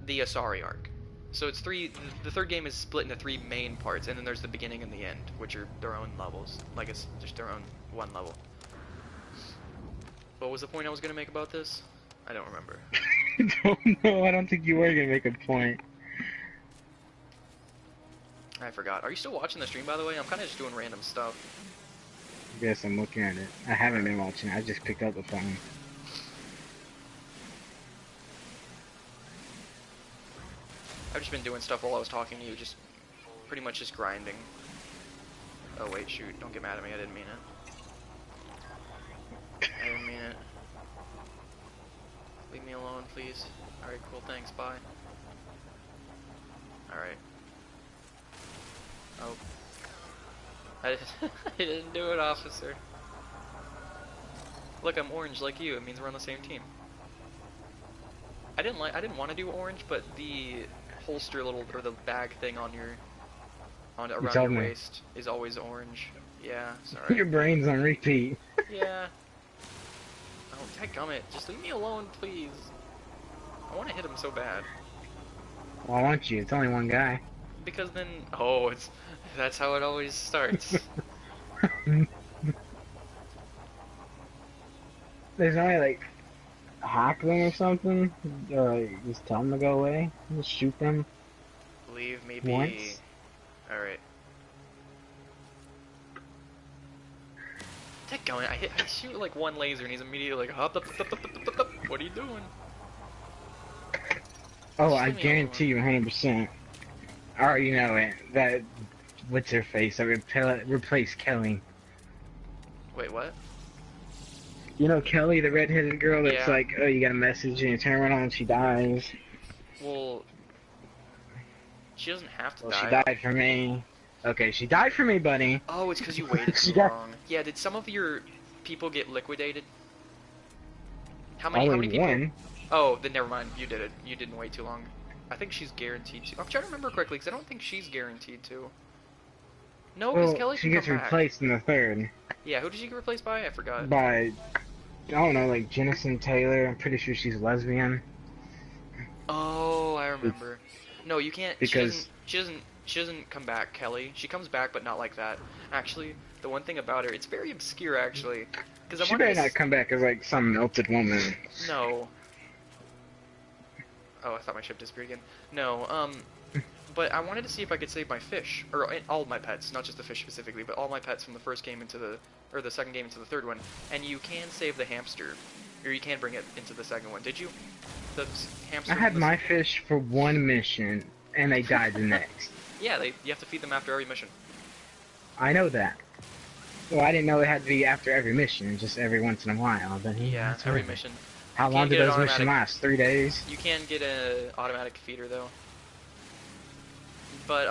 the Asari arc. So it's the third game is split into three main parts, and then there's the beginning and the end, which are their own levels, like it's just their own one level. What was the point I was going to make about this? I don't remember.
Don't know, I don't think you were going to make a point.
I forgot. Are you still watching the stream, by the way? I'm kind of just doing random stuff.
Yes, I'm looking at it. I haven't been watching it. I just picked up the phone.
I've just been doing stuff while I was talking to you, just pretty much just grinding. Oh wait, shoot, don't get mad at me, I didn't mean it. I didn't mean it. Leave me alone, please. Alright, cool, thanks, bye. Alright. Oh. I didn't do it, officer. Look, I'm orange like you, it means we're on the same team. I didn't want to do orange, but the holster or the bag thing on around your waist is always orange. Yeah, sorry.
Your brain's on repeat.
Yeah. Oh, dadgummit, just leave me alone, please. I want to hit him so bad.
Well, I want you. It's only one guy.
Because then, that's how it always starts.
There's only like hack them or something, or like, just tell them to go away, just shoot them.
Leave me be.
Once.
Alright. Dadgummit, I shoot like one laser and he's immediately like, hop, what are you doing?
Oh, I guarantee you 100%. I already know it. That, what's her face? I replaced Kelly.
Wait, what?
You know Kelly, the redheaded girl that's like, oh, you got a message and you turn around and she dies.
Well, she doesn't have to die.
She died for me. Okay, she died for me, buddy.
Oh, it's because you waited too long. Yeah, did some of your people get liquidated? How many people?
One.
Oh, then never mind. You did it. You didn't wait too long. I think she's guaranteed to. I'm trying to remember correctly because I don't think she's guaranteed to. No, because Kelly
she gets replaced in the third.
Yeah, who did she get replaced by? I forgot.
By, I don't know, like Jennison Taylor. I'm pretty sure she's lesbian.
Oh, I remember. No, you can't.
Because
she doesn't. She doesn't come back, Kelly. She comes back, but not like that. Actually, the one thing about her, it's very obscure, actually. Because I
She
wanted
better
to...
not come back as like some melted woman.
No. Oh, I thought my ship disappeared again. No, but I wanted to see if I could save my fish. Or all of my pets, not just the fish specifically, but all my pets from the first game into the... Or the second game into the third one. And you can save the hamster. Or you can bring it into the second one. Did you? The hamster...
I had my fish for one mission, and they died the next.
Yeah, you have to feed them after every mission.
I know that. Well, I didn't know it had to be after every mission, just every once in a while. But
Yeah, every mission.
How long did those missions last? 3 days?
You can get an automatic feeder though. But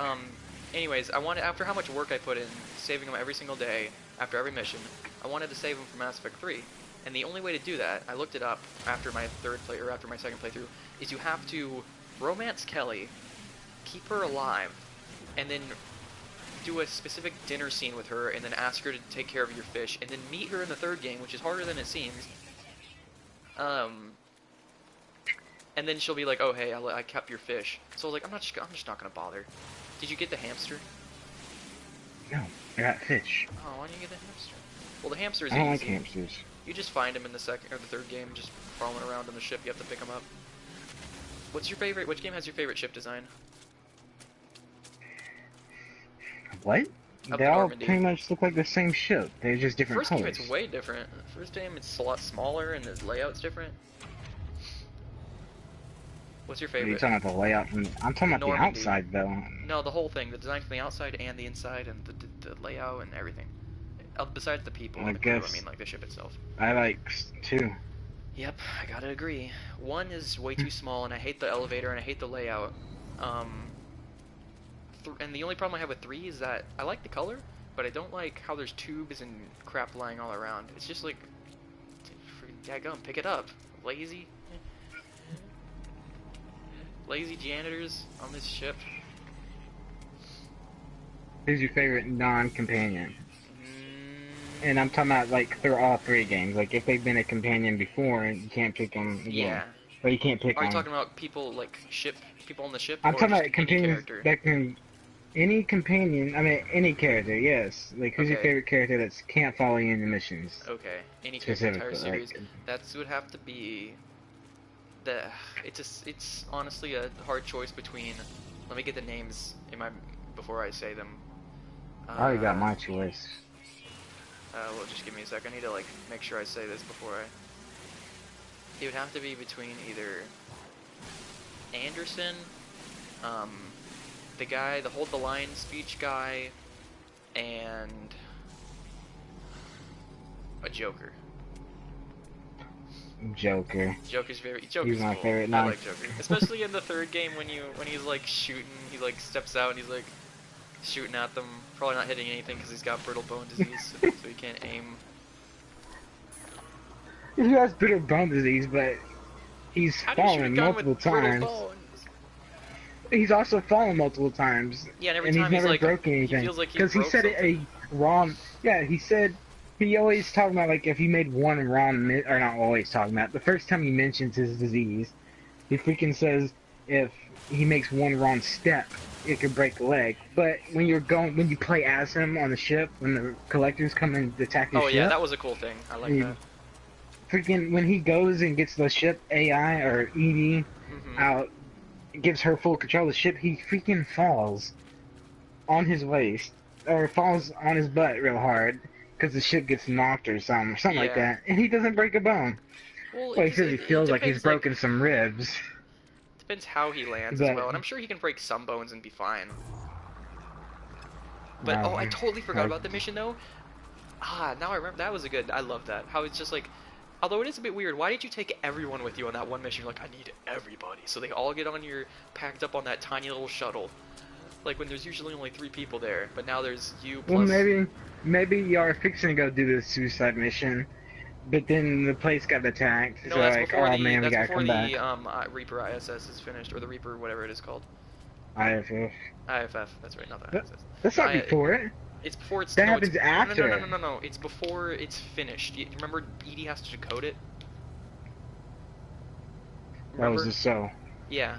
anyways, I wanted, after how much work I put in saving them every single day after every mission, I wanted to save them for Mass Effect 3. And the only way to do that, I looked it up after my after my second playthrough, is you have to romance Kelly, keep her alive, and then do a specific dinner scene with her, and then ask her to take care of your fish, and then meet her in the third game, which is harder than it seems. And then she'll be like, "Oh hey, I kept your fish." So I was like, I'm just not gonna bother. Did you get the hamster?
No, I got fish.
Oh, why didn't you get the hamster? Well, the hamster's
I don't
easy.
like hamsters.
You just find him in the second or the third game, just crawling around on the ship. You have to pick him up. What's your favorite? Which game has your favorite ship design?
What?
Of
They all
Normandy.
pretty much look like the same ship. They're just different
First
colors.
game, it's way different. First game, it's a lot smaller and the layout's different. What's your
Are you
favorite?
talking about the layout? I'm talking about the
Normandy.
outside, though.
No, the whole thing. The design from the outside and the inside and the layout and everything. Besides the people
I
and the crew,
guess-
I mean, like the ship itself.
I like 2.
Yep, I gotta agree. 1 is way too small, and I hate the elevator, and I hate the layout. And the only problem I have with 3 is that I like the color, but I don't like how there's tubes and crap lying all around. It's just like, daggum, pick it up. Lazy janitors on this ship.
Who's your favorite non-companion?
Mm,
And I'm talking about, like, through all 3 games. Like, if they've been a companion before, you can't pick them again.
yeah.
Or you can't pick
Are you
them.
talking about people, like, people on the ship?
I'm
or
talking
just
about
any
companions
character?
that can... Any companion, I mean, any character, yes. Like, who's your
Okay.
favorite character that can't follow you in the missions?
Okay, any character in the entire
Specifically,
series. That would have to be the. It's honestly a hard choice between. Let me get the names in my before I say them.
I already got my choice.
Well, just give me a sec. I need to like make sure I say this before I. It would have to be between either Anderson, the guy, the hold the line speech guy, and a Joker.
Joker.
Joker's
He's my
cool.
favorite.
I like Joker, especially in the third game when he's like shooting, he like steps out and he's like shooting at them. Probably not hitting anything because he's got brittle bone disease, so he can't aim.
He has brittle bone disease, but he's
How do you shoot a
fallen
gun
multiple
with brittle
times.
bones?
He's also fallen multiple times.
Yeah, and every
and
time
he's never
like
broken anything.
he feels like he
Because he
broke
said
something.
it a wrong. Yeah, he said he always talking about like if he made one wrong, or not always talking about. The first time he mentions his disease, he freaking says if he makes one wrong step, it could break a leg. But when you play as him on the ship, when the collectors come and attack your
Oh
ship,
yeah, that was a cool thing. I like that.
freaking when he goes and gets the ship AI or ED out, gives her full control of the ship, he freaking falls on his waist or falls on his butt real hard because the ship gets knocked or something like
Yeah.
that, and he doesn't break a bone.
Well,
Well, he says he feels like he's
depends,
broken some ribs.
Depends how he lands
But-
as well, and I'm sure he can break some bones and be fine. But
Wow.
oh, I totally forgot
Like-
about the mission though. Now I remember. That was a good. I love that. How it's just like, although it is a bit weird. Why did you take everyone with you on that one mission? You're like, I need everybody, so they all get on your packed up on that tiny little shuttle. Like when there's usually only 3 people there, but now there's you plus.
Well, maybe you are fixing to go do the suicide mission, but then the place got attacked.
No,
so
that's
like,
before
oh
the
man, we gotta
before
come
the
back.
Reaper ISS is finished, or the Reaper whatever it is called.
IFF.
IFF. That's right, not the
That-
ISS.
That's not
I-
before it.
It's before it's.
That
no,
happens
it's,
after.
No. It's before it's finished. You remember Edie has to decode it?
That was
Remember?
just so.
Yeah.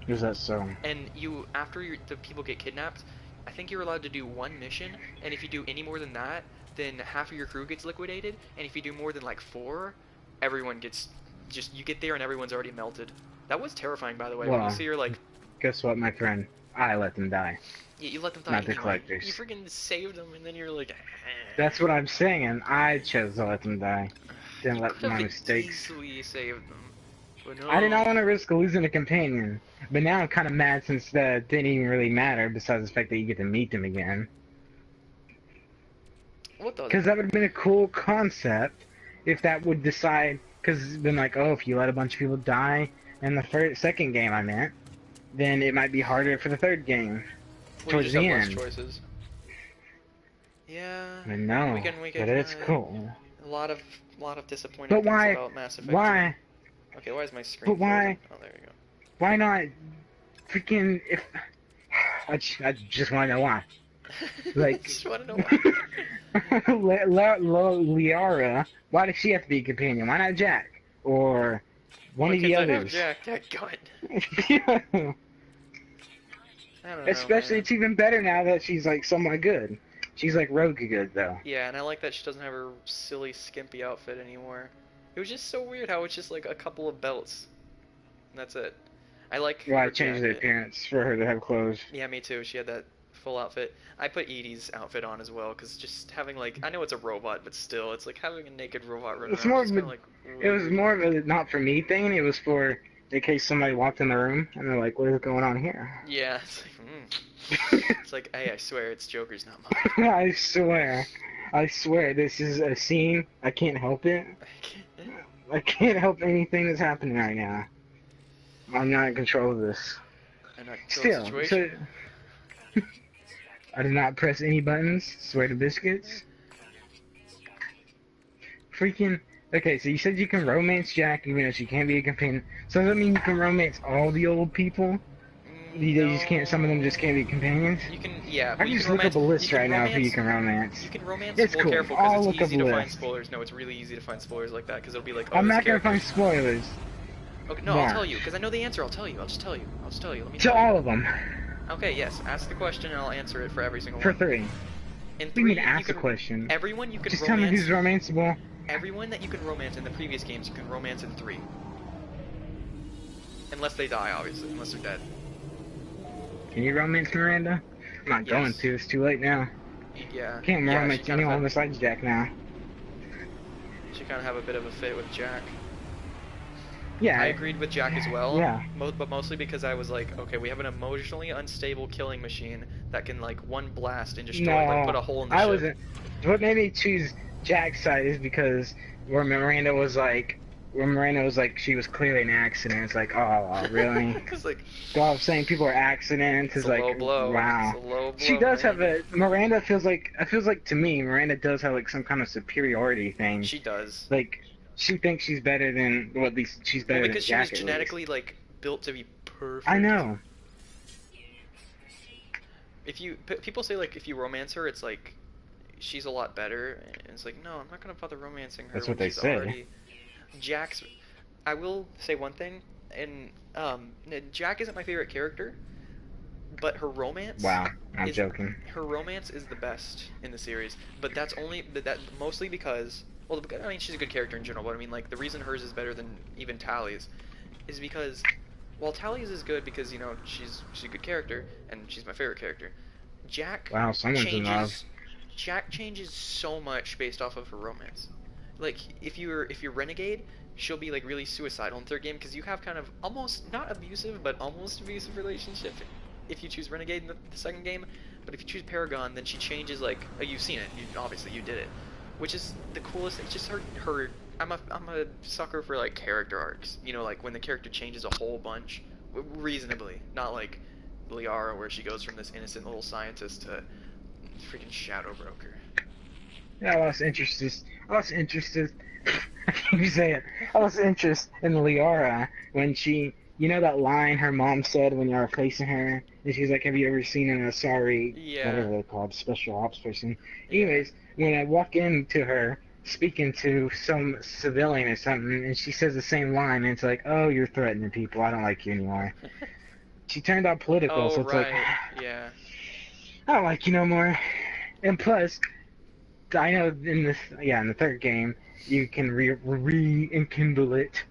Is that so?
And after the people get kidnapped, I think you're allowed to do one mission, and if you do any more than that, then half of your crew gets liquidated, and if you do more than like four, everyone gets you get there and everyone's already melted. That was terrifying, by the way, when you
Well,
see her like
guess what, my friend? I let them die,
you let them die
not the
anyway. You
collectors.
freaking saved them, and then you're like,
That's what I'm saying. I chose to let them die. Didn't
you
let
could
my
have
mistakes.
easily saved them, but
I did not
no.
want to risk losing a companion, but now I'm kind of mad since that didn't even really matter. Besides the fact that you get to meet them again,
What doesn't
because that would
matter?
have been a cool concept if that would decide. Because it's been like, oh, if you let a bunch of people die in the second game, I meant, then it might be harder for the third game
Well, you
towards
just
the
have less
end.
choices. Yeah,
I
we
know,
can
but
kind
it's
of
cool.
a lot of disappointing
But
things
why?
about Mass Effect 2.
Why?
Okay, why is my screen
But
frozen?
why?
Oh, there you go.
Why not? Freaking if I just want to know why.
I
Like,
just want to know why.
Liara, why does she have to be a companion? Why not Jack? Or one
Why
of the
can't I have
others?
Jack? That gun. I don't know,
Especially,
man.
it's even better now that she's like somewhat good. She's like rogue good though.
Yeah, and I like that she doesn't have her silly, skimpy outfit anymore. It was just so weird how it's just like a couple of belts. And that's it. I like
Well, I
her
changed the
jacket.
appearance for her to have clothes.
Yeah, me too. She had that full outfit. I put Edie's outfit on as well, because just having like, I know it's a robot, but still, it's like having a naked robot running
It's
around is
more
just
of
kind
a,
of like
it was
weird.
more of a not for me thing. It was for in case somebody walked in the room and they're like, "What is going on here?"
Yeah, it's like, it's like, hey, I swear it's Joker's, not mine.
I swear, this is a scene. I can't help it.
Like,
I can't help anything that's happening right now. I'm not in control of this.
I'm not control the
Still, so
situation.
I did not press any buttons. Swear to biscuits. Freaking. Okay, so you said you can romance Jack even though she can't be a companion. So does that mean you can romance all the old people? They just can't. Some of them just
No.
can't be companions.
You can, yeah,
I
well,
can just look up a
you
list
can
right now of who you
romance,
can romance.
you can romance,
It's
well,
cool.
careful, because
I'll
it's
look up a
easy to find
list.
spoilers. No, it's really easy to find spoilers like that, because it'll be like, oh,
I'm
this
not gonna find
character's,
spoilers.
okay, no, I'll tell
Why?
you, because I know the answer, I'll tell you, I'll just tell you, I'll just tell you, let me
To
tell you.
all of them.
Okay, yes, ask the question and I'll answer it for every single
For
one.
3.
In
We need to
3, you
ask a
can,
question.
everyone you can
Just tell me who's
romance,
romanceable.
everyone that you can romance in the previous games, you can romance in 3. Unless they die, obviously, unless they're dead.
Can you romance Miranda? I'm not going
Yes.
to. It's too late now.
Yeah,
Can't
yeah,
romance anyone besides Jack now.
she kind of have a bit of a fit with Jack. I
Yeah.
agreed with Jack as well,
Yeah.
but mostly because I was like, okay, we have an emotionally unstable killing machine that can like one blast and destroy, like put
No,
a hole in the
I
ship.
wasn't. What made me choose Jack's side is because where Miranda was like, she was clearly an accident. It's like, oh, really?
It's like,
God, saying people are accidents
it's
is
a
like,
low blow. It's
wow.
a low
She
blow,
does have
Miranda.
Miranda feels like to me, Miranda does have like some kind of superiority thing.
She does.
Like, she thinks she's better than, well, at least she's
Well,
better than
because she was
Jack at least.
genetically like built to be
I
perfect.
know.
If you people say like if you romance her, it's like she's a lot better, and it's like no, I'm not gonna bother romancing her
That's
when
what they
she's
say.
already Jack's. I will say one thing, and Jack isn't my favorite character, but
Wow, I'm
is
joking.
her romance is the best in the series. But that's only that mostly because well, I mean she's a good character in general, but I mean like the reason hers is better than even Tally's is because while Tally's is good because you know she's a good character and she's my favorite character. Jack
Wow, someone's in love.
changes Jack changes so much based off of her romance. Like if you're Renegade, she'll be like really suicidal in third game because you have kind of almost not abusive but almost abusive relationship if you choose Renegade in the second game. But if you choose Paragon, then she changes like you've seen it. Obviously you did it, which is the coolest. It's just her. I'm a sucker for like character arcs. You know, like when the character changes a whole bunch, reasonably, not like Liara where she goes from this innocent little scientist to freaking Shadow Broker.
Yeah, I lost interest. I can't say it. I lost interest in Liara when you know that line her mom said when you were facing her, and she's like, "Have you ever seen an Asari,
Yeah,
whatever they're called, special ops person?"
yeah.
Anyways, when I walk into her speaking to some civilian or something, and she says the same line, and it's like, "Oh, you're threatening people. I don't like you anymore." she turned out political,
Oh
so it's like,
right, yeah.
I don't like you no more. And plus, I know in this, yeah, in the third game, you can rekindle it.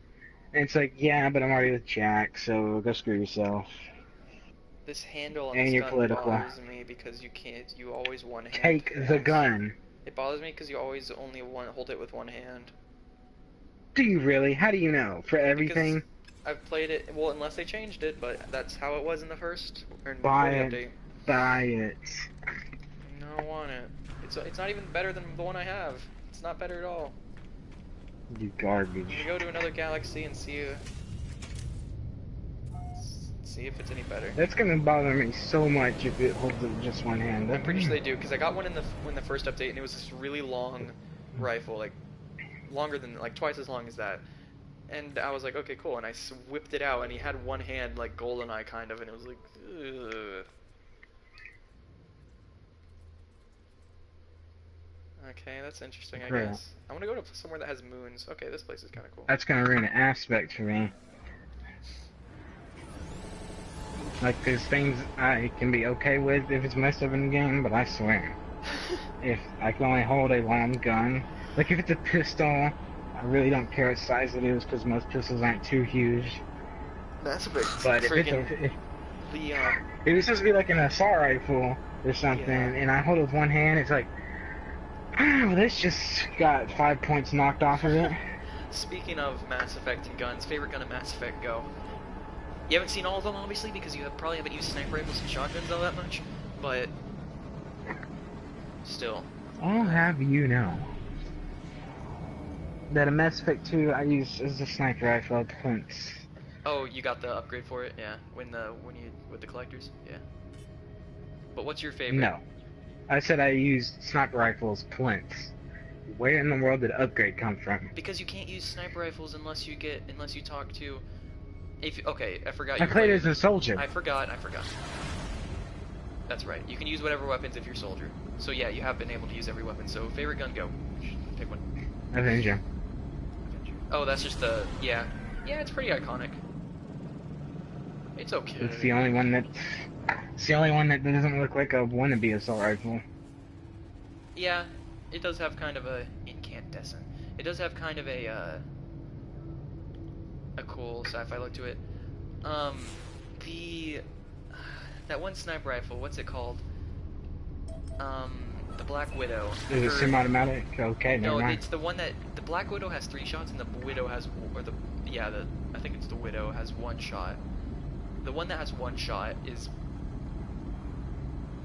And it's like, yeah, but I'm already with Jack, so go screw yourself.
This handle on
And
this
you're
gun
political.
bothers me because you can't. You always one hand
Take the
things.
gun.
It bothers me because you always only hold it with one hand.
Do you really? How do you know? For
Because
everything?
I've played it. Well, unless they changed it, but that's how it was in the first or before
Buy
the
it.
update.
Buy it.
No, I don't want it. It's not even better than the one I have. It's not better at all.
You
Let me
garbage.
go to another galaxy and see if it's any better.
That's gonna bother me so much if it holds it with just one hand.
I'm pretty sure they do because I got one in the first update and it was this really long rifle, like longer than like twice as long as that. And I was like, okay, cool. And I whipped it out and he had one hand like GoldenEye kind of, and it was like, ugh. Okay, that's interesting, I
Crap.
guess. I want to go to somewhere that has moons. Okay, this place is kind of cool.
That's gonna ruin an aspect for me. Like, there's things I can be okay with if it's messed up in the game, but I swear, if I can only hold a long gun, like if it's a pistol, I really don't care what size it is because most pistols aren't too huge.
That's a big
But if it's
friggin'
if
the
it was supposed to be like an assault rifle or something,
yeah.
and I hold it with one hand, it's like, oh, this just got 5 points knocked off of it.
Speaking of Mass Effect and guns, favorite gun in Mass Effect, go. You haven't seen all of them, obviously, because you probably haven't used sniper rifles and shotguns all that much, but still.
I'll have you know that a Mass Effect 2 I use as a sniper rifle at Prince.
Oh, you got the upgrade for it, yeah. When you with the collectors, yeah. But what's your favorite?
No. I said I used sniper rifles Plinths. Where in the world did upgrade come from?
Because you can't use sniper rifles unless you talk to. If okay, I forgot
I
you
played as a soldier.
I forgot. That's right. You can use whatever weapons if you're soldier. So yeah, you have been able to use every weapon. So favorite gun, go. Pick one.
Avenger.
Oh, that's just the yeah. Yeah, it's pretty iconic. It's okay.
It's the only one that. It's the only one that doesn't look like a wannabe assault rifle.
Yeah, it does have kind of a incandescent. It does have kind of a cool sci-fi look to it. The that one sniper rifle, what's it called? The Black Widow.
Is it semi-automatic? Okay, never
No,
mind.
it's the one that the Black Widow has 3 shots and the Widow has, or the yeah, the I think it's the Widow has 1 shot. The one that has 1 shot is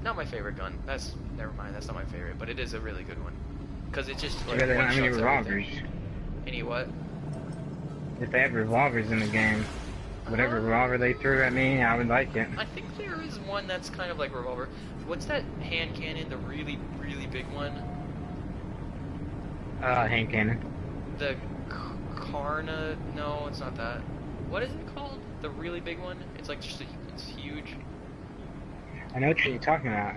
not my favorite gun. That's never mind. That's not my favorite, but it is a really good one because it just like
Yeah, they don't
one
have any
shots
revolvers.
everything. Any what?
If they have revolvers in the game, whatever revolver they threw at me, I would like it.
I think there is one that's kind of like revolver. What's that hand cannon? The really, really big one?
Hand cannon.
The Karna? No, it's not that. What is it called? The really big one? It's like just it's huge.
I know what you're talking about,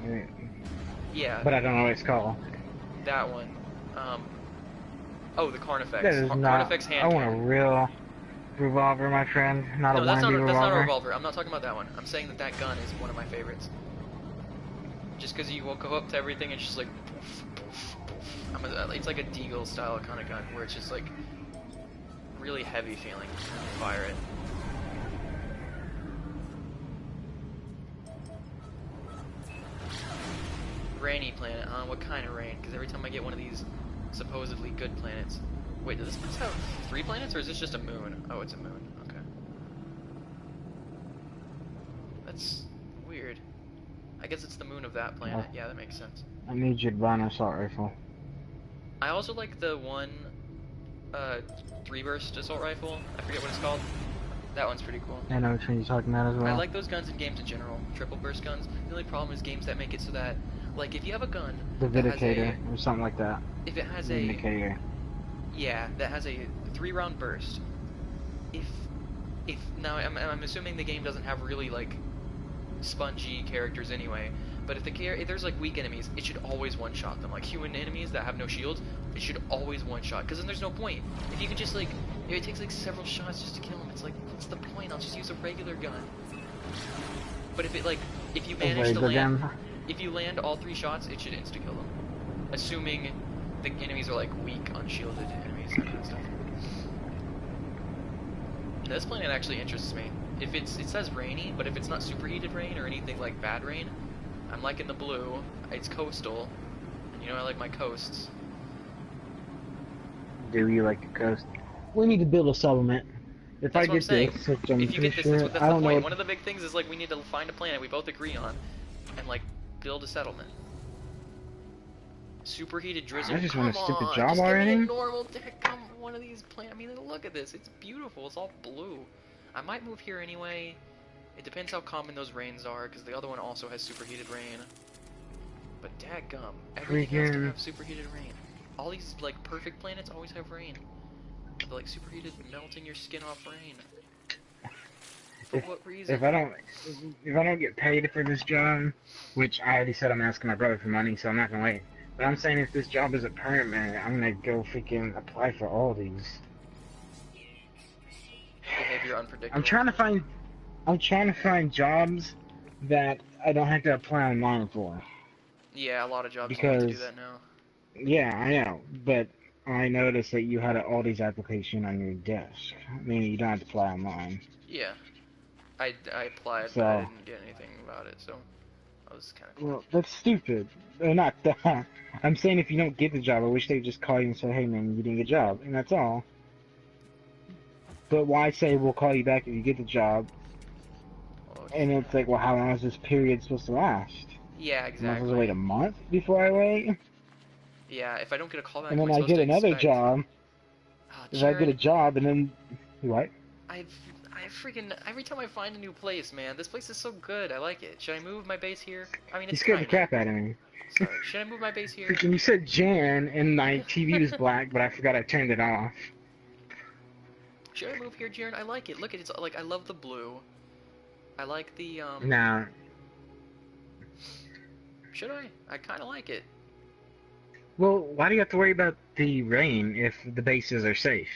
Yeah,
but I don't know what it's called.
that one. Oh, the Carnifex.
That is not.
Carnifex hand
I want a
cannon.
real revolver, my friend, not
No,
a
that's
wannabe
not
revolver.
a revolver. I'm not talking about that one. I'm saying that gun is one of my favorites. Just because you will go up to everything and it's just like poof, poof, poof. It's like a Deagle style kind of gun where it's just like really heavy feeling when you fire it. Rainy planet, huh? What kind of rain? Because every time I get one of these supposedly good planets... Wait, does this place have 3 planets, or is this just a moon? Oh, it's a moon. Okay. That's weird. I guess it's the moon of that planet. Yeah, that makes sense.
I need you to buy an assault rifle.
I also like the one, 3-burst assault rifle. I forget what it's called. That one's pretty cool.
I know which one you're talking about as well.
I like those guns in games in general. Triple burst guns. The only problem is games that make it so that, like, if you have a gun
The
that has
Vindicator, or something like that.
if it has
Vindicator.
yeah, that has a 3-round burst. If now I'm assuming the game doesn't have really like spongy characters anyway, but if there's like weak enemies, it should always one-shot them. Like human enemies that have no shields, it should always one-shot. Because then there's no point. If you can just like, if it takes like several shots just to kill them, it's like, what's the point? I'll just use a regular gun. But if it, like, if you
It's
manage
like
to
the
land,
damn.
if you land all 3 shots, it should insta-kill them. Assuming the enemies are, like, weak, unshielded enemies, that kind of stuff. This planet actually interests me. If it says rainy, but if it's not superheated rain or anything like bad rain, I'm liking the blue. It's coastal, and you know I like my coasts.
Do you like the coast? We need to build a settlement. If I
That's what I'm
get
saying.
this, which I'm
If you
pretty
get this, that's
sure,
what that's
I
the
don't know
point.
what.
One of the big things is like we need to find a planet we both agree on, and like build a settlement. Superheated drizzle.
I just want
Come
a stupid
on,
job
just give me a
already.
normal. Come one of these planets. I mean, look at this. It's beautiful. It's all blue. I might move here anyway. It depends how common those rains are, because the other one also has superheated rain. But dadgum, everything has to
Freaking.
have superheated rain. All these like perfect planets always have rain. They're like superheated, melting your skin off rain. For
If
what reason?
if I don't get paid for this job, which I already said I'm asking my brother for money, so I'm not gonna wait. But I'm saying if this job isn't permanent, I'm gonna go freaking apply for all these.
Behavior
I'm
unpredictable.
trying to find I'm trying to find jobs that I don't have to apply online for.
Yeah, a lot of jobs you have to do
Because
that now.
yeah, I know, but I noticed that you had an all these application on your desk, meaning you don't have to apply online.
Yeah, I applied, but I
So,
didn't get anything about it, so I was kind of
well,
clueless.
that's stupid. Not that. I'm saying if you don't get the job, I wish they'd just call you and say, hey man, you didn't get a job, and that's all. But why say we'll call you back if you get the job,
Oh
and it's like,
yeah.
well, how long is this period supposed to last?
Yeah,
Am I supposed to wait
exactly.
a month before I wait?
Yeah, if I don't get a call back,
And
am I
then I
supposed
get
to
another
expect?
job.
Oh,
If I get a
Jared,
job, and then what?
I've I freaking every time I find a new place, man, this place is so good. I like it. Should I move my base here? I mean,
You
it's
scared the
tiny.
crap out of me.
Sorry. Should I move my base here?
Freaking, you said Jan, and my TV was black, but I forgot I turned it off.
Should I move here, Jared? I like it. Look at it. It's like I love the blue. I like the
Now,
Should I? I kind of like it.
well, why do you have to worry about the rain if the bases are safe?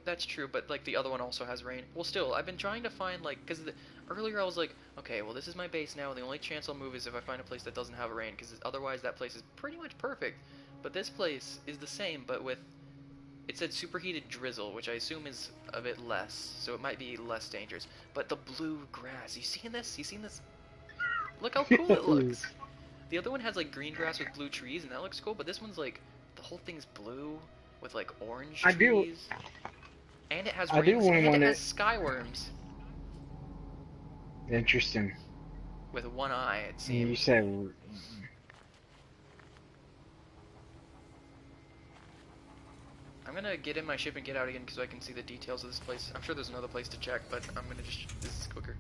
That's true, but like the other one also has rain. Well, still, I've been trying to find like because earlier I was like, okay, well this is my base now. And the only chance I'll move is if I find a place that doesn't have rain, because otherwise that place is pretty much perfect. But this place is the same, but with it said superheated drizzle, which I assume is a bit less, so it might be less dangerous. But the blue grass, you seen this? You seen this? Look how cool it looks. The other one has like green grass with blue trees, and that looks cool. But this one's like the whole thing's blue with like orange
I do,
trees. And it has
I do
rings, and it
want
has
it.
skyworms.
Interesting.
With one eye, it
You
seems.
said,
I'm gonna get in my ship and get out again because I can see the details of this place. I'm sure there's another place to check, but I'm gonna just... This is quicker.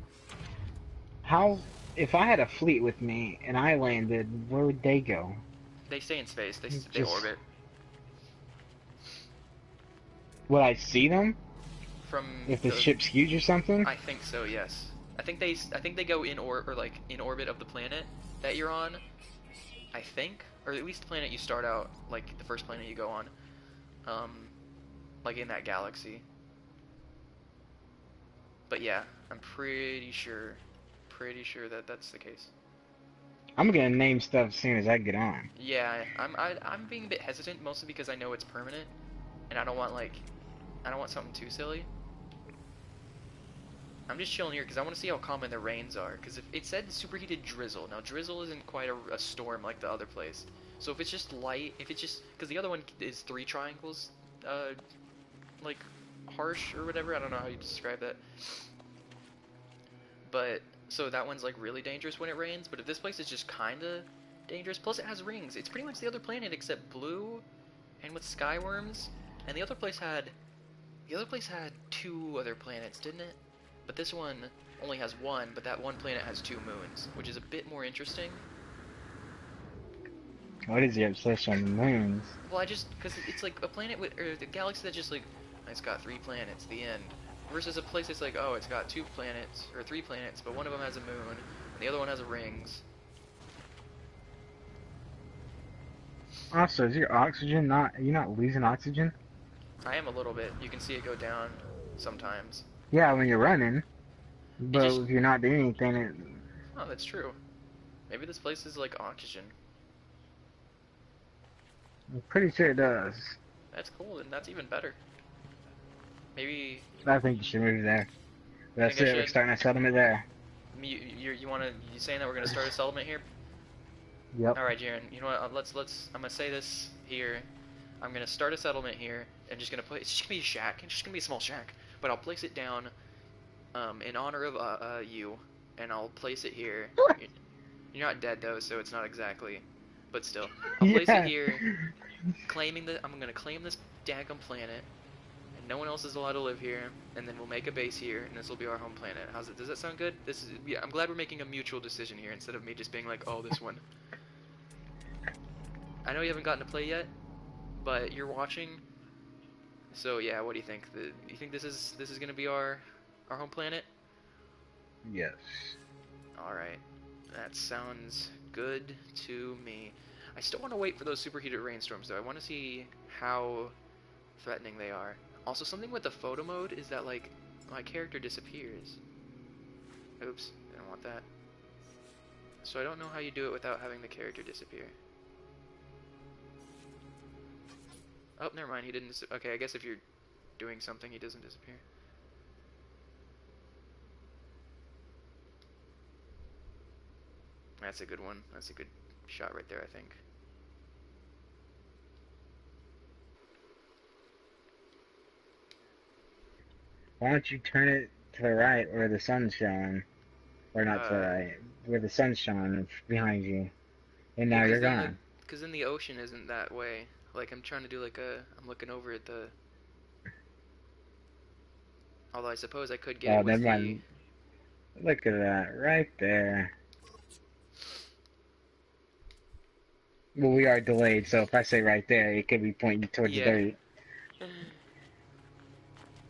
how, if I had a fleet with me and I landed, where would they go?
They stay in space. They
Just,
orbit.
would I see them?
From
If the
the...
ship's huge or something?
I think so, yes. I think they go in like in orbit of the planet that you're on. I think, or at least the planet you start out, like the first planet you go on. Like in that galaxy. But yeah, I'm pretty sure that that's the case.
I'm gonna name stuff as soon as I get on.
Yeah, I'm being a bit hesitant, mostly because I know it's permanent, and I don't want something too silly. I'm just chilling here because I want to see how common the rains are. Because if it said superheated drizzle, now drizzle isn't quite a storm like the other place. So if it's just light, if it's just because the other one is 3 triangles, like harsh or whatever. I don't know how you describe that. But so that one's like really dangerous when it rains. But if this place is just kinda dangerous, plus it has rings. It's pretty much the other planet except blue, and with skyworms. And the other place had 2 other planets, didn't it? But this one only has 1, but that one planet has 2 moons, which is a bit more interesting.
What is the obsession on the moons?
Well, because it's like a planet with, or the galaxy that's just like, it's got 3 planets, the end. Versus a place that's like, oh, it's got 2 planets, or 3 planets, but one of them has a moon, and the other one has rings.
Also, is your oxygen not, are you not losing oxygen?
I am a little bit. You can see it go down sometimes.
Yeah, when you're running.
It
But
just...
if you're not doing anything,
Oh, that's true. Maybe this place is like oxygen.
I'm pretty sure it does.
That's cool, and that's even better. Maybe...
I think you should move there.
You think
That's
I
it. We're
should?
starting a settlement there.
You saying that we're gonna start a settlement here?
Yep.
All right, Jaren. You know what? Let's. I'm gonna say this here. I'm gonna start a settlement here, and just gonna put. It's just gonna be a shack. It's just gonna be a small shack, but I'll place it down, in honor of you, and I'll place it here. You're not dead though, so it's not exactly, but still, I'll place it
Yeah.
here, I'm gonna claim this daggum planet, and no one else is allowed to live here, and then we'll make a base here, and this will be our home planet. Does that sound good? Yeah, I'm glad we're making a mutual decision here instead of me just being like, oh, this one. I know you haven't gotten to play yet, but you're watching, so yeah, what do you think? You think this is gonna be our home planet?
Yes.
All right, that sounds good to me. I still want to wait for those superheated rainstorms though. I want to see how threatening they are. Also, something with the photo mode is that like my character disappears. Oops, didn't want that. So I don't know how you do it without having the character disappear. Oh, never mind, he didn't okay, I guess if you're doing something, he doesn't disappear. That's a good one. That's a good shot right there, I think.
Why don't you turn it to the right where the sun's showing? Or not to the right, where the sun's showing behind you. And now
Well,
you're gone.
because then the ocean isn't that way. Like, I'm trying to do like I'm looking over at the... Although I suppose I could get
Oh,
it with
never mind. Look at that, right there. Well, we are delayed, so if I say right there, it could be pointing towards the
Yeah.
dirt.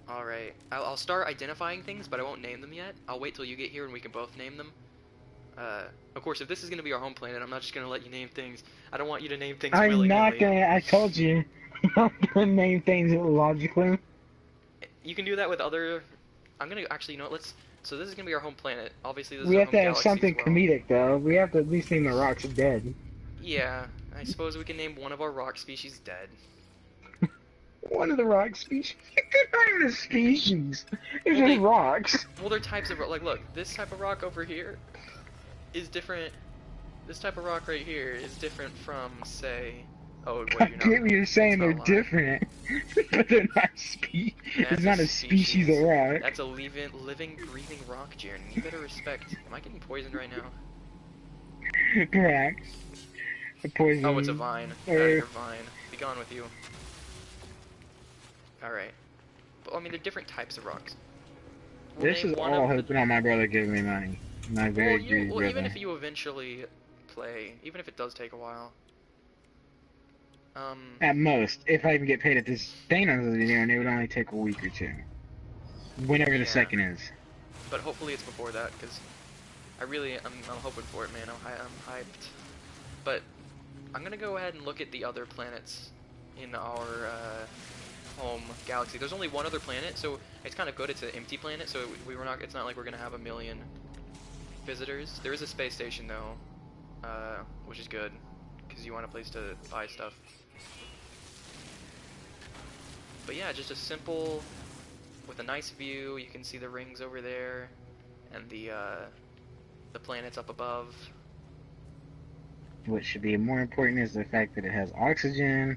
Alright. I'll start identifying things, but I won't name them yet. I'll wait till you get here and we can both name them. Of course, if this is going to be our home planet, I'm not just going to let you name things. I don't want you to name things
I'm
willy-nilly.
not gonna, I told you, I'm not gonna name things logically.
You can do that with other... I'm going to actually, you know what, So this is going to be our home planet. Obviously, this
We
is our
have
home
to have
galaxy
something
as well.
comedic, though. We have to at least name the rocks dead.
Yeah, I suppose we can name one of our rock species dead.
One of the rock species? They're not even a species. They're
Well,
just rocks.
Well, they're types of... Like, look, this type of rock over here is different... This type of rock right here is different from, say... Oh, wait,
I get what you're saying, they're different. But they're not it's not a species of rock.
That's a living, breathing rock, Jaren. You better respect... Am I getting poisoned right now?
Correct. A poison.
Oh, it's a vine. Your vine. Be gone with you. Alright. But, I mean, they're different types of rocks.
This is all hoping on my brother giving me money. My very good brother.
Even if you eventually play, even if it does take a while.
At most, if I even get paid at this Thanos video, and it would only take a week or two. Whenever the second is.
But hopefully it's before that, because I'm hoping for it, man. I'm hyped. But I'm gonna go ahead and look at the other planets in our home galaxy. There's only one other planet, so it's kind of good. It's an empty planet, so it's not like we're gonna have a million visitors. There is a space station though, which is good, because you want a place to buy stuff. But yeah, just a simple, with a nice view. You can see the rings over there, and the planets up above.
What should be more important is the fact that it has oxygen.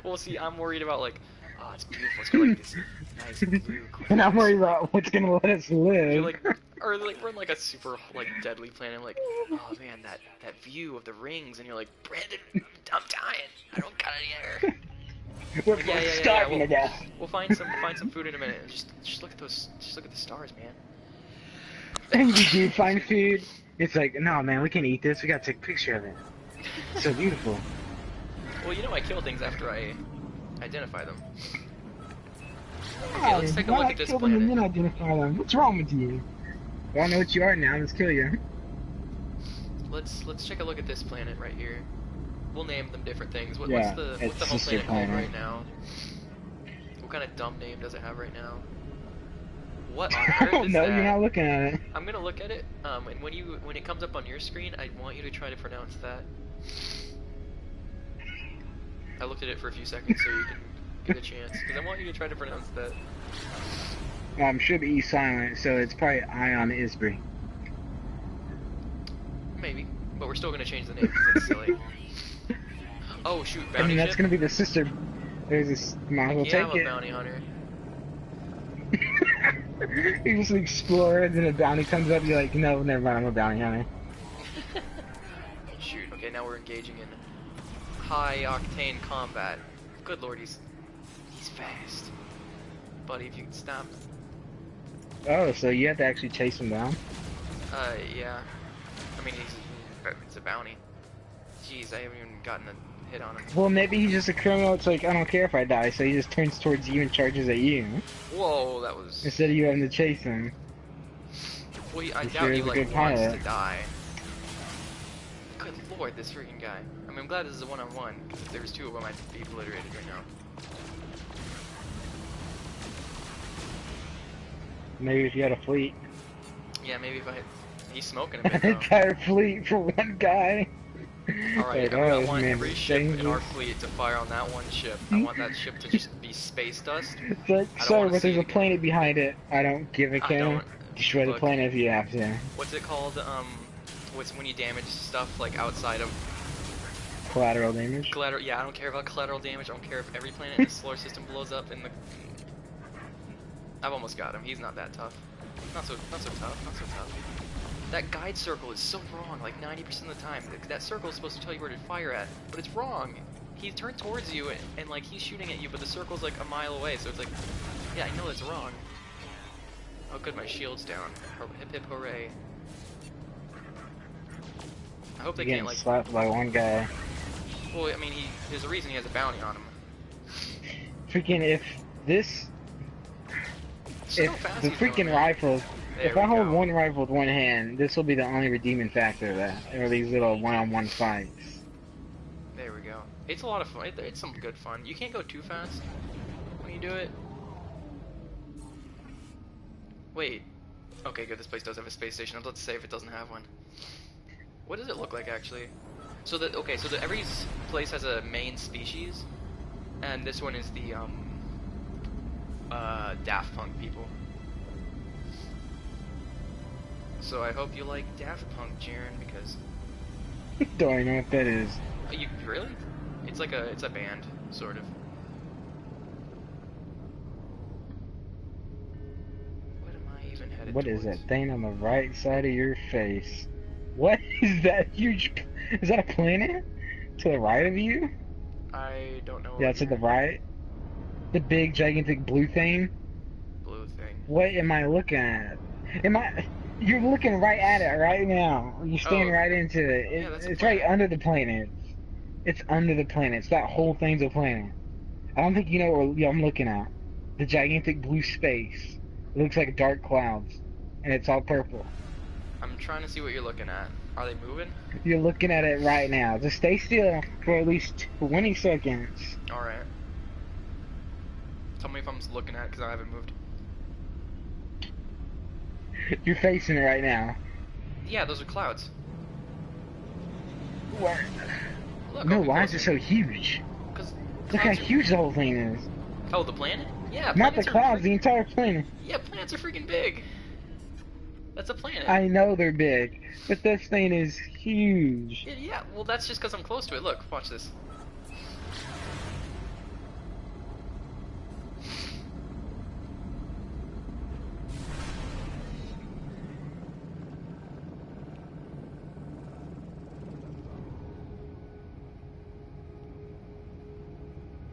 Well, see, I'm worried about like, oh, it's beautiful. It's got like this nice blue.
And I'm worried about what's gonna let us live.
Or like we're in like a super like deadly planet. Like, oh man, that view of the rings, and you're like, Brandon, I'm dying. I don't got any air.
We're starving to death.
We'll find some food in a minute. And just look at those. Just look at the stars, man.
And you do find food. It's like, no, man, we can't eat this. We gotta take a picture of it. It's so beautiful.
Well, you know I kill things after I identify them. Okay, let's take a look at this planet.
And then identify them. What's wrong with you? Well, I know what you are now. Let's kill you.
Let's take a look at this planet right here. We'll name them different things. What's the whole planet called right now? What kind of dumb name does it have right now? what on
I
earth
don't
is
know. You're
that?
not looking at it.
I'm gonna look at it. And when it comes up on your screen, I want you to try to pronounce that. I looked at it for a few seconds so you can get a chance, because I want you to try to pronounce that.
Should be silent, so it's probably Ion Isbury.
Maybe, but we're still gonna change the name because it's silly. Oh shoot, bounty
I mean, that's
ship?
gonna be the sister. There's this. Might as well
Yeah,
take
I'm a
it.
bounty hunter.
You just explore, and then a bounty comes up. You're like, no, never mind. I'm a bounty hunter.
Shoot. Okay, now we're engaging in high octane combat. Good lord, he's fast, buddy. If you can stop.
Oh, so you have to actually chase him down?
Yeah. I mean, it's a bounty. Jeez, I haven't even gotten a hit on him.
Well, maybe he's just a criminal. It's like, I don't care if I die, so he just turns towards you and charges at you.
Whoa, that was.
Instead of you having to chase him.
Well, I
He
doubt
sure
he
is a
like
good
wants
pilot.
to die. Good lord, this freaking guy. I mean, I'm glad this is a one-on-one, because if there was two of them, I'd be obliterated right now.
Maybe if you had a fleet.
Yeah, maybe if I. He's smoking a
An
bit though.
entire fleet for one guy.
Alright,
Like,
I
this
want
man's
every ship in our
dangerous.
fleet to fire on that one ship. I want that ship to just be space dust.
It's like,
I don't
sorry,
wanna
but
see
there's
it
a
again.
planet behind it. I don't give a
I
care.
don't.
Destroy the
Look,
planet if you have to.
what's it called? What's when you damage stuff like outside of
Collateral damage.
collateral? Yeah, I don't care about collateral damage. I don't care if every planet in the solar system blows up in the. I've almost got him. He's not that tough. Not so tough. Not so tough. That guide circle is so wrong. Like 90% of the time, that circle is supposed to tell you where to fire at, but it's wrong. He turned towards you and like he's shooting at you, but the circle's like a mile away. So it's like, yeah, I know that's wrong. Oh, good, my shield's down. Hip hip hooray. I hope they
You're
can't
getting
like.
slapped by one guy.
Well, I mean, there's a reason he has a bounty on him.
Freaking if this,
See how
if
fast
the
he's going,
freaking
man.
rifles,
There
if
we
I hold
go.
one rifle with one hand, this will be the only redeeming factor of that. Or these little one-on-one fights.
There we go. It's a lot of fun. It's some good fun. You can't go too fast when you do it. Wait. Okay, good. This place does have a space station. I was about to say if it doesn't have one. What does it look like actually? So that every place has a main species, and this one is the Daft Punk people. So I hope you like Daft Punk, Jaren, because
Don't I know what that is?
you really? It's a band, sort of. What am I even headed
What is
towards?
that thing on the right side of your face? What is that huge? Is that a planet? To the right of you?
I don't know.
Yeah,
what
to the
you're-
right. The big, gigantic blue thing.
Blue thing.
What am I looking at? You're looking right at it right now. You're staring
Oh,
right into it.
yeah, that's a
It's right
planet.
under the planet. It's under the planets. That whole thing's a planet. I don't think you know what I'm looking at. The gigantic blue space. It looks like dark clouds, and it's all purple.
I'm trying to see what you're looking at. Are they moving?
You're looking at it right now. Just stay still for at least 20 seconds.
Alright. Tell me if I'm looking at it, because I haven't moved.
You're facing it right now.
Yeah, those are clouds.
What?
Look,
No,
I'll be
why is it
closer.
so huge?
'Cause
Look how
clouds are-
huge the whole thing is.
Oh, the planet? Yeah,
Not the
planets are
clouds, the
freaking-
entire planet.
Yeah, planets are freaking big. That's a planet.
I know they're big, but this thing is huge.
Yeah, well, that's just because I'm close to it. Look, watch this.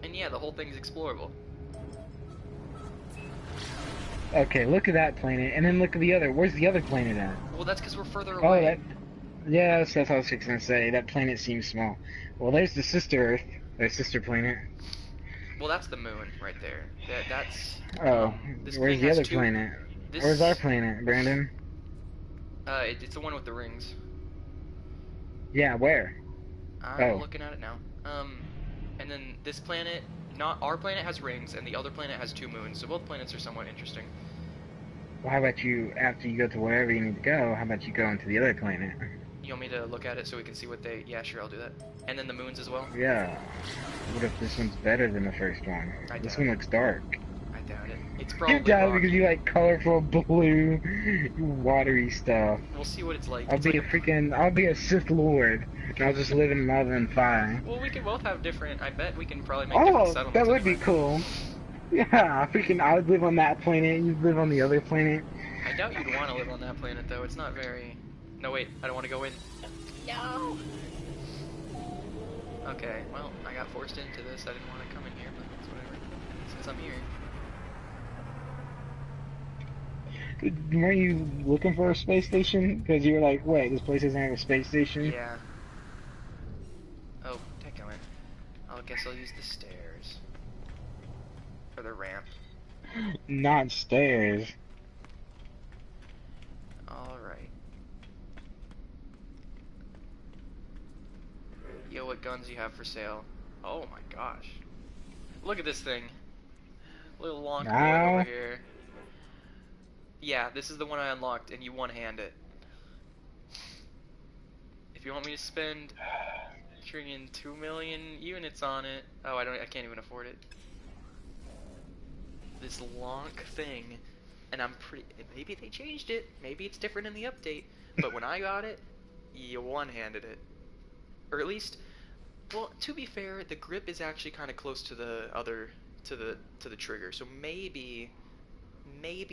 And yeah, the whole thing's explorable.
Okay, look at that planet, and then look at the other. Where's the other planet at?
Well, that's because we're further
Oh,
away.
that. Yeah, that's what I was fixing to say. That planet seems small. Well, there's the sister Earth, or sister planet.
Well, that's the moon right there. That's.
Oh,
This
where's
thing
the
has
other
two-
planet?
This,
Where's our planet, Brandon?
It's the one with the rings.
Yeah, where?
I'm
Oh.
looking at it now. And then this planet, not our planet has rings, and the other planet has two moons. So both planets are somewhat interesting.
Well, how about you, after you go to wherever you need to go, how about you go into the other planet?
You want me to look at it so we can see what they... Yeah, sure, I'll do that. And then the moons as well?
Yeah. What if this one's better than the first one?
I
This
doubt
one
it.
looks dark.
I doubt it. It's
You
probably
die because
rocky.
you like colorful blue, watery stuff.
We'll see what it's like.
I'll
It's
be
like
a freaking, I'll be a Sith Lord, and I'll just live in lava and fire.
Well, we can both have different... I bet we can probably make different
Oh, that
settlements
would be
anyway.
cool. Yeah, freaking, I would live on that planet, you'd live on the other planet.
I doubt you'd want to live on that planet, though. It's not very... No, wait. I don't want to go in. No! Okay, well, I got forced into this. I didn't want to come in here, but it's whatever. Since I'm here.
Weren't you looking for a space station? Because you were like, wait, this place doesn't have a space station?
Yeah. Oh, can't go in. I guess I'll use the stairs. For the ramp.
Not stairs.
Alright. Yo, what guns you have for sale? Oh my gosh. Look at this thing. Little long boy
Now?
over here. Yeah, this is the one I unlocked, and you one-hand it. If you want me to spend friggin' 2 million units on it, oh, I can't even afford it. This lonk thing, and maybe they changed it, maybe it's different in the update, but when I got it, you one-handed it. Or at least, well, to be fair, the grip is actually kind of close to the to the trigger, so maybe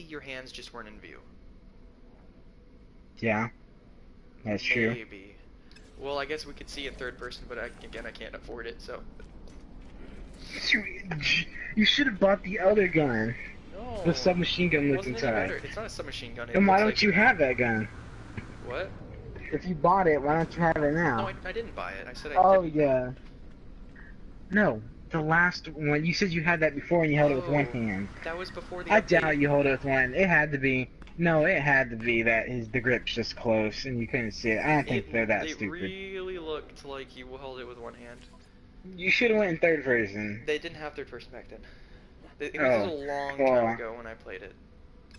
your hands just weren't in view.
Yeah, that's true.
Maybe. Well, I guess we could see in third person, but again, I can't afford it, so.
You should have bought the other gun.
No.
The submachine gun that's
Wasn't any better.
inside.
It's not a submachine gun.
Then why don't you have that gun?
What?
If you bought it, why don't you have it now?
No, I didn't buy it. I said I
Oh,
didn't.
yeah. No, the last one. You said you had that before and you held it with one hand.
That was before the
I
update.
doubt you hold it with one. It had to be. No, it had to be that the grip's just close and you couldn't see it. I don't think they're that stupid.
It really looked like you held it with one hand.
You should have went in third person.
They didn't have third person back then. It was a long time ago when I played it.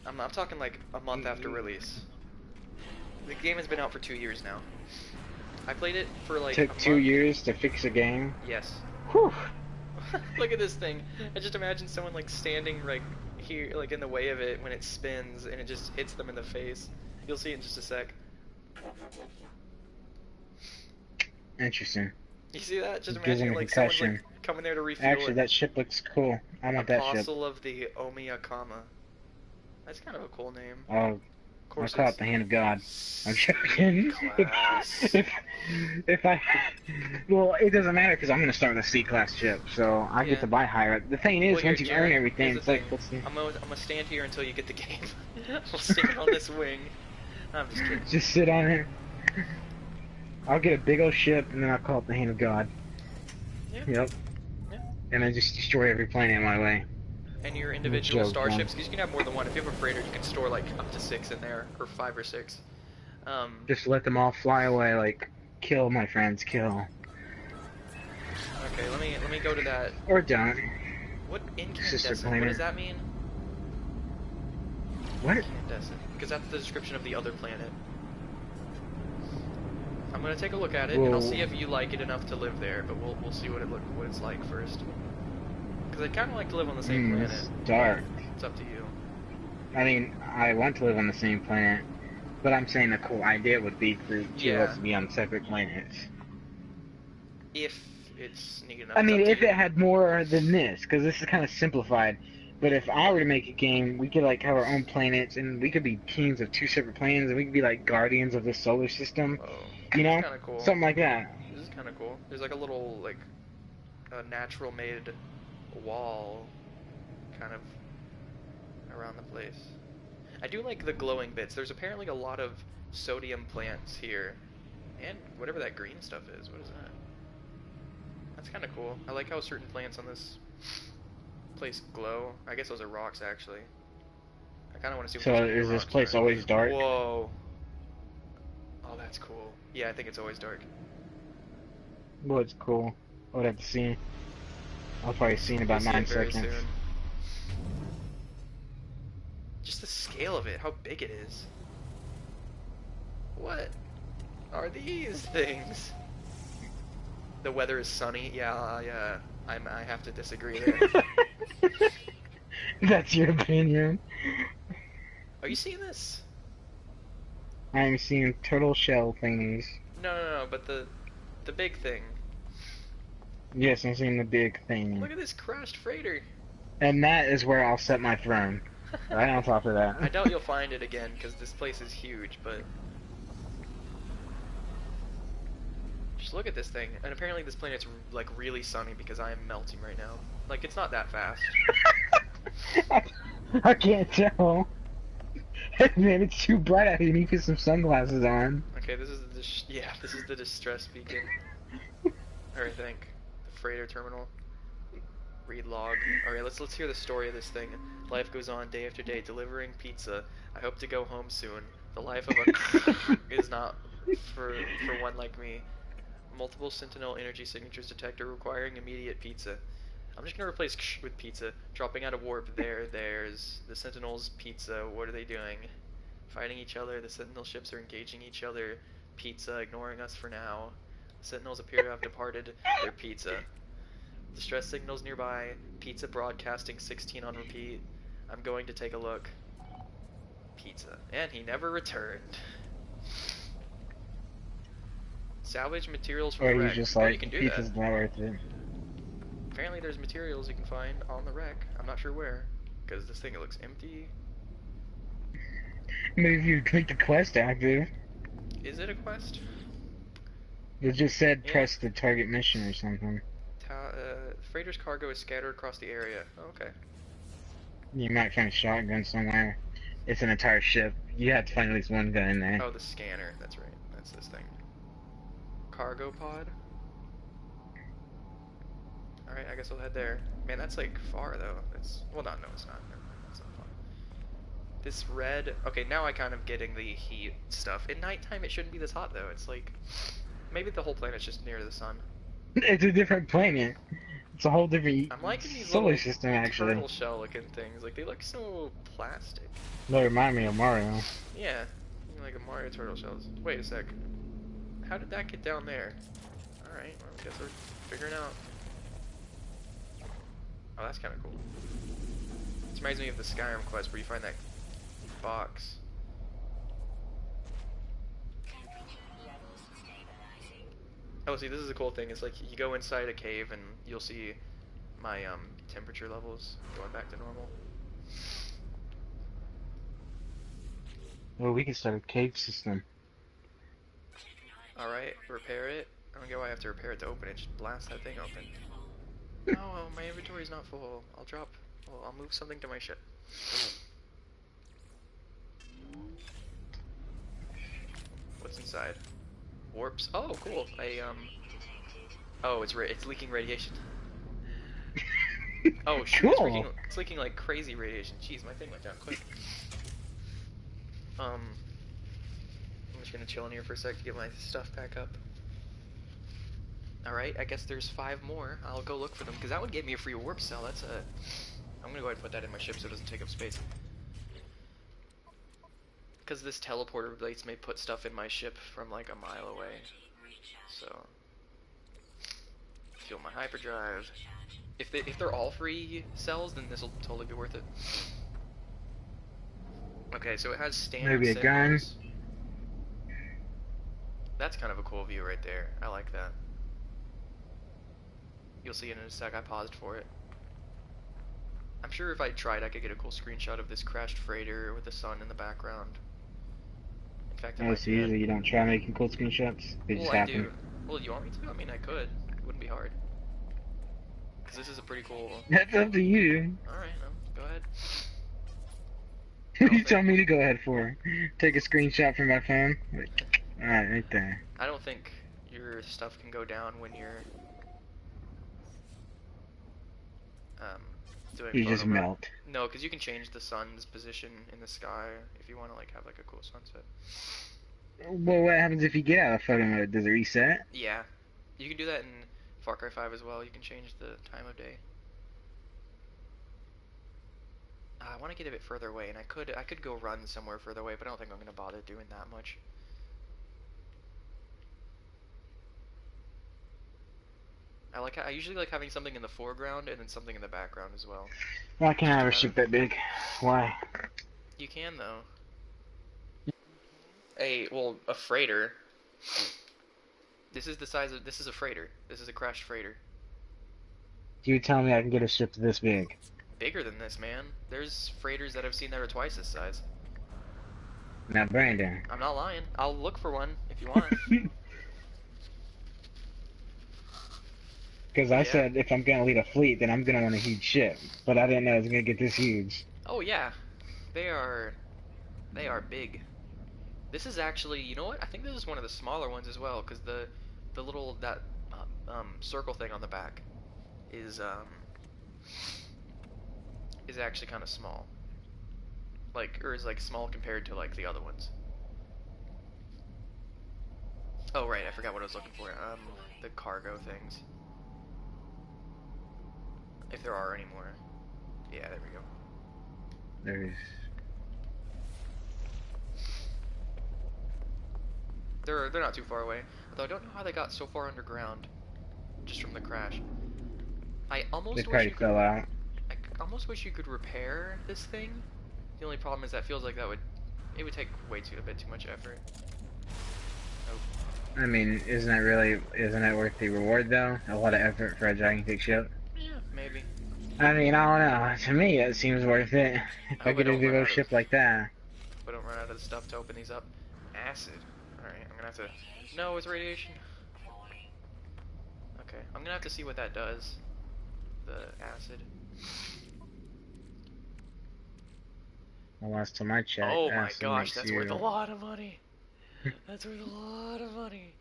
I'm talking like a month after release. The game has been out for 2 years now. I played it for like
Took 2 years to fix a game.
Yes.
Whew.
Look at this thing. I just imagine someone like standing like here, like in the way of it when it spins, and it just hits them in the face. You'll see it in just a sec.
Interesting.
You see that? Just
Gives
imagine
him a
like someone's
concussion.
like coming there to refuel
Actually,
it.
that ship looks cool. I want that ship.
Apostle of the Omiyakama. That's kind of a cool name.
Oh,
Of course,
I'll call it the Hand of God. I'm joking. if I, well, it doesn't matter because I'm gonna start with a C-class ship, so I get to buy higher. The thing is,
Well,
once you
Jared,
earn everything,
here's
it's
the
like,
thing.
what's the...
I'm gonna stand here until you get the game. I'll stand on this wing. I'm just kidding.
Just sit on it. I'll get a big old ship and then I'll call it the Hand of God.
Yeah.
Yep.
Yeah.
And I just destroy every planet in my way.
And your individual
Joke,
starships, because you can have more than one. If you have a freighter, you can store like up to 6 in there, or 5 or 6.
Just let them all fly away, like, kill my friends, kill.
Okay, let me go to that.
Or don't.
What
Sister
incandescent? What
planet.
does that mean?
What?
Incandescent, because that's the description of the other planet. I'm gonna take a look at it, and I'll see if you like it enough to live there. But we'll see what it's like first. Because I'd kind of like to live on the same planet.
It's dark.
It's up to you.
I mean, I want to live on the same planet, but I'm saying a cool idea would be for two of us to be on separate planets.
If it's neat enough.
I mean, if it had more than this, because this is kind of simplified. But if I were to make a game, we could like have our own planets, and we could be kings of 2 separate planets, and we could be like guardians of the solar system.
Oh,
you know,
kind of cool.
something like that.
This is kind of cool. There's like a little like a natural made wall, kind of around the place. I do like the glowing bits. There's apparently a lot of sodium plants here, and whatever that green stuff is. What is that? That's kind of cool. I like how certain plants on this place glow. I guess those are rocks, actually. I kind of want to see what
So is this place always dark?
Whoa. Oh, that's cool. Yeah, I think it's always dark.
Well, it's cool. I would have to see. I'll probably see in about
We'll see
9
it very
seconds.
soon. Just the scale of it, how big it is. What are these things? The weather is sunny. Yeah, I have to disagree there.
That's your opinion.
Are you seeing this?
I'm seeing turtle shell thingies.
No, but the big thing.
Yes, I'm seeing the big thing.
Look at this crashed freighter.
And that is where I'll set my throne. Right on top of
I
that.
doubt you'll find it again because this place is huge, but just look at this thing. And apparently this planet's like really sunny because I am melting right now. Like it's not that fast.
I can't tell. Man, it's too bright out here. You need to put some sunglasses on.
Okay, this is this is the distress beacon. Or I think the freighter terminal. Read log. Alright, let's hear the story of this thing. Life goes on day after day, delivering pizza. I hope to go home soon. The life of a is not for one like me. Multiple Sentinel energy signatures detector requiring immediate pizza. I'm just gonna replace with pizza. Dropping out of warp. There's the Sentinels pizza. What are they doing? Fighting each other. The Sentinel ships are engaging each other. Pizza, ignoring us for now. The Sentinels appear to have departed. Their pizza. Distress signals nearby. Pizza broadcasting 16 on repeat. I'm going to take a look. Pizza. And he never returned. Salvage materials from
Or
the
you
wreck.
just
Oh,
like,
you can do
pizza's
that.
not worth it.
Apparently there's materials you can find on the wreck. I'm not sure where. Because this thing looks empty.
Maybe if you click the quest active.
Is it a quest?
It just said
Yeah.
press the target mission or something.
Freighter's cargo is scattered across the area. Oh, okay.
You might find a shotgun somewhere. It's an entire ship. You have to find at least one gun in there.
Oh, the scanner. That's right. That's this thing. Cargo pod. Alright, I guess we'll head there. Man, that's like far though. It's well, no, it's not. It's not far. This red. Okay, now I kind of getting the heat stuff. At nighttime, it shouldn't be this hot though. It's like maybe the whole planet's just near the sun.
It's a different planet. It's a whole different
I'm liking these
solar
little
system, actually.
turtle shell looking things. Like they look so plastic.
They remind me of Mario.
Yeah, like a Mario turtle shells. Wait a sec. How did that get down there? Alright, well, I guess we're figuring out. Oh, that's kind of cool. This reminds me of the Skyrim quest where you find that box. Oh, see, this is a cool thing. It's like you go inside a cave and you'll see my temperature levels going back to normal.
Well, we can start a cave system.
Alright, repair it. I don't get why I have to repair it to open it. Just blast that thing open. Oh, my inventory's not full. I'll move something to my ship. What's inside? Warps. Oh, cool. Oh, it's leaking radiation. Oh shoot!
Cool.
It's leaking like crazy radiation. Jeez, my thing went down quick. I'm just gonna chill in here for a sec to get my stuff back up. All right, I guess there's 5 more. I'll go look for them because that would give me a free warp cell. I'm gonna go ahead and put that in my ship so it doesn't take up space. Because this teleporter lets me put stuff in my ship from like a mile away. So, fuel my hyperdrive. If they're all free cells, then this will totally be worth it. Okay, so it has standard
Maybe a gun.
signals. That's kind of a cool view right there. I like that. You'll see it in a sec. I paused for it. I'm sure if I tried, I could get a cool screenshot of this crashed freighter with the sun in the background. In fact, I
Oh,
might
so
do that.
usually you don't try making cool screenshots? They just
Well, I
happen.
do. Well, you want me to? I mean, I could. It wouldn't be hard. Because this is a pretty cool...
That's up to you.
Alright, go ahead.
You tell me to go ahead for. Take a screenshot from my phone. Alright, right there.
I don't think your stuff can go down when you're doing
You
photo
just
mode.
melt.
No, because you can change the sun's position in the sky if you want to like have like a cool sunset.
Well, what happens if you get out of photo mode? Does it reset?
Yeah, you can do that in Far Cry 5 as well. You can change the time of day. I want to get a bit further away, and I could go run somewhere further away, but I don't think I'm gonna bother doing that much. I usually like having something in the foreground and then something in the background as well.
Why can't
Just
I
to
have a
kind of
ship that big? Why?
you can though. A freighter. This is a freighter. This is a crashed freighter.
You tell me I can get a ship this big?
Bigger than this, man. There's freighters that I've seen that are twice this size.
Now, Brandon.
I'm not lying. I'll look for one if you want.
Because
But
I
yeah.
said if I'm gonna lead a fleet, then I'm gonna want a huge ship. But I didn't know it was gonna get this huge.
Oh yeah. They are they are big. This is actually, you know what? I think this is one of the smaller ones as well, because the little that circle thing on the back is is actually kind of small. Like, or is like small compared to like the other ones. Oh right, I forgot what I was looking for. The cargo things, if there are any more. Yeah, there we go.
There's.
They're not too far away. Although I don't know how they got so far underground, just from the crash. I
They
almost wish
probably
you could.
fell out.
I almost wish you could repair this thing. The only problem is that feels like it would take way too a bit too much effort. Oh,
I mean, isn't it worth the reward though? A lot of effort for a gigantic ship.
yeah, maybe.
I mean, I don't know. To me, it seems worth it. If
I
I
hope I
get a
don't run
big
out of.
ship like that.
Hope I don't run out of the stuff to open these up. Acid. All right, I'm gonna have to. No, it's radiation. Okay, I'm gonna have to see what that does. The acid.
Well, last time I checked,
Oh my
acid
gosh,
makes
that's worth a
you
lot of money. That's worth a lot of money.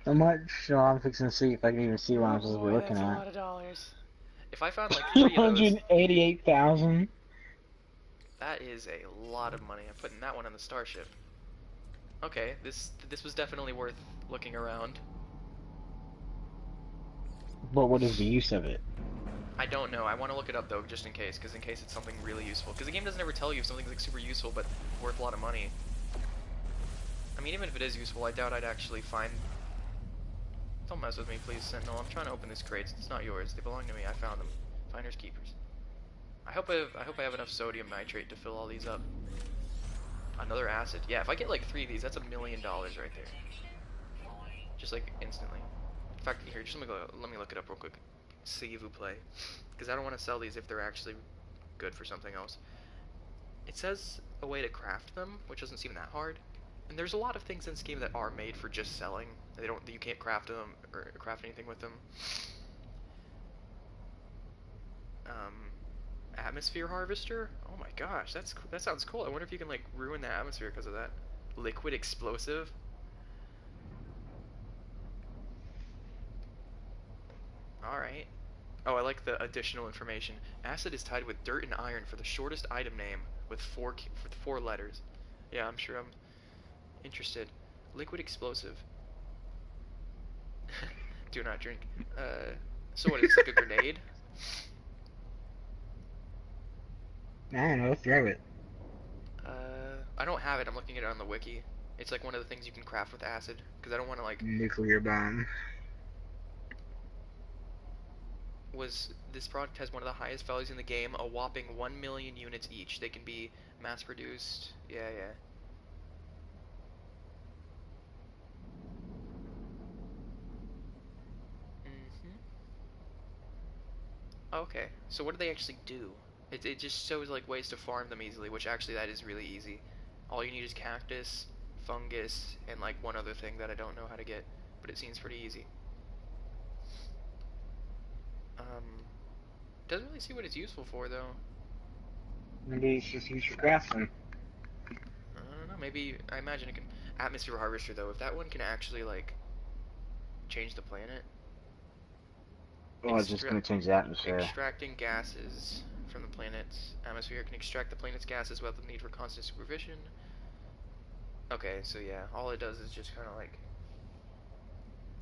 so much. So I'm fixing to see if I can even see what
Oh
I'm supposed to be
boy,
looking
that's a
at.
lot of dollars. If I found like
Two
3 of those,
hundred eighty-eight thousand.
that is a lot of money. I'm putting that one on the starship. Okay, this was definitely worth looking around.
But what is the use of it?
I don't know. I want to look it up though, just in case, because in case it's something really useful. Because the game doesn't ever tell you if something's like super useful but worth a lot of money. I mean, even if it is useful, I doubt I'd actually find. Don't mess with me, please, Sentinel. I'm trying to open these crates. It's not yours. They belong to me. I found them. Finders keepers. I hope I have enough sodium nitrate to fill all these up. Another acid. Yeah, if I get like 3 of these, that's $1,000,000 right there. Just like instantly. In fact, here, just let me look it up real quick. See vous play, because I don't want to sell these if they're actually good for something else. It says a way to craft them, which doesn't seem that hard. And there's a lot of things in this game that are made for just selling. You can't craft them or craft anything with them. Um, Atmosphere harvester. Oh my gosh, that sounds cool. I wonder if you can like ruin the atmosphere because of that. Liquid explosive. All right. Oh, I like the additional information. Acid is tied with dirt and iron for the shortest item name with 4 letters. Yeah, I'm sure I'm interested. Liquid explosive. Do not drink. So what is this, like a grenade?
I don't know. Throw it.
I don't have it. I'm looking at it on the wiki. It's like one of the things you can craft with acid, because I don't want to like.
Nuclear bomb.
This product has one of the highest values in the game, a whopping 1 million units each. They can be mass produced. Yeah, yeah. Mhm. Okay. So what do they actually do? It just shows like ways to farm them easily, which actually that is really easy. All you need is cactus, fungus, and like one other thing that I don't know how to get, but it seems pretty easy. Doesn't really see what it's useful for though.
Maybe it's just used for crafting.
I don't know. Maybe I imagine it can. Atmosphere harvester though, if that one can actually like change the planet,
Oh, it's just
extra
gonna change the atmosphere.
extracting gases from the planet's atmosphere can extract the planet's gases without the need for constant supervision. Okay, so yeah, all it does is just kind of like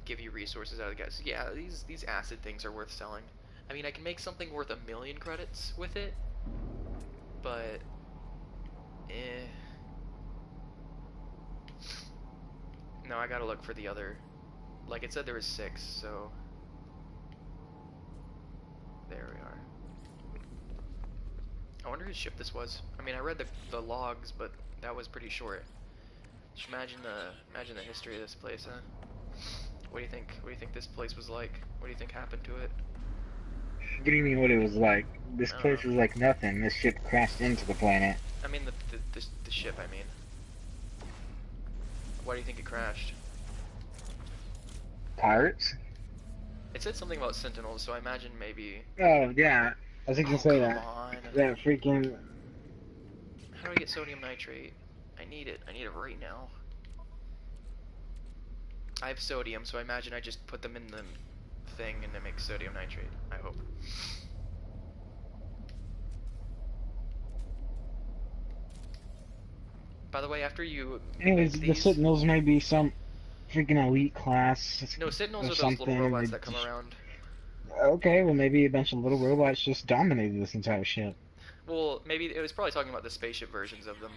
give you resources out of the gas. Yeah, these acid things are worth selling. I mean, I can make something worth 1,000,000 credits with it, but no, I gotta look for the other. Like it said, there was 6, so there we are. I wonder whose ship this was. I mean, I read the logs, but that was pretty short. Just imagine the history of this place, huh? What do you think? What do you think this place was like? What do you think happened to it?
What do you mean what it was like? This
I don't know.
place was like nothing. This ship crashed into the planet.
I mean the ship. I mean, why do you think it crashed?
Pirates?
It said something about sentinels, so I imagine maybe.
Oh, yeah. I was thinking
Oh
say
come
that.
on!
That freaking...
How do I get sodium nitrate? I need it. I need it right now. I have sodium, so I imagine I just put them in the thing and it makes sodium nitrate. I hope. By the way, after you make
Anyways, the
these,
Sentinels may be some freaking elite class
no, sentinels
or
are those little
something. And
robots
they
that come
just...
around.
Okay, well maybe a bunch of little robots just dominated this entire ship.
Well, maybe it was probably talking about the spaceship versions of them.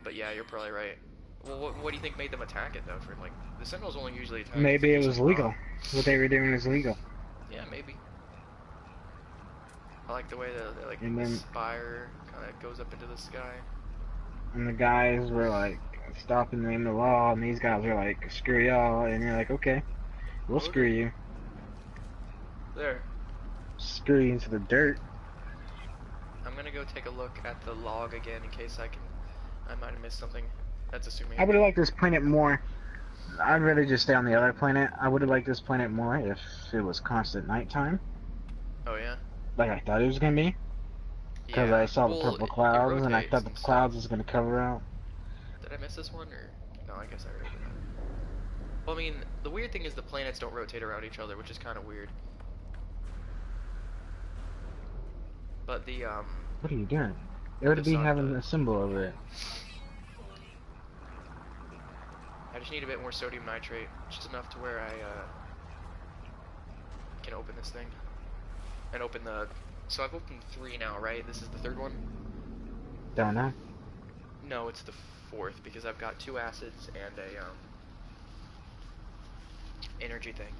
But yeah, you're probably right. Well, what do you think made them attack it though? For like the sentinels only usually attack if
Maybe it
there's
was
a bomb.
legal. What they were doing was legal.
Yeah, maybe. I like the way the like
And
the
then
spire kind of goes up into the sky.
and the guys were like, stop in the name of the law, and these guys were like, screw y'all, and you're like, okay, we'll screw
Okay.
you.
There.
Screw you into the dirt.
I'm gonna go take a look at the log again in case I might have missed something. That's assuming.
I would have liked this planet more. I'd rather just stay on the other planet. I would have liked this planet more if it was constant nighttime,
Oh yeah.
like I thought it was gonna be. Because
Yeah.
I saw the
Well,
purple
it
clouds, and I
rotates
thought the
and stuff.
clouds was gonna cover out.
Did I miss this one or no? I guess I already did that. Well, I mean, the weird thing is the planets don't rotate around each other, which is kind of weird. But
What are you doing? It
the
would be
sun
having a
does.
symbol over it.
I just need a bit more sodium nitrate, just enough to where I can open this thing and open the. So I've opened 3 now, right? This is the 3rd one.
Don't know.
No, it's the 4th because I've got 2 acids and a energy thing.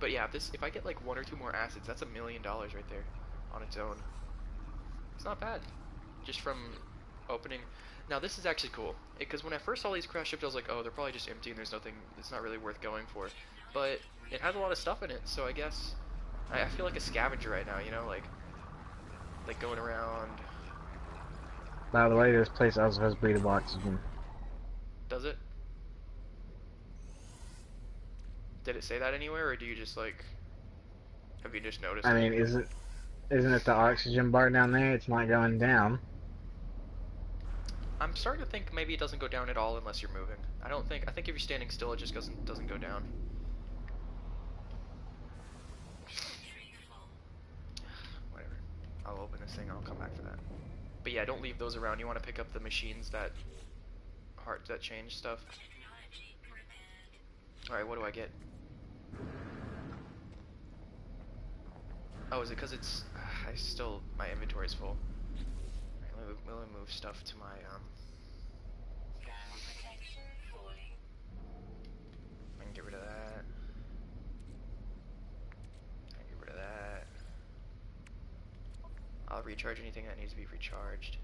But yeah, if I get like 1 or 2 more acids, that's $1 million right there on its own. It's not bad, just from opening. Now this is actually cool because when I first saw these crash ships, I was like, oh, they're probably just empty and there's nothing. It's not really worth going for. But it has a lot of stuff in it, so I guess I feel like a scavenger right now. You know, like going around.
By the way, this place also has breathable oxygen.
Does it? Did it say that anywhere, or do you just like? Have you just noticed
I
it?
mean, isn't it the oxygen bar down there? It's not going down.
I'm starting to think maybe it doesn't go down at all unless you're moving. I don't think. I think if you're standing still, it just doesn't go down. Whatever. I'll open this thing. I'll come back for that. But yeah, don't leave those around. You want to pick up the machines that change stuff. All right. What do I get? Oh, is it because it's? My inventory's full. All right, let me move stuff to my I can get rid of that. I can get rid of that. I'll recharge anything that needs to be recharged.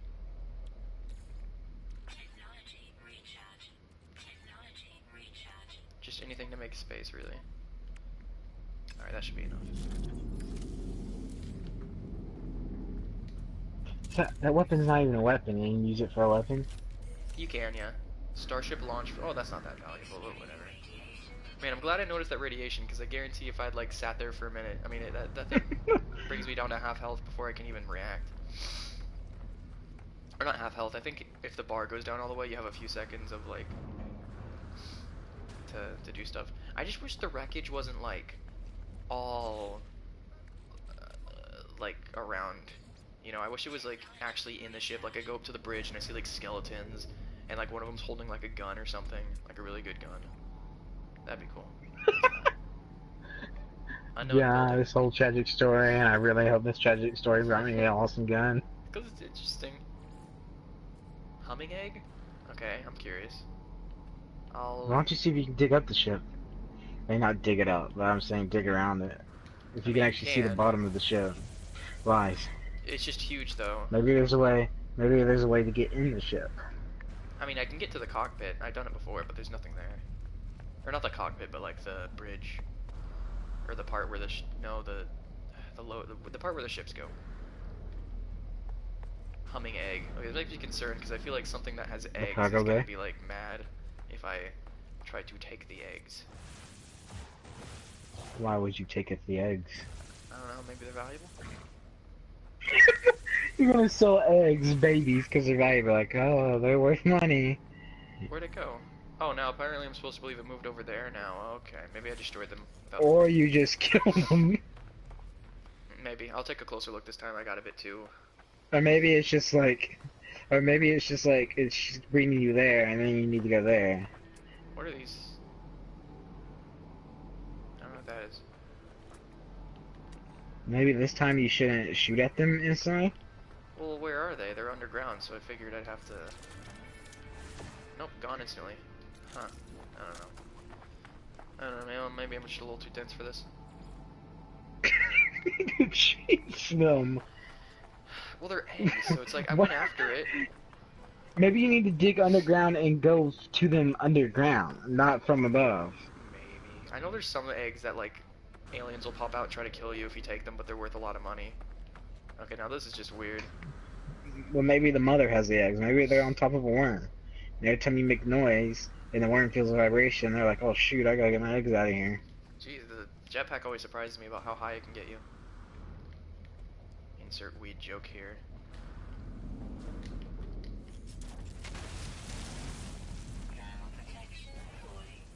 Just anything to make space, really. Alright, that should be enough.
So, that weapon's not even a weapon. You can use it for a weapon.
You can, yeah. Starship launch. Oh, that's not that valuable, but whatever. Man, I'm glad I noticed that radiation, because I guarantee if I'd like sat there for a minute, I mean, that thing brings me down to half health before I can even react. Or not half health. I think if the bar goes down all the way, you have a few seconds of like to do stuff. I just wish the wreckage wasn't like all like around. You know, I wish it was like actually in the ship. Like I go up to the bridge and I see like skeletons, and like one of them's holding like a gun or something, like a really good gun. That'd be cool.
Yeah, this whole tragic story, and I really hope this tragic story brought me an awesome gun.
Because it's interesting. Humming egg? Okay, I'm curious.
Why don't you see if you can dig up the ship? May not dig it up, but I'm saying dig around it. If
I
you can
mean, you
actually see the
can.
bottom of the ship. Why?
It's just huge, though.
Maybe there's a way. Maybe there's a way to get in the ship.
I mean, I can get to the cockpit. I've done it before, but there's nothing there. Or not the cockpit, but like the bridge, or the part where no, the part where the ships go. Humming egg. Okay, this makes me concerned because I feel like something that has
The
eggs is
cargo
gonna
bay.
be like mad if I try to take the eggs.
Why would you take it the eggs?
I don't know. Maybe they're valuable.
You're gonna sell eggs, babies, because they're valuable. Like, oh, they're worth money.
Where'd it go? Oh, now apparently I'm supposed to believe it moved over there now. Okay, maybe I destroyed them without.
Or you just kill them.
Maybe I'll take a closer look this time. I got a bit too.
Or maybe it's just like, or maybe it's just like it's just bringing you there, and then you need to go there.
What are these? I don't know what that is.
Maybe this time you shouldn't shoot at them instantly.
Well, where are they? They're underground, so I figured I'd have to. Nope, gone instantly. Huh. I don't know. I don't know, man. Maybe I'm just a little too dense for this.
Chase them.
Well, they're eggs, so it's like I
What?
went after it.
Maybe you need to dig underground and go to them underground, not from above.
Maybe. I know there's some eggs that, like, aliens will pop out and try to kill you if you take them, but they're worth a lot of money. Okay, now this is just weird.
Well, maybe the mother has the eggs. Maybe they're on top of a worm. And every time you make noise and the worm feels a vibration, they're like, oh shoot, I gotta get my eggs out of here.
Jeez, the jetpack always surprises me about how high it can get you. Insert weed joke here.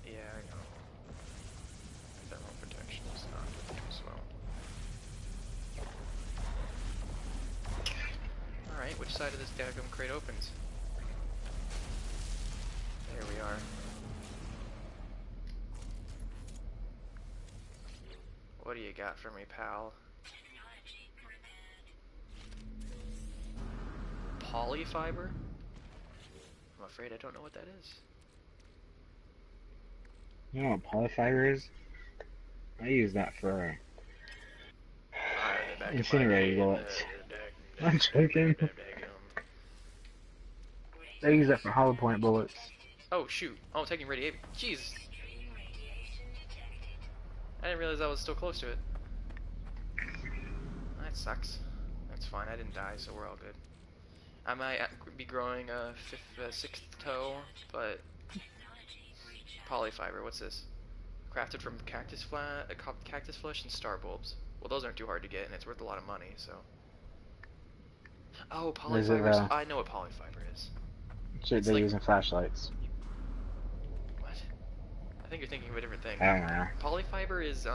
Yeah, I know. Thermal protection is not doing as well. Alright, which side of this daggum crate opens? There we are. What do you got for me, pal? Polyfiber? I'm afraid I don't know what that is.
You know what polyfiber is? I use that for incinerator bullets. I'm joking. I use that for hollow point bullets.
Oh shoot! Oh, taking radiation. Jeez! I didn't realize I was still close to it. That sucks. That's fine. I didn't die, so we're all good. I might be growing a sixth toe, but polyfiber. What's this? Crafted from cactus flesh and star bulbs. Well, those aren't too hard to get, and it's worth a lot of money. So. Oh,
Is it
polyfibers. I know what polyfiber is.
shit
It's
they're
like
using flashlights?
what? I think you're thinking of a different thing.
I don't know.
Polyfiber is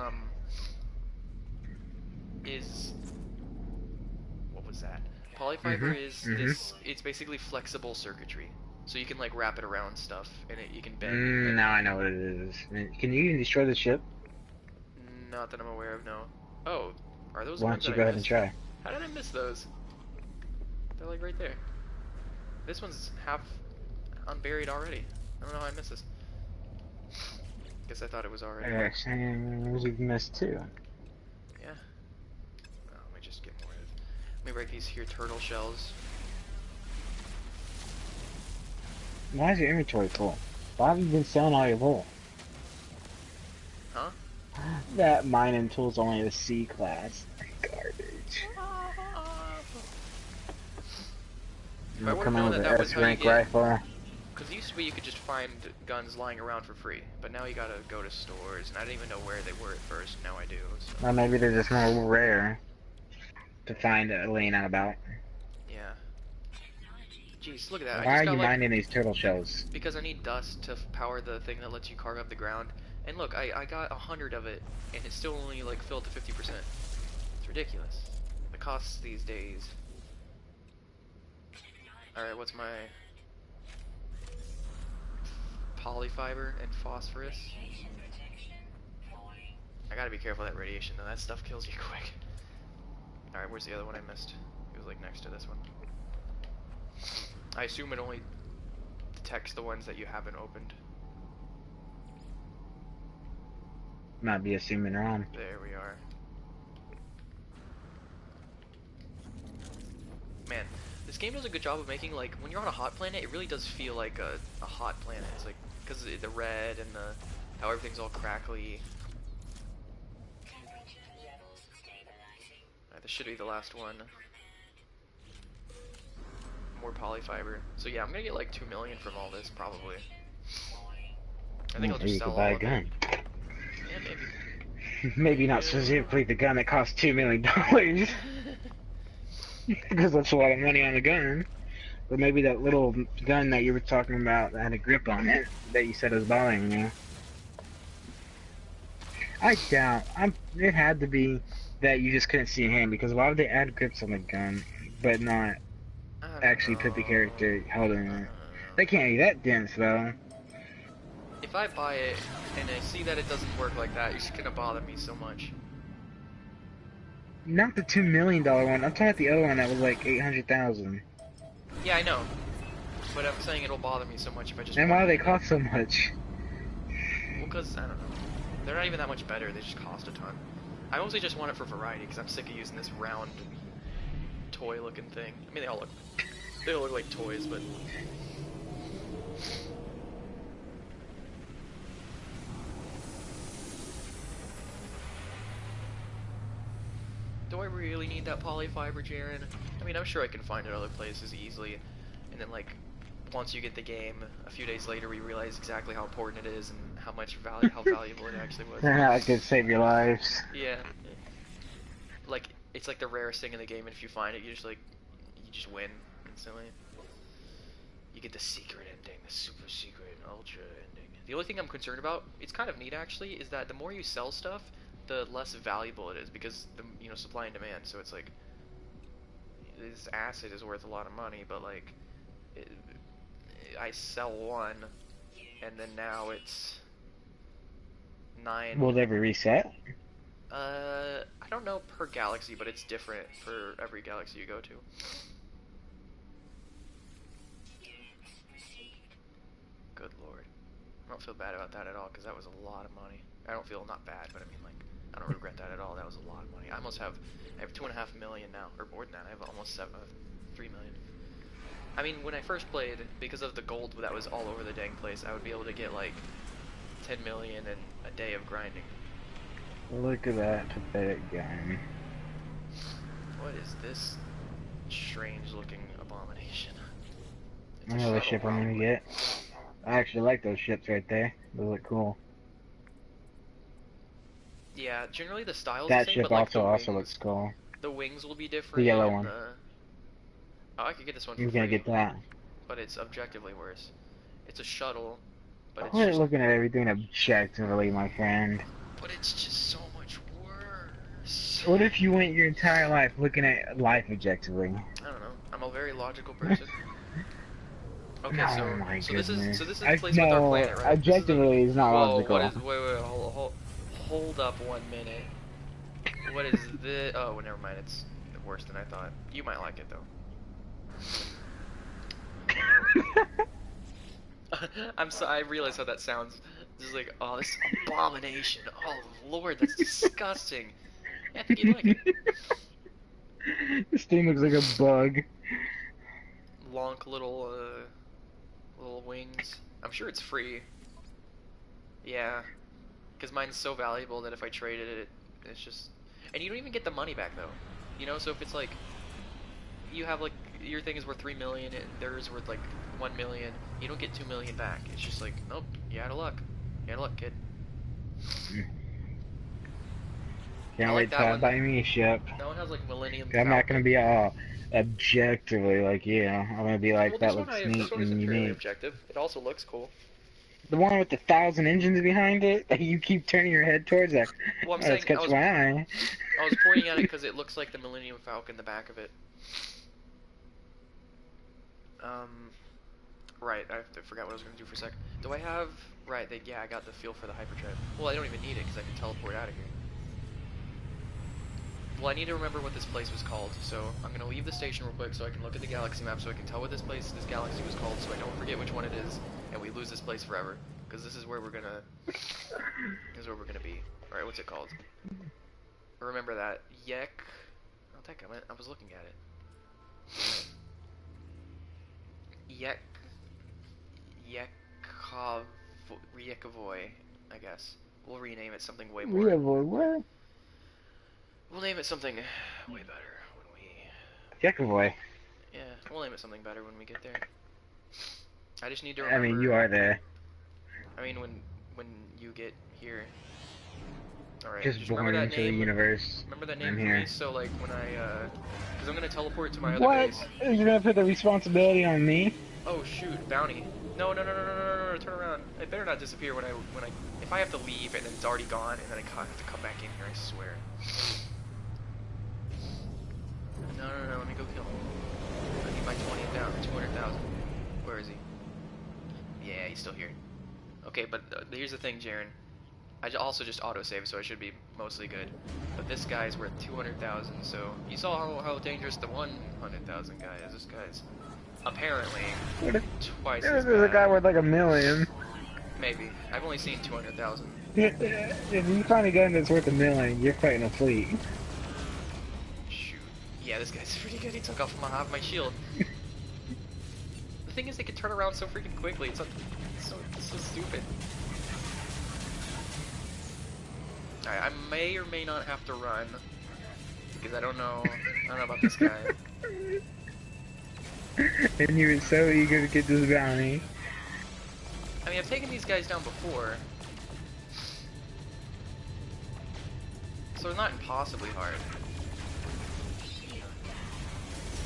what was that? Polyfiber is this. It's basically flexible circuitry, so you can like wrap it around stuff, and you can bend.
Now I know what it is. Can you even destroy the ship?
Not that I'm aware of. No. Oh, are those the
Why
ones
don't you
that
go
I
ahead and
missed?
try?
How did I miss those? They're like right there. This one's half unburied already. I don't know how I missed this. Guess I thought it was already.
You've missed too.
Yeah. Oh, let me just get more of. Let me break these here turtle shells.
Why is your inventory full? Why have you been selling all your wool?
Huh?
That mining tool's only a C class. Garbage.
If I would have
Come in
known
with
that
an
that was
S
how you
rank
get.
rifle.
Because it used to be you could just find guns lying around for free, but now you gotta go to stores, and I didn't even know where they were at first. Now I do. So.
Or maybe they're just more rare to find laying out about.
Yeah. Jeez, look at that. I
Why
just
are
got
you
like
mining these turtle shells?
because I need dust to power the thing that lets you carve up the ground. And look, I got 100 of it, and it's still only like filled to 50%. It's ridiculous. The costs these days. Alright, what's my polyfiber and phosphorus? I gotta be careful of that radiation though, that stuff kills you quick. Alright, where's the other one I missed? It was like next to this one. I assume it only detects the ones that you haven't opened.
Might be assuming wrong.
There we are. Man, this game does a good job of making, like, when you're on a hot planet, it really does feel like a hot planet. It's like, because the red and the how everything's all crackly. Alright, this should be the last one. More polyfiber. So yeah, I'm gonna get like 2 million from all this, probably. I think I'll just
You
sell
could buy
all
a
of it.
gun.
Yeah, maybe.
Maybe not specifically the gun that costs $2 million. Because that's a lot of money on a gun. But maybe that little gun that you were talking about that had a grip on it that you said was bothering you. I doubt. It had to be that you just couldn't see a hand, because why would they add grips on the gun but not
I don't
actually put the
know.
character holding
I
it?
don't know.
They can't be that dense though.
If I buy it and I see that it doesn't work like that, it's gonna bother me so much.
Not the $2 million one. I'm talking about the other one that was like 800,000.
Yeah, I know. But I'm saying it'll bother me so much if I just.
And why do they cost so much?
Well, because I don't know. They're not even that much better. They just cost a ton. I mostly just want it for variety because I'm sick of using this round, toy-looking thing. I mean, they all look like toys, but. Do I really need that polyfiber, Jaren? I mean, I'm sure I can find it other places easily. And then, like, once you get the game, a few days later, we realize exactly how important it is and how valuable it actually was.
That could save your lives.
Yeah. Like, it's like the rarest thing in the game, and if you find it, you just win instantly. You get the secret ending, the super secret, ultra ending. The only thing I'm concerned about, it's kind of neat actually, is that the more you sell stuff, the less valuable it is, because the supply and demand. So it's like this acid is worth a lot of money, but like I sell one, and then now it's 9.
Will it ever reset?
I don't know per galaxy, but it's different for every galaxy you go to. Good lord. I don't feel bad about that at all, because that was a lot of money. I don't feel not bad, but I mean, like, I don't regret that at all. That was a lot of money. I have 2.5 million now, or more than that. I have almost 3 million. I mean, when I first played, because of the gold that was all over the dang place, I would be able to get like 10 million in a day of grinding.
Look at that pathetic gun.
What is this strange looking abomination? It's
I
a
know the
shuttle,
ship I'm gonna
probably.
get. I actually like those ships right there. Those look cool.
Yeah, generally the style's
That
the same,
ship
but like
also looks cool.
the wings will be different.
The yellow
And
one.
oh, I could get this one for
You're gonna
free,
get that.
but it's objectively worse. It's a shuttle, but it's
Quit
just
looking at everything objectively, my friend.
so much worse.
What if you went your entire life looking at life objectively?
I don't know. I'm a very logical person. Okay,
Oh my
so
goodness.
this is the place with our
No,
planet, right? This is the.
objectively is not
Whoa, what
logical.
is? Wait, hold up 1 minute. What is this? Oh, well, never mind. It's worse than I thought. You might like it though. I realize how that sounds. Just like, oh, this abomination. Oh Lord, that's disgusting. Yeah, I think you'd like it.
This thing looks like a bug.
Lonk little wings. I'm sure it's free. Yeah, because mine's so valuable that if I traded it, it's just. And you don't even get the money back though. You know, so if it's like you have like your thing is worth 3 million and theirs is worth like 1 million, you don't get 2 million back. It's just like, nope, you out of luck. You out of luck, kid.
Can't
I like
wait till
that
I
one.
buy me a ship.
That one has like Millennium
I'm not gonna
Falcon.
be all objectively like you. I'm gonna be
Well,
like, that
this
looks
this
neat
one
and
isn't fairly
unique.
objective. It also looks cool.
The one with the 1,000 engines behind it that you keep turning your head towards, that
Well, I'm
that's
saying
catch my eye.
I was pointing at it because it looks like the Millennium Falcon, the back of it. Right. I forgot what I was gonna do for a sec. Do I have? Right. Yeah, I got the feel for the hyperdrive. Well, I don't even need it because I can teleport out of here. Well, I need to remember what this place was called, so I'm gonna leave the station real quick so I can look at the galaxy map so I can tell what this galaxy was called, so I don't forget which one it is, and we lose this place forever. Because this is where we're gonna be. Alright, what's it called? Remember that. Oh, that I was looking at it. Yekavoy, I guess. We'll rename it something way more.
What?
We'll name it something way better when we...
Yekavoy.
Yeah, we'll name it something better when we get there. I just need to remember...
I mean, you are there.
I mean, when you get here... Alright,
Just born
remember that
into
name.
the universe.
Remember that name
I'm
for
here.
me? So, like, when I, because I'm gonna teleport to my other
What?
base.
You're gonna put the responsibility on me?
Oh, shoot, bounty. No, turn around. I better not disappear when I, if I have to leave and then it's already gone and then I have to come back in here, I swear. No, let me go kill him. I need my 200,000. Where is he? Yeah, he's still here. Okay, but here's the thing, Jaren. I also just autosave, so I should be mostly good. But this guy's worth 200,000, so you saw how dangerous the 100,000 guy is. This guy's apparently twice as bad.
There's a guy worth like $1 million.
Maybe. I've only seen 200,000.
If you find a gun that's worth $1 million, you're fighting a fleet.
Shoot. Yeah, this guy's pretty good. He took off half my shield. The thing is, they can turn around so freaking quickly. It's so stupid. Alright, I may or may not have to run because I don't know about this guy.
And you were so eager to get this bounty.
I mean, I've taken these guys down before, so it's not impossibly hard.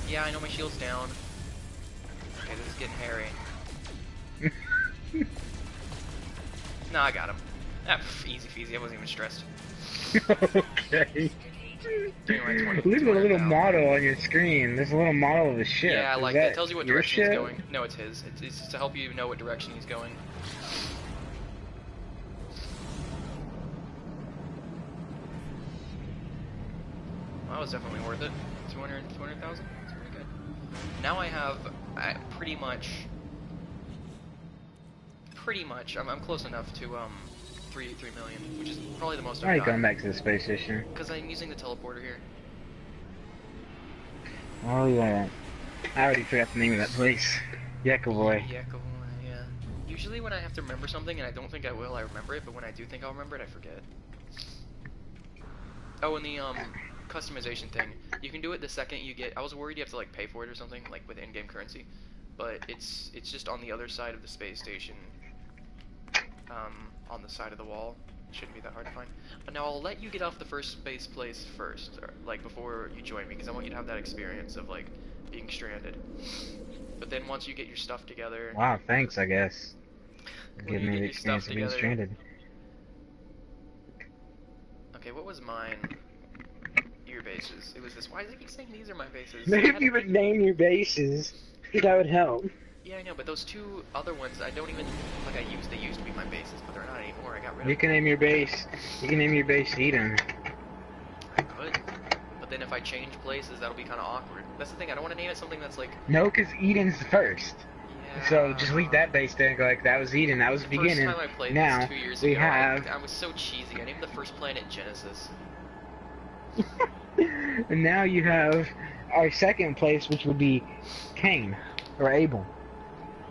Yeah, I know my shield's down. Okay, this is getting hairy. No, I got him. Ah, easy peasy, I wasn't even stressed.
Okay.
Anyway,
Look at the little model on your screen. There's a little model of the ship.
Yeah, I like that. It tells you what direction he's
ship?
going. No, it's his. It's to help you know what direction he's going. Well, that was definitely worth it. 200,000? That's pretty good. Now I have pretty much, I'm close enough to 3 million, which is probably the most
Why are
I've
you going
gotten.
back to the space station?
Because I'm using the teleporter here.
Oh yeah. I already forgot the name of that place. Yekavoy.
Yeah. Usually when I have to remember something, and I don't think I will, I remember it, but when I do think I'll remember it, I forget. Oh, and the customization thing. You can do it the second you get... I was worried you have to like pay for it or something, like with in-game currency. But it's just on the other side of the space station. On the side of the wall. Shouldn't be that hard to find. But now I'll let you get off the first space place first, or, like before you join me, because I want you to have that experience of like being stranded. But then once you get your stuff together...
Wow, thanks, I guess.
When
Give
you
me
get
the
your stuff
experience of being
together...
stranded.
Okay, what was mine? Your bases. It was this. Why does it keep saying these are my bases?
Maybe if you would name your bases, that would help.
Yeah, I know, but those two other ones, I don't even, like they used to be my bases, but they're not anymore, I got rid of them.
You can name your base, Eden.
I could, but then if I change places, that'll be kind of awkward. That's the thing, I don't want to name it something that's like...
No, because Eden's the first.
Yeah...
So just leave that base there and go like, that was Eden, that was the beginning.
First time I played
now,
this 2 years
we
ago,
have...
I was so cheesy, I named the first planet Genesis.
And now you have our second place, which would be Cain, or Abel.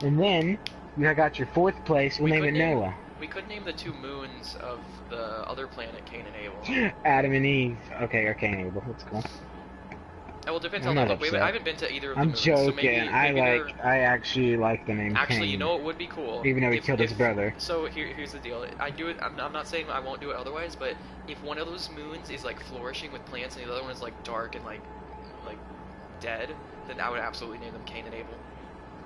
And then you have got your fourth place, we'll name it Noah.
We could name the two moons of the other planet Cain and Abel.
Adam and Eve. Okay, or Cain and Abel, that's cool.
Well, it depends
I'm
on
not
the...
upset.
I haven't been to either of the
I'm
moons,
joking,
so maybe
I actually like the name
Actually,
Cain.
you know what would be cool?
Even though he killed his brother.
So here's the deal. I do it. I'm not saying I won't do it otherwise, but if one of those moons is like flourishing with plants and the other one is like dark and like dead, then I would absolutely name them Cain and Abel.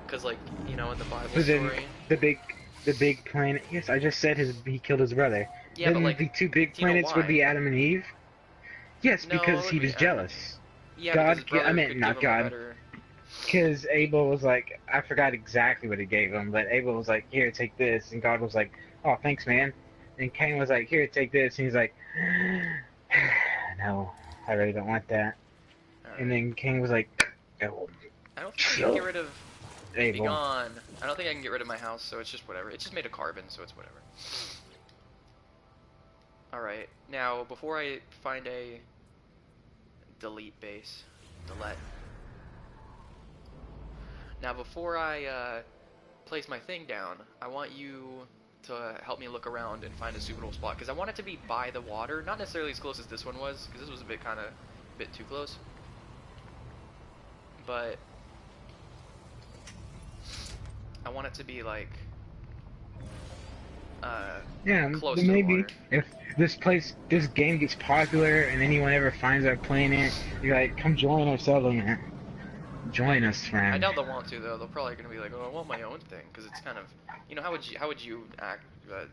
Because like in the Bible story.
The big planet. Yes, I just said he killed his brother.
Yeah,
then
but like
the two big planets would be Adam and Eve. Yes,
No,
because he was jealous.
Yeah,
God,
because his brother
I meant
could
not
give him a
God.
better...
Because Abel was like, I forgot exactly what he gave him, but Abel was like, here, take this, and God was like, oh, thanks, man. And Cain was like, here, take this, and he's like, no. I really don't want that. And
Alright.
then King was like, oh,
I don't think I can get
chill.
rid of... Be
Able.
gone. I don't think I can get rid of my house, so it's just whatever. It just made a carbon, so it's whatever. Alright, now, before I find a... delete base. Delete. Now, before I, place my thing down, I want you to help me look around and find a suitable spot, because I want it to be by the water, not necessarily as close as this one was, because this was a bit too close. But I want it to be like
Yeah,
close to the
maybe
water.
if this game gets popular and anyone ever finds out playing it, you're like, come join our settlement. Join us,
I
friend.
doubt they'll want to though. They're probably gonna be like, oh, I want my own thing, because it's kind of, how would you act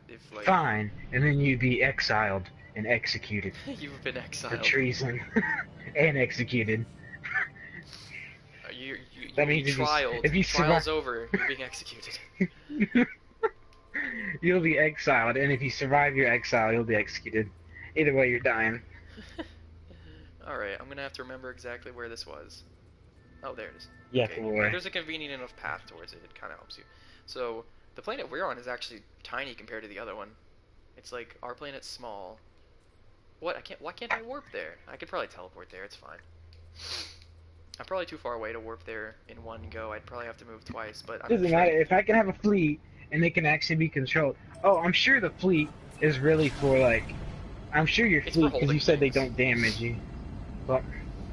if like
Fine, and then you'd be exiled and executed
you've been
for
exiled?
treason and executed.
You'll
That
be
means
trialed.
if you
Trial's
survive,
over. You're being executed.
you'll be exiled, and if you survive your exile, you'll be executed. Either way, you're dying.
All right, I'm gonna have to remember exactly where this was. Oh, there it is.
Yeah,
Okay,
boy.
there's a convenient enough path towards it. It kind of helps you. So the planet we're on is actually tiny compared to the other one. It's like our planet's small. What? Why can't I warp there? I could probably teleport there. It's fine. I'm probably too far away to warp there in one go. I'd probably have to move twice, but I'm
Doesn't
sure.
matter if I can have a fleet and they can actually be controlled. Oh, I'm sure the fleet is really for like. I'm sure your
It's for
fleet, because
holding
you said they
things.
don't damage you. But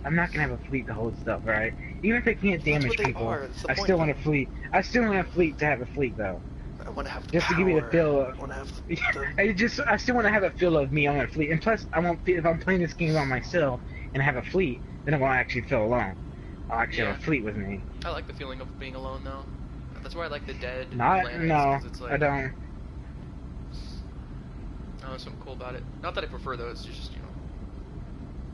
I'm not gonna have a fleet to hold stuff, right? Even if they can't
That's
damage
what they
people,
are. That's the
I
point
still
of
want a
them.
fleet. I still want a fleet to have a fleet, though.
I want to have the
Just to
power.
give me the feel.
I want to have
I still want to have a feel of me on a fleet. And plus, I won't. If I'm playing this game by myself and have a fleet, then I won't actually feel alone. I'll actually have a fleet with me.
I like the feeling of being alone, though. That's why I like the dead
Not
planets,
no,
because it's like,
I don't.
oh, there's something cool about it. Not that I prefer those, it's just,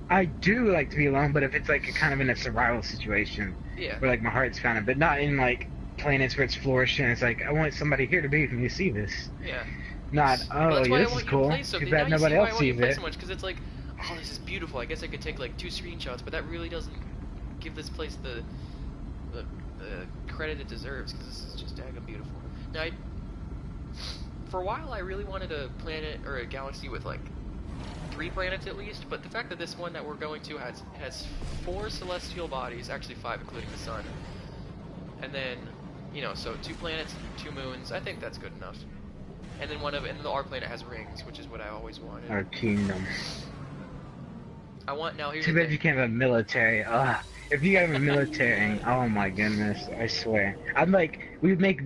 I do like to be alone, but if it's like kind of in a survival situation,
yeah.
where like my heart's found, but not in like planets where it's flourishing. It's like I want somebody here to be with me to see this.
Yeah.
Not
Well, that's why
this
I want
is
you
cool.
to play so.
Too
Now
bad
you see
nobody
why I
else
want you
sees
to play
it.
so much, because it's like, oh, this is beautiful. I guess I could take like 2 screenshots, but that really doesn't give this place the credit it deserves, because this is just daggum beautiful. Now, for a while, I really wanted a planet or a galaxy with like 3 planets at least, but the fact that this one that we're going to has 4 celestial bodies, actually 5 including the sun, and then so 2 planets, 2 moons. I think that's good enough. And then our planet has rings, which is what I always wanted.
Our kingdom.
I want now. Here's
Too
the
bad
thing.
you can't have a military. Ugh. If you have a military, oh my goodness, I swear. I'd like, we'd make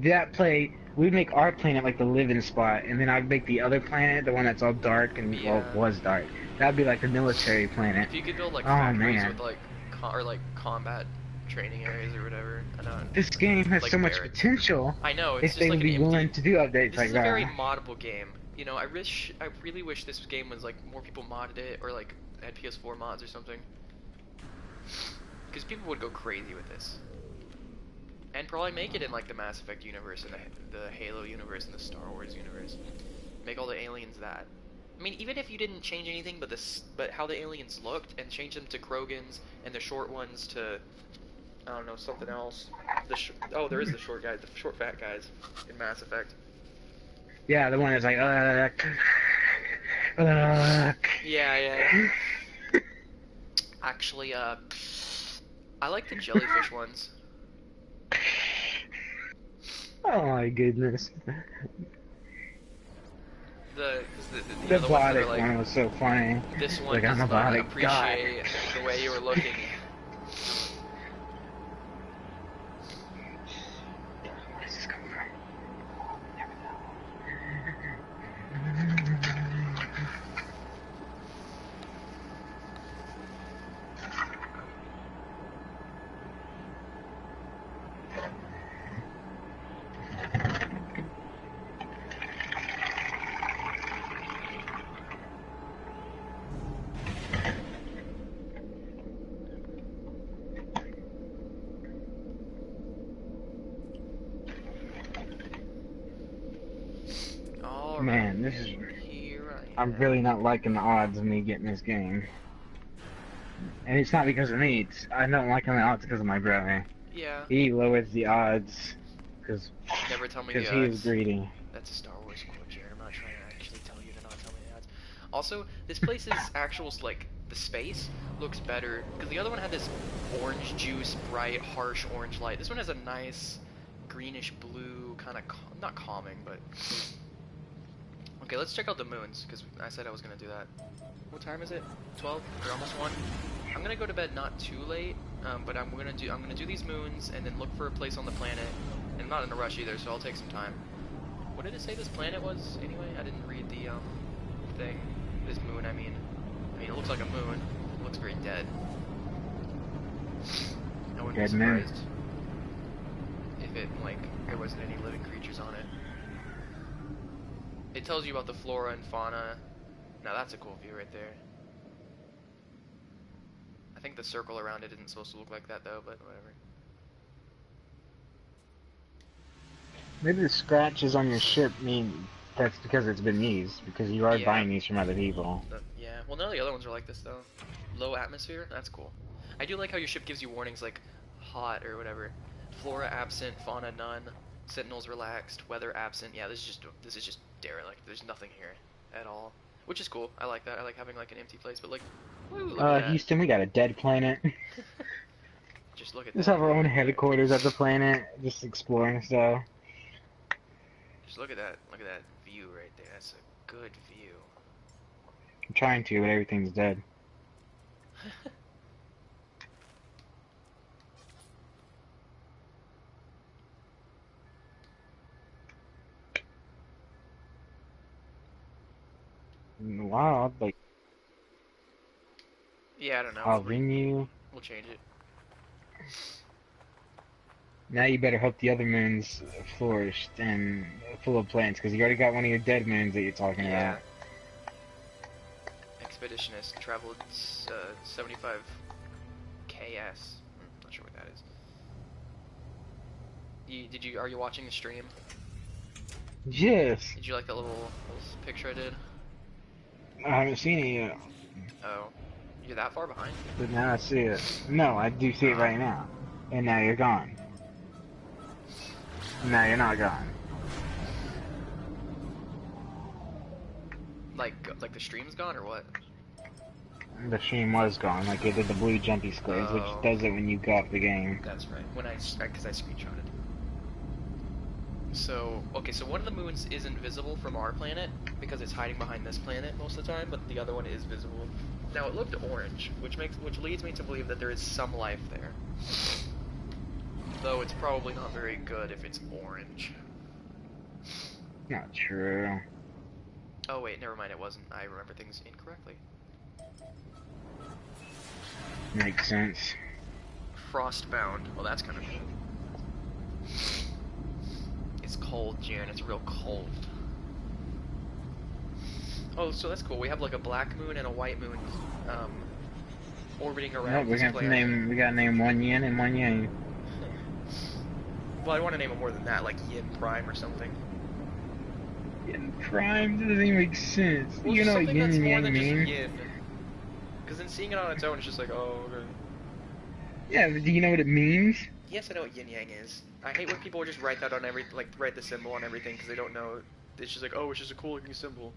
our planet like the living spot, and then I'd make the other planet, the one that's all dark and, well, was dark. That'd be like the military planet.
If you could build like
Oh
factories
man.
with like combat training areas or whatever. I know.
This game has
Like
so much
barracks.
potential.
I know, it's
If
just
they
like
would
an
be
empty...
willing to do updates
This
like
is a
that.
very moddable game. I really wish this game was like more people modded it, or like had PS4 mods or something. Because people would go crazy with this. And probably make it in like the Mass Effect universe and the Halo universe and the Star Wars universe. Make all the aliens that. I mean, even if you didn't change anything but how the aliens looked, and change them to Krogans and the short ones to, I don't know, something else. There is the short guy, the short fat guys in Mass Effect.
Yeah, the one that's like,
Yeah. Actually, I like the jellyfish ones.
Oh my goodness.
The ones
The
that are
robotic
like,
one was so funny.
this one
Like,
does
I'm
not
about to
appreciate the way you were looking.
Where's this coming from?
Alright,
Man, this is...
here I
I'm
am.
really not liking the odds of me getting this game. And it's not because of me. I don't like him at all. It's because of my brother.
Yeah.
He lowers the odds because
Never tell me the
he is
odds.
greedy.
That's a Star Wars quote, Jared. I'm not trying to actually tell you to not tell me the odds. Also, this place's actual, like, the space looks better, because the other one had this orange juice, bright, harsh orange light. This one has a nice greenish blue, kind of, not calming, but... Okay, let's check out the moons, because I said I was going to do that. What time is it? 12? Or almost 1? I'm going to go to bed not too late, but I'm going to do these moons, and then look for a place on the planet. And I'm not in a rush either, so I'll take some time. What did it say this planet was, anyway? I didn't read the, thing. This moon, I mean, it looks like a moon. It looks very dead. I wouldn't be surprised if it, like, there wasn't any living creatures on it. It tells you about the flora and fauna. Now that's a cool view right there. I think the circle around it isn't supposed to look like that though, but whatever.
Maybe the scratches on your ship mean that's because it's been used, because you are buying these from other people.
Yeah, well none of the other ones are like this though. Low atmosphere? That's cool. I do like how your ship gives you warnings like hot or whatever. Flora absent, fauna none, sentinels relaxed, weather absent. Yeah, this is just derelict. There's nothing here at all. Which is cool. I like that. I like having like an empty place, but like ooh, look at that.
Houston, we got a dead planet.
Just look at
Just
that.
have our own headquarters at the planet, just exploring stuff.
Just look at that. Look at that view right there. That's a good view.
I'm trying to, but everything's dead. Wow, like...
Yeah, I don't know.
I'll ring you.
We'll change it.
Now you better hope the other moon's flourished and full of plants, because you already got one of your dead moons that you're talking about.
Expeditionist traveled 75 KS. Not sure what that is. Are you watching the stream?
Yes.
Did you like that little picture I did?
I haven't seen it yet.
Oh, you're that far behind?
But now I see it. No, I do see it right now. And now you're gone. Now you're not gone.
Like the stream's gone or what?
The stream was gone, like it did the blue jumpy squares, which does it when you go off the game.
That's right. Because I screenshotted. So, okay, so one of the moons isn't visible from our planet because it's hiding behind this planet most of the time, but the other one is visible. Now it looked orange, which leads me to believe that there is some life there. Though it's probably not very good if it's orange.
Not true.
Oh wait, never mind, it wasn't. I remember things incorrectly.
Makes sense.
Frostbound. Well, that's kind of cool. It's cold, Jaren. It's real cold. Oh, so that's cool. We have like a black moon and a white moon orbiting around.
No, we gotta name one yin and one yang.
Well, I want to name it more than that, like Yin Prime or something.
Yin Prime doesn't even make sense.
Well,
you know what yin and yang mean?
Because then seeing it on its own, it's just like, oh, okay.
Yeah, but do you know what it means?
Yes, I know what yin yang is. I hate when people just write that on write the symbol on everything because they don't know. It's just like, oh, it's just a cool looking symbol.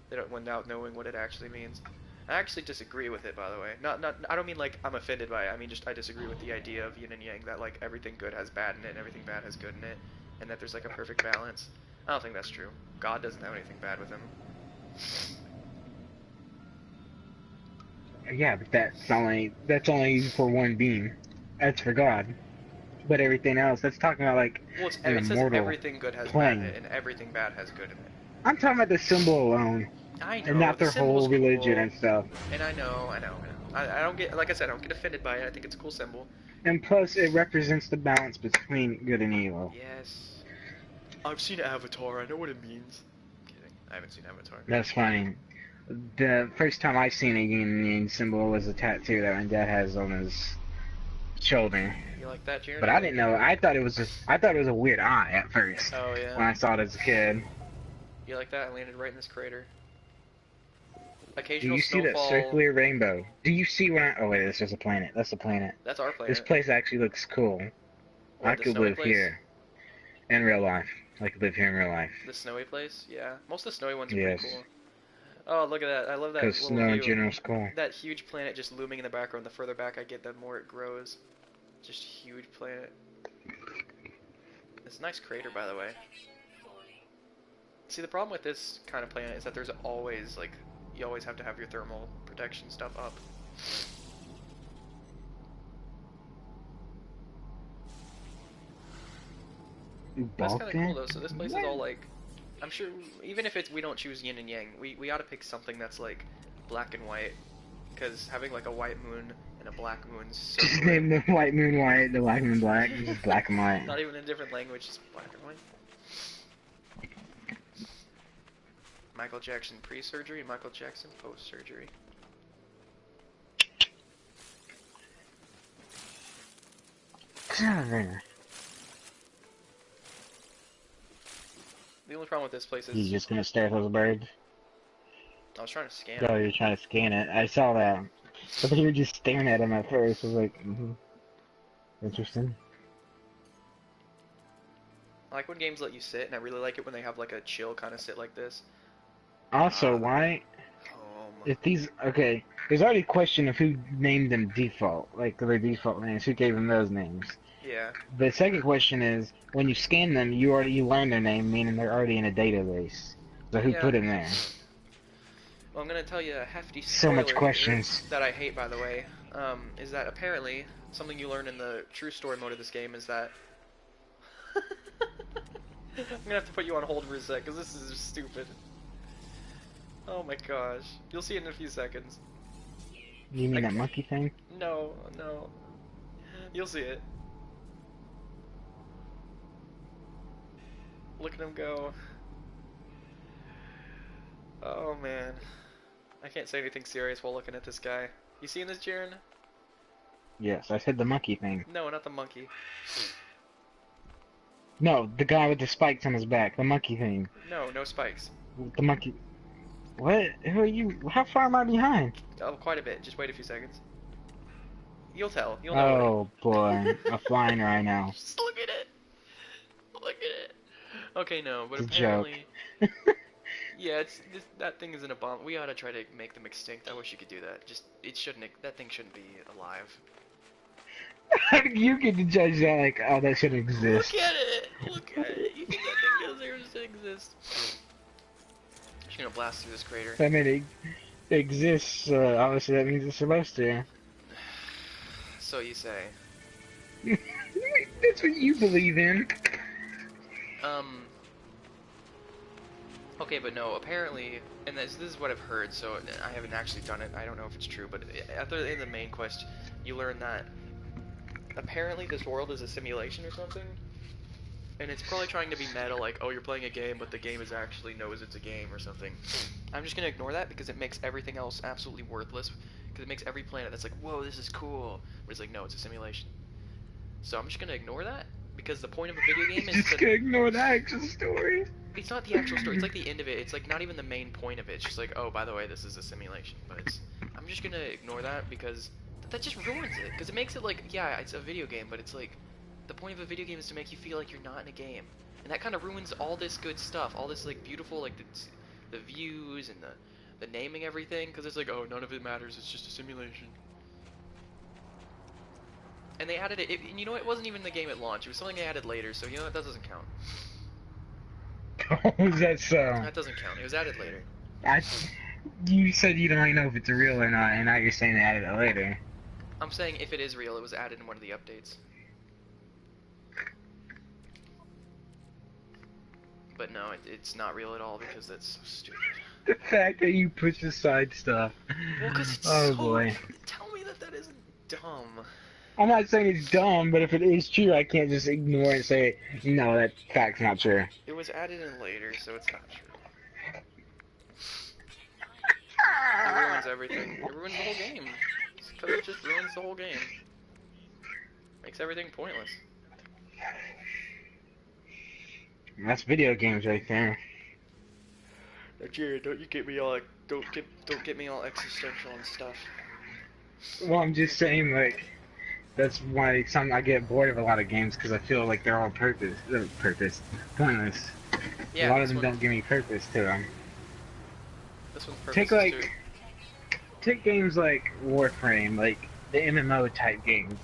They don't without knowing what it actually means. I actually disagree with it, by the way. I don't mean like I'm offended by it. I mean just I disagree with the idea of yin and yang, that like everything good has bad in it and everything bad has good in it, and that there's like a perfect balance. I don't think that's true. God doesn't have anything bad with him.
Yeah, but that's only for one being. That's for God. But everything else, that's talking about like
well,
an
it says
immortal
everything good has
plane.
bad in it, and everything bad has good in it.
I'm talking about the symbol alone.
I know,
and not their whole religion
cool.
and stuff.
And I know. I don't get, like I said, I don't get offended by it. I think it's a cool symbol.
And plus, it represents the balance between good and evil.
Yes. I've seen Avatar. I know what it means. I'm kidding. I haven't seen Avatar.
That's funny. The first time I seen a yin and yang symbol was a tattoo that my dad has on his shoulder.
You like that, Jared?
But I didn't know. I thought it was a weird eye at first.
Oh yeah.
When I saw it as a kid.
You like that? I landed right in this crater.
Do
Occasional
you see that
snowfall.
circular rainbow? Do you see when I? Oh wait, that's just a planet. That's a planet.
That's our
This
planet.
place actually looks cool. I
What, the
could
snowy
live
place?
here in real life. I could live here in real life.
The snowy place? Yeah. Most of the snowy ones are pretty
Yes,
cool. Oh, look at that. I love
because
that little
snow in
view.
general is cool.
That huge planet just looming in the background. The further back I get, the more it grows. Just huge planet. It's a nice crater, by the way. See, the problem with this kind of planet is that there's always, like, you always have to have your thermal protection stuff up. That's kind of cool,
Balkan?
though. So this place is all, like, I'm sure, even if it's we don't choose yin and yang, we ought to pick something that's, like, black and white. Because having, like, a white moon and a black moon's so
Just
great.
name the white moon white, the black moon black. Just black and white.
Not even in a different language, just black and white. Michael Jackson pre-surgery, Michael Jackson post-surgery.
Get out of there.
The only problem with this place
You
is
just gonna stare at those birds?
I was trying to scan
Oh,
them.
you're trying to scan it. I saw that. But then you were just staring at them at first. I was like, interesting.
I like when games let you sit, and I really like it when they have like a chill kind of sit like this.
Also,
Ah,
why,
home.
if these, okay, there's already a question of who named them default, like their default names, who gave them those names.
Yeah.
The second question is, when you scan them, you learn their name, meaning they're already in a database. So who
Yeah.
put them there?
Well, I'm gonna tell you a hefty
So much
spoiler here
questions.
that I hate, by the way. Is that apparently something you learn in the true story mode of this game is that I'm gonna have to put you on hold for a sec, because this is just stupid. Oh my gosh. You'll see it in a few seconds.
You mean
Like,
that monkey thing?
no, no. You'll see it. Look at him go. Oh man. I can't say anything serious while looking at this guy. You seeing this, Jaren?
Yes, I said the monkey thing.
No, not the monkey.
No, the guy with the spikes on his back. The monkey thing.
No, no spikes.
The monkey. What? Who are you? How far am I behind?
Oh, quite a bit. Just wait a few seconds. You'll tell. You'll know.
Oh boy, a flying rhino.
Just look at it. Look at it. Okay, no, but
It's a joke.
apparently, yeah, that thing is an abomination. We ought to try to make them extinct. I wish you could do that. Just that thing shouldn't be alive.
You get to judge that like, oh, that shouldn't exist.
Look at it. Look at it. You think that thing doesn't exist? I'm just gonna blast through this crater.
I mean, it exists. Obviously, that means it's supposed to.
So you say.
That's what you believe in.
Okay, but no, apparently, and this is what I've heard, so I haven't actually done it, I don't know if it's true, but in the main quest, you learn that apparently this world is a simulation or something, and it's probably trying to be meta, like, oh, you're playing a game, but the game is actually knows it's a game or something. I'm just gonna ignore that because it makes everything else absolutely worthless, because it makes every planet that's like, whoa, this is cool, but it's like, no, it's a simulation. So I'm just gonna ignore that, because the point of a video game is
Just gonna ignore the actual story.
it's not the actual story, it's like the end of it, it's like not even the main point of it, it's just like, oh, by the way, this is a simulation, but I'm just gonna ignore that because that just ruins it, because it makes it like, yeah, it's a video game, but it's like, the point of a video game is to make you feel like you're not in a game, and that kind of ruins all this good stuff, all this like beautiful, like the views and the naming everything, because it's like, oh, none of it matters, it's just a simulation. And they added it, and you know, it wasn't even the game at launch, it was something they added later, so you know what, that doesn't count.
Oh, is that so?
That doesn't count. It was added later.
You said you don't know if it's real or not, and now you're saying they added it later.
I'm saying if it is real, it was added in one of the updates. But no, it's not real at all because that's so stupid.
The fact that you push aside stuff.
Well, because it's
oh
so...
boy.
Tell me that isn't dumb.
I'm not saying it's dumb, but if it is true, I can't just ignore it and say, no, that fact's not true.
It was added in later, so it's not true. It ruins everything. It ruins the whole game. Because it just ruins the whole game. Makes everything pointless.
That's video games right there.
Jared, don't you get me all don't get me all existential and stuff.
Well, I'm just saying, like, that's why I get bored of a lot of games because I feel like they're all pointless. A
Yeah,
lot of them don't give me purpose to them.
this one's
Take
purpose is too.
like, take games like Warframe, like the MMO type games.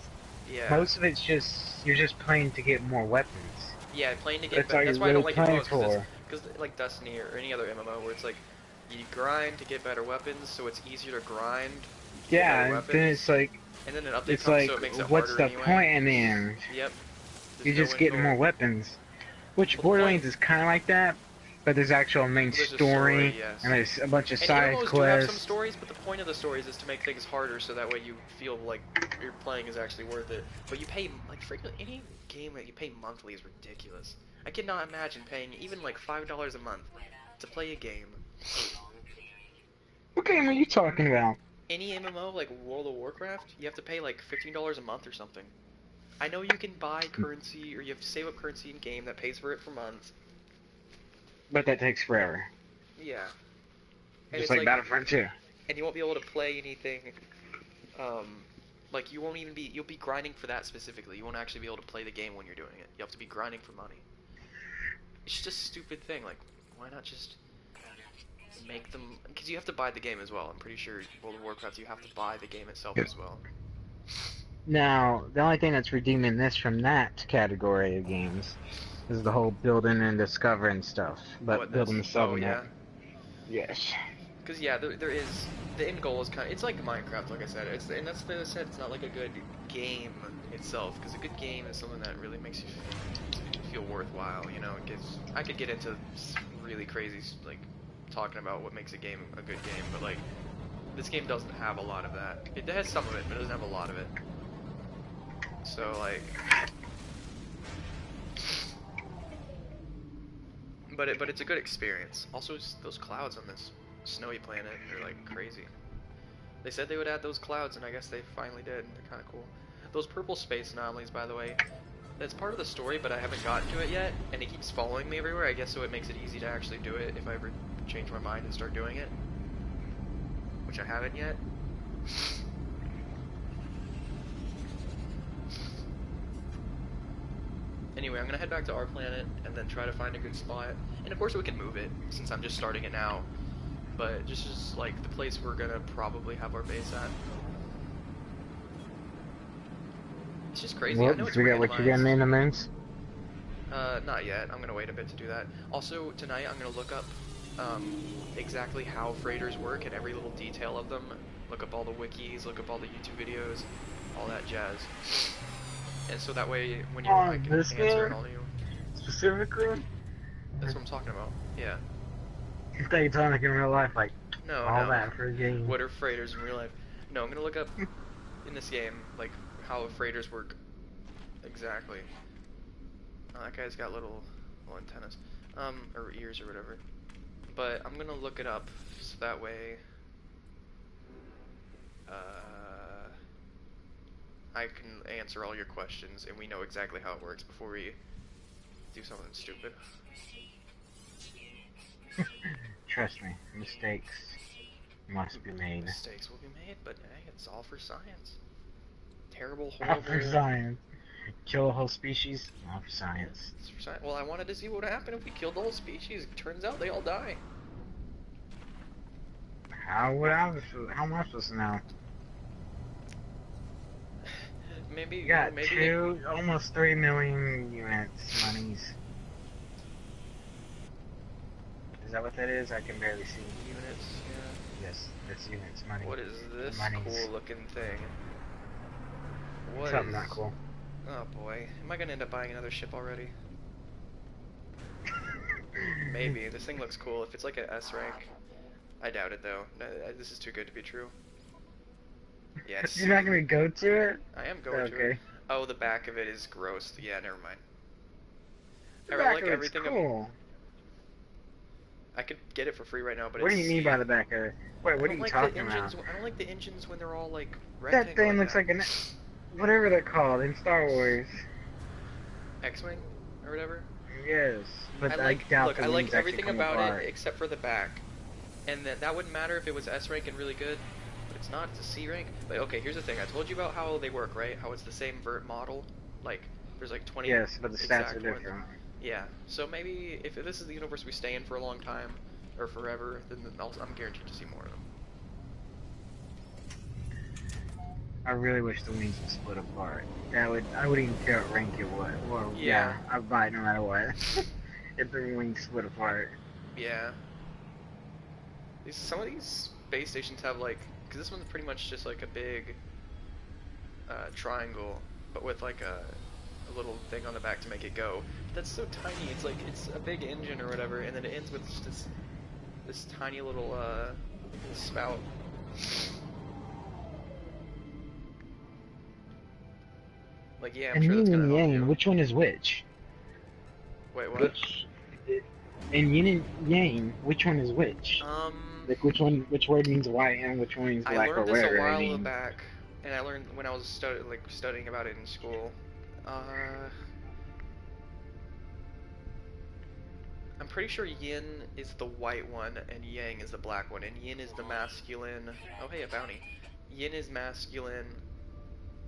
Yeah.
Most of it's just you're just playing to get more weapons.
Yeah, playing to get
That's
better.
all
That's
you're
why I don't
really
like it
playing
most,
for.
because like Destiny or any other MMO where it's like you grind to get better weapons, so it's easier to grind to get better
Yeah, and then
weapons, and then an update
it's
comes
like,
so it makes it
what's
harder
the
anyway.
point in the end?
Yep. There's
You're
no
just
end
getting more
goal.
weapons. Which
Well, the point.
Borderlands is kind of like that, but there's actual main
Well, there's a story,
story,
yes.
and there's a bunch of
And
side
MMOs do have some
quests.
stories, but the point of the stories is to make things harder, so that way you feel like your playing is actually worth it. But you pay like freaking any game that you pay monthly is ridiculous. I cannot imagine paying even like $5 a month to play a game.
What game are you talking about?
Any MMO like World of Warcraft, you have to pay like $15 a month or something. I know you can buy currency or you have to save up currency in game that pays for it for months.
But that takes forever.
Yeah. And
Just
it's
like
like,
Battlefront 2.
and you won't be able to play anything. Um, like you won't even be. You'll be grinding for that specifically. You won't actually be able to play the game when you're doing it. You have to be grinding for money. It's just a stupid thing. Like, why not just make them? Because you have to buy the game as well. I'm pretty sure World of Warcraft you have to buy the game itself as well.
Now, the only thing that's redeeming this from that category of games is the whole building and discovering stuff. But
What
building
this?
the
Oh
settlement.
yeah.
Yes.
Because yeah, there is the end goal is kind of it's like Minecraft, like I said. And that's the said it's not like a good game itself. Because a good game is something that really makes you feel worthwhile. You know, it gets I could get into really crazy like talking about what makes a game a good game, but like this game doesn't have a lot of that. It has some of it, but it doesn't have a lot of it. So like, but it's a good experience. Also, those clouds on this snowy planet are like crazy. They said they would add those clouds, and I guess they finally did. They're kind of cool. Those purple space anomalies, by the way, that's part of the story, but I haven't gotten to it yet, and it keeps following me everywhere. I guess so it makes it easy to actually do it if I ever change my mind and start doing it, which I haven't yet. Anyway, I'm gonna head back to our planet and then try to find a good spot. And of course we can move it, since I'm just starting it now. But just like the place we're gonna probably have our base at. It's just crazy.
Well,
I know it's
figure out what you're gonna name the moons?
not yet. I'm gonna wait a bit to do that. Also, tonight I'm gonna look up exactly how freighters work and every little detail of them. Look up all the wikis, look up all the YouTube videos, all that jazz. And so that way, when you I can
this
answer it
game?
all to you.
Specifically?
That's what I'm talking about. Yeah.
Daytonic in real life, like,
No,
all
no.
that for a game.
What are freighters in real life? No, I'm gonna look up in this game, like, how freighters work exactly. Oh, that guy's got little antennas. Or ears or whatever. But I'm gonna look it up, so that way, I can answer all your questions and we know exactly how it works before we do something stupid.
Trust me, mistakes must be made.
Mistakes will be made, but hey, it's all for science. Terrible,
All
horrible.
for science. Kill a whole species? All for science.
It's for science. Well, I wanted to see what would happen if we killed the whole species. Turns out they all die.
How am I supposed to know?
Maybe
You got
maybe
almost 3 million units, monies. Is that what that is? I can barely see.
units. Yeah.
Yes, that's units, money.
What is this
Monies.
cool-looking thing? What
Something
is?
not cool.
Oh boy, am I gonna end up buying another ship already? Maybe. This thing looks cool. If it's like an S rank, I doubt it though. No, this is too good to be true. Yes.
You're not gonna go to it?
I am going to it. Oh, the back of it is gross. Yeah, never mind.
The
I
back
like
of it's
everything.
cool.
I could get it for free right now, but
What do
it's...
you mean by the back of it? Wait, what are you
like
talking
the engines,
about?
I don't like the engines when they're all like rectangle.
That thing looks like an... whatever they're called in Star Wars.
X-Wing? Or whatever?
Yes, but
I like,
doubt
look,
the
I like
wings actually
everything
come
about
apart.
it except for the back. and that wouldn't matter if it was S rank and really good, but it's not. It's a C rank. But okay, here's the thing. I told you about how they work, right? How it's the same vert model. Like there's like 20
Yes, but the stats are
exact ones.
different.
Yeah. So maybe if this is the universe we stay in for a long time or forever, then I'm guaranteed to see more of them.
I really wish the wings would split apart. I wouldn't even care what rank it was. Well, yeah, I'd buy it no matter what. If the wings split apart.
Yeah. Some of these space stations have like, because this one's pretty much just like a big triangle, but with like a little thing on the back to make it go. That's so tiny. It's like it's a big engine or whatever, and then it ends with just this tiny little spout. Like yeah, I'm
And
sure that's
yin
gonna
and
help
yang,
you.
which one is which?
Wait, what?
And yin and yang, which one is which?
Um,
Like which word means white and which one means
I
black or
learned this a
whatever it
while
means.
back, and I learned when I was studying about it in school. I'm pretty sure yin is the white one and yang is the black one, and yin is the masculine. Oh hey, a bounty. Yin is masculine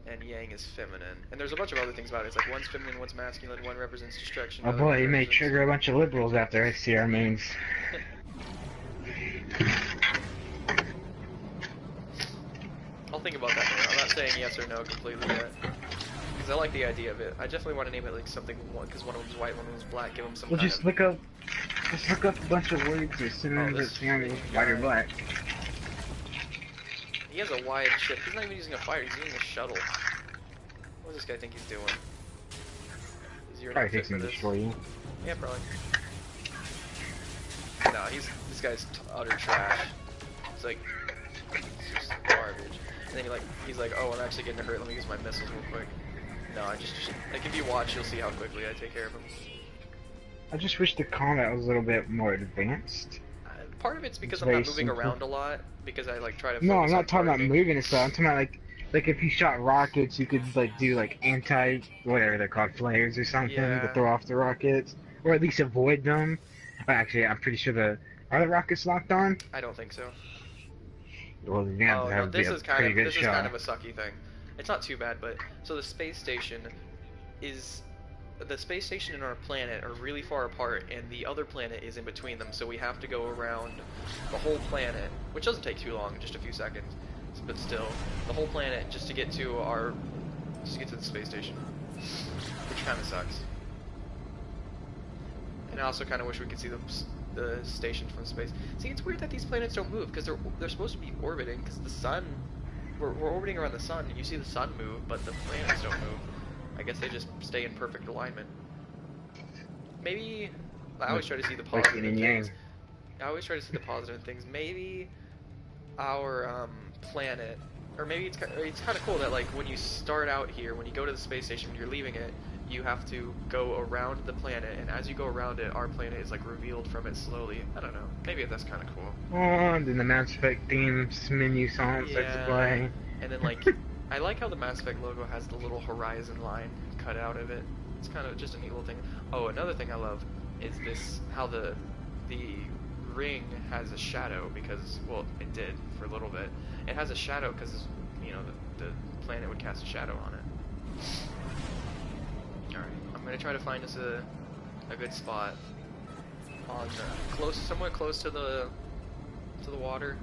and yang is feminine. And there's a bunch of other things about it. It's like one's feminine, one's masculine, one represents destruction,
Oh
the other
boy,
one
he may
represents...
trigger a bunch of liberals out there. I see our moons.
I'll think about that more. I'm not saying yes or no completely yet. Because I like the idea of it. I definitely want to name it like something, because one of them's white, one of them's black, give them some
Well,
kind
just
of...
look up a bunch of words or synonyms that sound white or black.
He has a wide ship. He's not even using a fighter, he's using a shuttle. What does this guy think he's doing? Is your
Probably
fit
takes
for
him to
this?
destroy you.
Yeah, probably. No, this guy's utter trash. It's like, it's just garbage. And then he's like, oh, I'm actually getting hurt, let me use my missiles real quick. No, like if you watch, you'll see how quickly I take care of him.
I just wish the combat was a little bit more advanced.
Part of it's because
It's
I'm not
very
moving
simple.
around a lot, because I like try to
No,
focus
I'm not
on
talking about
targeting.
moving and stuff. I'm talking about like if you shot rockets, you could like do like anti whatever they're called, flares or something to
Yeah.
throw off the rockets, or at least avoid them. Well, actually, I'm pretty sure are the rockets locked on?
I don't think so.
Well, then that
Oh no,
would be a pretty good
this is kind
shot.
of a sucky thing. It's not too bad, but so the space station and our planet are really far apart, and the other planet is in between them, so we have to go around the whole planet, which doesn't take too long, just a few seconds, but still, the whole planet just to get to the space station, which kind of sucks. And I also kind of wish we could see the station from space. See, it's weird that these planets don't move, because they're supposed to be orbiting, because the sun, we're orbiting around the sun, and you see the sun move, but the planets don't move. I guess they just stay in perfect alignment. Maybe, I always try to see the positive in things. I always try to see the positive in things. Maybe our planet, or maybe it's kind of cool that like when you start out here, when you go to the space station, when you're leaving it, you have to go around the planet, and as you go around it, our planet is like revealed from it slowly. I don't know. Maybe that's kind of cool.
Oh, and then the Mass Effect themes menu song starts to play.
And then like, I like how the Mass Effect logo has the little horizon line cut out of it. It's kind of just a neat little thing. Oh, another thing I love is this, how the ring has a shadow because, well, it did for a little bit. It has a shadow because, you know, the planet would cast a shadow on it. Alright, I'm gonna try to find us a good spot on somewhere close to the water,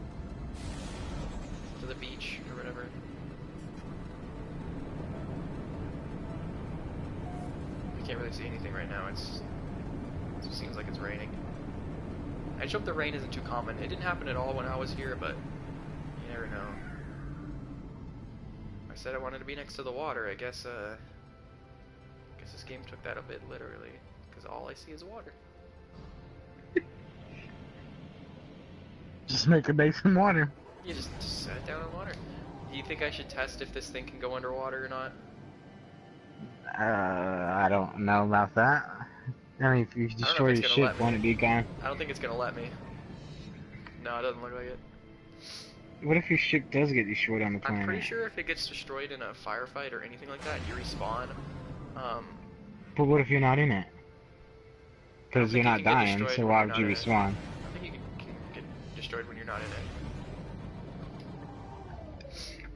to the beach or whatever. I can't really see anything right now. It seems like it's raining. I just hope the rain isn't too common. It didn't happen at all when I was here, but you never know. I said I wanted to be next to the water. I guess this game took that a bit literally, because all I see is water.
Just make a base in water.
You just set it down in water. Do you think I should test if this thing can go underwater or not?
I don't know about that. I mean, if you destroy your ship, won't it be gone?
I don't think it's gonna let me. No, it doesn't look like it.
What if your ship does get destroyed on the planet?
I'm pretty sure if it gets destroyed in a firefight or anything like that, you respawn.
But what if you're not in it? Because you're not dying, so why would you respawn?
I think you can get destroyed when you're not in it.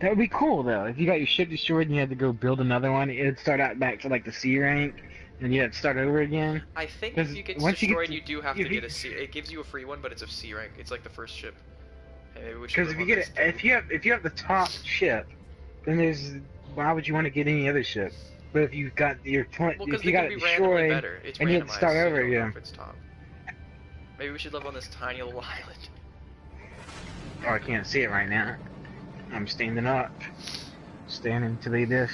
That would be cool though. If you got your ship destroyed and you had to go build another one, it'd start out back to like the C rank, and you had to start over again.
I think if
Because
you get
once you get
destroyed,
to,
you do have to
if you,
get a C. It gives you a free one, but it's a C rank. It's like the first ship. Hey, maybe we should
because
live
if you
on
get
this
it,
thing.
if you have the top ship, then there's why would you want to get any other ship? But if you got
Well, because
if you
they're
got
gonna
it
be randomly
destroyed
better. It's
and you had to
randomized,
start
so you
over
don't know
again,
if it's top. Maybe we should live on this tiny little island.
oh, I can't see it right now. I'm standing up, standing to the abyss.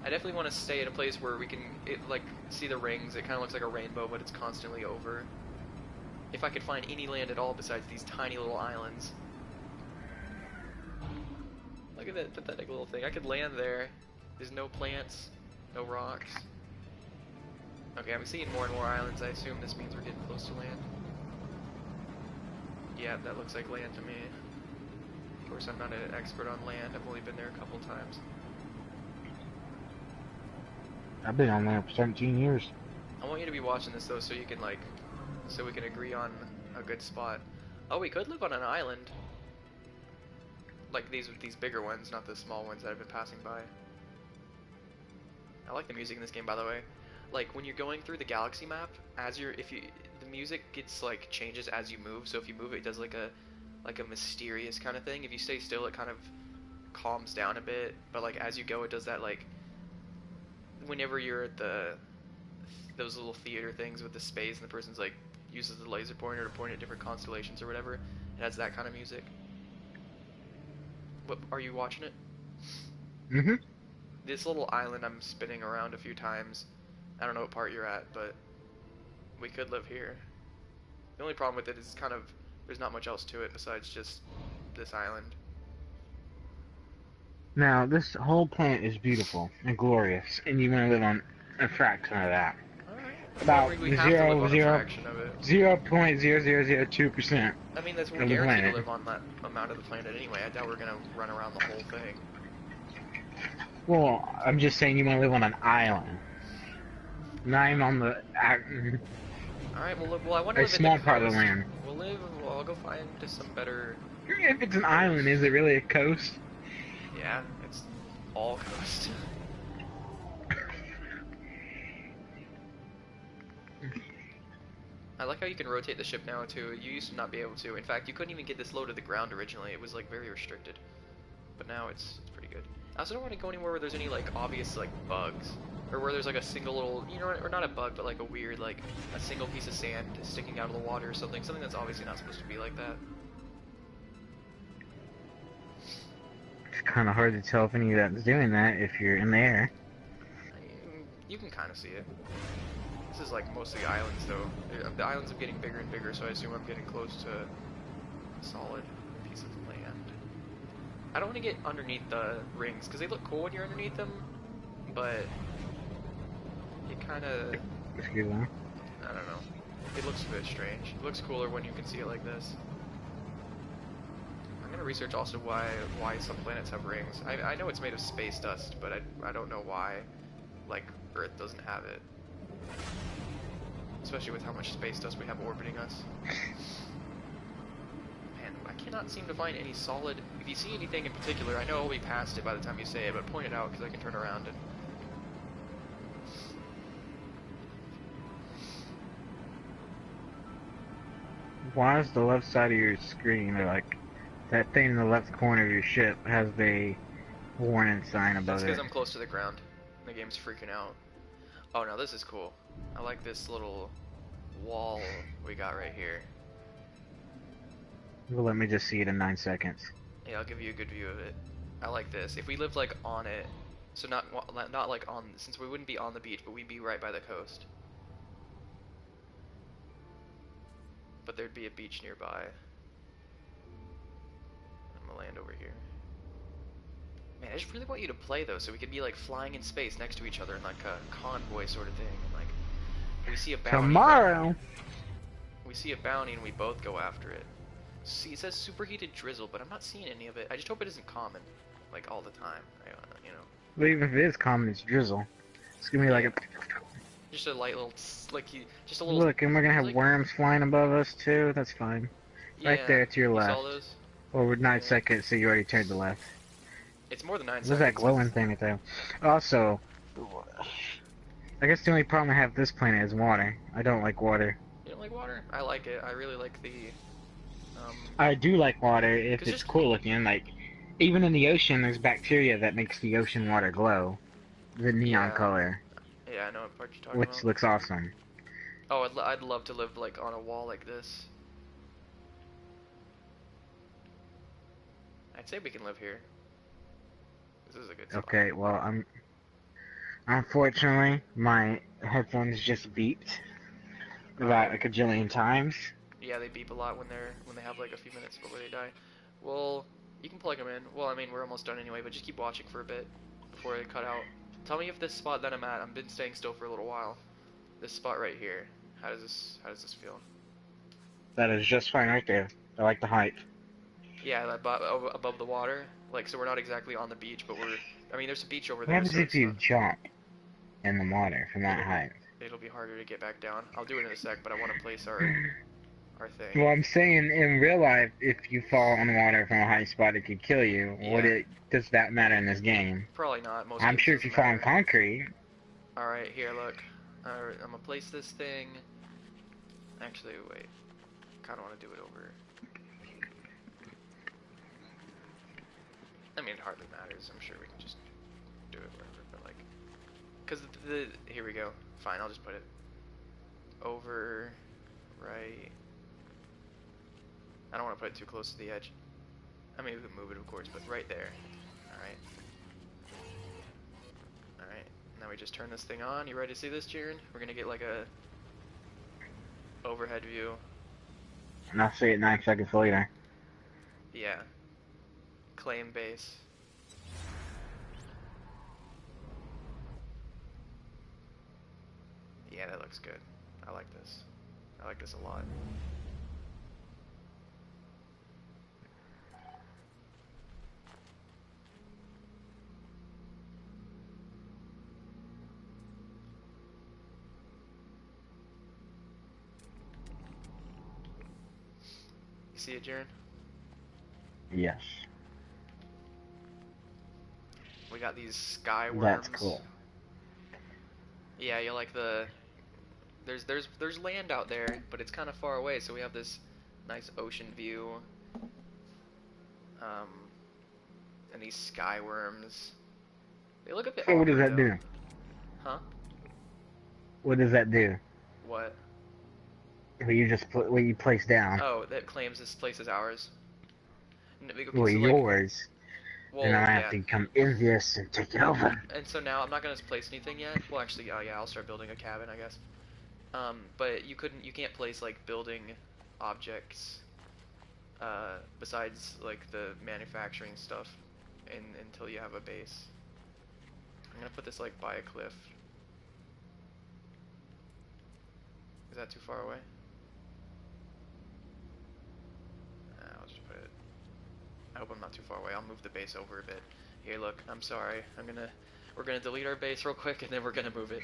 I definitely want to stay in a place where we can, like, see the rings. It kind of looks like a rainbow, but it's constantly over. If I could find any land at all besides these tiny little islands. Look at that pathetic little thing. I could land there. There's no plants, no rocks. Okay, I'm seeing more and more islands. I assume this means we're getting close to land. Yeah, that looks like land to me. Of course, I'm not an expert on land. I've only been there a couple times.
I've been on there for 17 years.
I want you to be watching this though, so you can like, so we can agree on a good spot. Oh, we could live on an island. Like these bigger ones, not the small ones that I've been passing by. I like the music in this game, by the way. Like when you're going through the galaxy map, the music gets like changes as you move. So if you move, it does like a mysterious kind of thing. If you stay still, it kind of calms down a bit. But like as you go, it does that like whenever you're at those little theater things with the space and the person's like uses the laser pointer to point at different constellations or whatever. It has that kind of music. What are you watching it?
Mm-hmm.
This little island I'm spinning around a few times. I don't know what part you're at, but we could live here. The only problem with it is kind of there's not much else to it besides just this island.
Now, this whole planet is beautiful and glorious, and you want to live on a fraction of that.
Alright.
About
Well, we have to live on a
0.0002%.
fraction of it. I mean, that's we're
Of the
guaranteed to
planet.
live on that amount of the planet anyway. I doubt we're gonna run around the whole thing.
Well, I'm just saying you want to live on an island. Not even on the
Alright, well, I want to
a
live
small
in the
part of
coast.
the land.
I'll go find some better.
If it's an island, is it really a coast?
Yeah, it's all coast. I like how you can rotate the ship now too. You used to not be able to. In fact, you couldn't even get this low to the ground originally. It was like very restricted. But now it's pretty good. I also don't want to go anywhere where there's any like obvious like bugs. Or where there's like a single little, you know, or not a bug, but like a weird, like a single piece of sand sticking out of the water or something. Something that's obviously not supposed to be like that.
It's kind of hard to tell if any of that's doing that if you're in the air.
You can kind of see it. This is like mostly islands though. The islands are getting bigger and bigger, so I assume I'm getting close to a solid piece of land. I don't want to get underneath the rings, because they look cool when you're underneath them, but it kind of,
Excuse me.
I don't know. It looks a bit strange. It looks cooler when you can see it like this. I'm going to research also why some planets have rings. I know it's made of space dust, but I don't know why, like, Earth doesn't have it. Especially with how much space dust we have orbiting us. Man, I cannot seem to find any solid... If you see anything in particular, I know I'll be past it by the time you say it, but point it out, because I can turn around and...
Why is the left side of your screen, or like that thing in the left corner of your ship, has the warning sign above
That's
it?
because I'm close to the ground. The game's freaking out. Oh no, this is cool. I like this little wall we got right here.
Well, let me just see it in 9 seconds.
Yeah, I'll give you a good view of it. I like this. If we lived like on it, so not like on, since we wouldn't be on the beach, but we'd be right by the coast. But there'd be a beach nearby. I'm gonna land over here. Man, I just really want you to play though, so we could be like flying in space next to each other in like a convoy sort of thing, and like we see a bounty.
Tomorrow.
We see a bounty and we both go after it. See, it says superheated drizzle, but I'm not seeing any of it. I just hope it isn't common, like all the time. You know.
But even if it is common, it's drizzle. It's gonna be like a.
Just a light little, just a little.
Look, and we're gonna
It's
have
like,
worms flying above us too. That's fine. Right
yeah,
there to your
you saw
left.
those?
Well, we're 9
Yeah.
seconds, so you already turned to left.
It's more than 9
What's that
seconds, because
glowing thing right there? Also, I guess the only problem I have with this planet is water. I don't like water.
you don't like water? I like it. I really like the,
I do like water if
because
it's
just,
cool looking. Like, even in the ocean, there's bacteria that makes the ocean water glow. The neon
yeah,
color,
yeah, I know what part you're talking
which
about.
looks awesome.
Oh, I'd love to live, like, on a wall like this. I'd say we can live here. This is a good spot.
Okay, well, unfortunately, my headphones just beeped about
Oh,
a cajillion times.
yeah, they beep a lot when they have, like, a few minutes before they die. Well, you can plug them in. Well, I mean, we're almost done anyway, but just keep watching for a bit before they cut out. Tell me if this spot that I'm at, I've been staying still for a little while. This spot right here. How does this feel?
That is just fine right there. I like the height.
Yeah, above the water. Like, so we're not exactly on the beach, but I mean, there's a beach over
What
there,
happens
so
if
it's
you
not.
jump in the water from that
It'll
height?
it'll be harder to get back down. I'll do it in a sec, but I want to place our thing.
Well, I'm saying in real life, if you fall on water from a high spot, it could kill you.
Yeah,
Does that matter in this game?
probably not. Most
I'm
games
sure if you
doesn't
fall on
matter.
concrete,
All right, here, look. Alright, I'm gonna place this thing. Actually, wait. Kind of want to do it over. I mean, it hardly matters. I'm sure we can just do it wherever, but like, cause here we go. Fine, I'll just put it over, right. I don't want to put it too close to the edge. I mean, we can move it, of course, but right there. All right. All right. Now we just turn this thing on. You ready to see this, Jiren? We're gonna get like a overhead view.
and I'll see it 9 seconds later.
Yeah. Claim base. Yeah, that looks good. I like this. I like this a lot. You see it, Jiren?
Yes,
We got these sky
that's
worms.
cool.
Yeah, you like the there's land out there, but it's kind of far away, so we have this nice ocean view. Um, and these sky worms. They look a bit
So what does
awkward
that
though.
do?
Huh?
What does that do?
What?
What you place down?
Oh, that claims this place is ours. Okay,
Well,
so like,
yours. Then
well,
I have
yeah.
to become envious and take it over.
And so now I'm not gonna place anything yet. Well, actually, oh yeah, I'll start building a cabin, I guess. But you can't place like building objects besides like the manufacturing stuff until you have a base. I'm gonna put this like by a cliff. Is that too far away? I'll just put it. I hope I'm not too far away. I'll move the base over a bit. Here, look. I'm sorry. We're gonna delete our base real quick, and then we're gonna move it.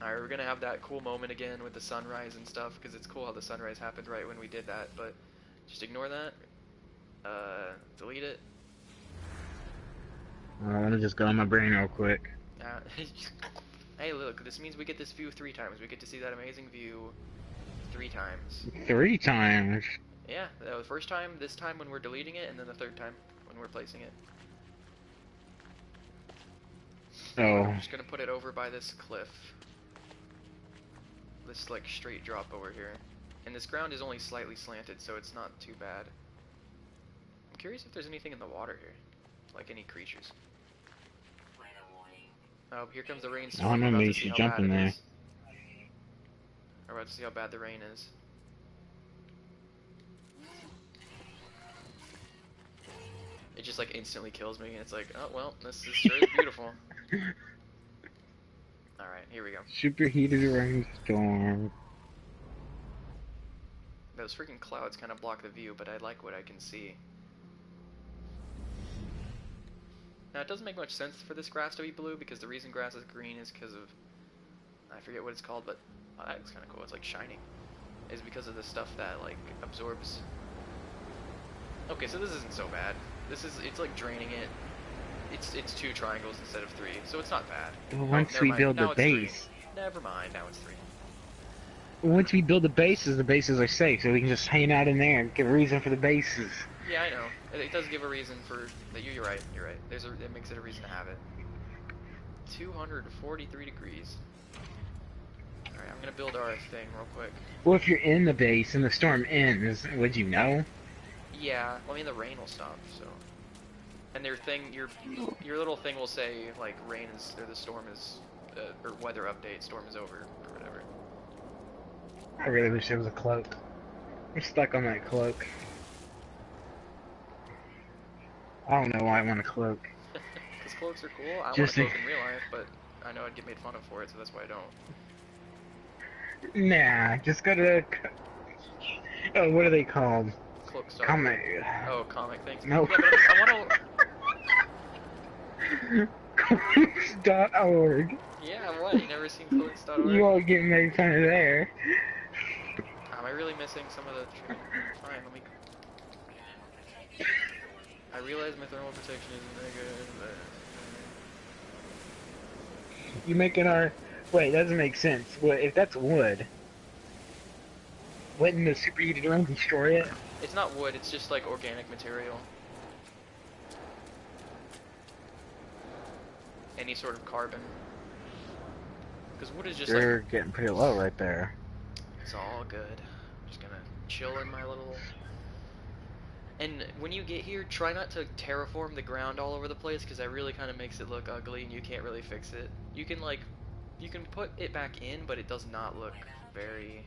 Alright, we're gonna have that cool moment again with the sunrise and stuff, because it's cool how the sunrise happened right when we did that, but just ignore that. Delete it.
Let me just go in my brain real quick.
Hey, look, this means we get this view 3 times. We get to see that amazing view 3 times.
3 times.
Yeah, the first time, this time when we're deleting it, and then the third time when we're placing it.
Oh.
I'm just gonna put it over by this cliff. This like straight drop over here. And this ground is only slightly slanted, so it's not too bad. I'm curious if there's anything in the water here. Like any creatures. Oh, here comes the
I
rainstorm.
don't know,
We're about
maybe
to
you
see
should
how
jump
bad
in
it
there.
is. We're about to see how bad the rain is. It just like instantly kills me, and it's like, oh well, this is sure is beautiful. Alright, here we go.
Superheated rainstorm.
Those freaking clouds kind of block the view, but I like what I can see. Now, it doesn't make much sense for this grass to be blue, because the reason grass is green is because of, I forget what it's called, but that looks kind of cool. It's like shining. Is because of the stuff that like absorbs. Okay, so this isn't so bad. It's like draining it. It's 2 triangles instead of 3, so it's not bad.
Well,
Oh,
once
never
we
mind.
build the
Now it's 3.
base,
Never mind. Now it's 3.
once we build the bases are safe, so we can just hang out in there and give a reason for the bases.
Yeah, I know. It does give a reason for that. You're right. You're right. It makes it a reason to have it. 243 degrees. All right, I'm gonna build our thing real quick.
Well, if you're in the base and the storm ends, would you know?
Yeah. Well, I mean, the rain will stop. So, and your little thing will say like rain is or the storm is or weather update. Storm is over or whatever.
I really wish there was a cloak. I'm stuck on that cloak. I don't know why I want a cloak.
Because cloaks are cool. I want a
Just
cloak in real life, but I know I'd get made fun of for it, so that's why I don't.
Nah, just go to. Oh, what are they called?
Cloak Star.
Comic.
Oh, comic things.
No.
Yeah, but I want to.
Comics.org.
Yeah, what? You never seen cloaks.org?
You all get made fun of there.
Am I really missing some of the trim? Fine, let me. I realize my thermal protection isn't that good, but.
You making our. Wait, that doesn't make sense. What if that's wood? Wouldn't the superheated room destroy it?
It's not wood, it's just like organic material. Any sort of carbon. Because wood is just
You're
like.
getting pretty low right there.
It's all good. Just gonna chill in my little. And when you get here, try not to terraform the ground all over the place, because that really kind of makes it look ugly, and you can't really fix it. You can put it back in, but it does not look very.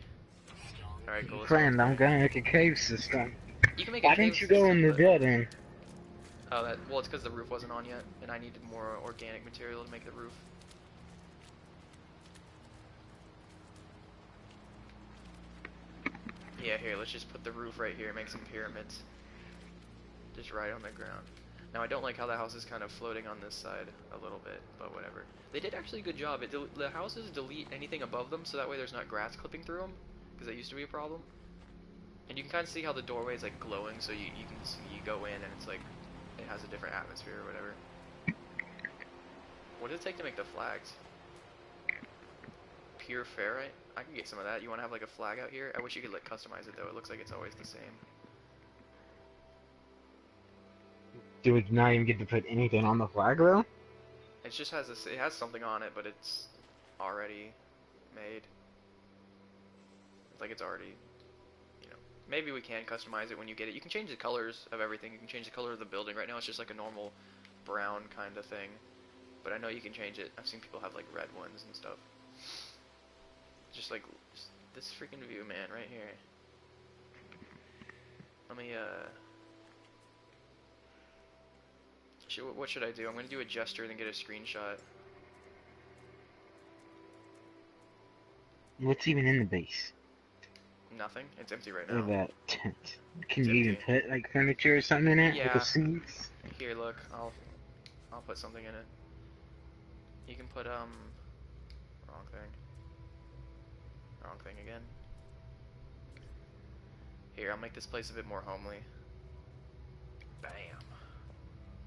All right, cool.
Friend, I'm gonna make a cave system.
You can make
Why
a cave
didn't you go
system,
in the
but-
building?
Oh, well, it's because the roof wasn't on yet, and I needed more organic material to make the roof. Yeah, here, let's just put the roof right here, make some pyramids. Just right on the ground. Now, I don't like how the house is kind of floating on this side a little bit, but whatever. They did actually a good job. The houses delete anything above them, so that way there's not grass clipping through them, because that used to be a problem. And you can kind of see how the doorway is like glowing, so you can see, you go in and it's like, it has a different atmosphere or whatever. What does it take to make the flags? Pure ferrite? I can get some of that. You want to have like a flag out here? I wish you could like customize it though. It looks like it's always the same.
Do we not even get to put anything on the flag though?
It just has this. It has something on it, but it's already made. Like it's already, you know. Maybe we can customize it when you get it. You can change the colors of everything. You can change the color of the building. Right now it's just like a normal brown kind of thing. But I know you can change it. I've seen people have like red ones and stuff. Just like this freaking view, man, right here. Let me what should I do? I'm gonna do a gesture and then get a screenshot.
What's even in the base?
Nothing. It's empty right
Look
now.
at that tent. Can
It's
you even
empty.
put like furniture or something in it?
Yeah.
Like the seats?
Here, look. I'll put something in it. You can put wrong thing. Wrong thing again. Here, I'll make this place a bit more homely. Bam.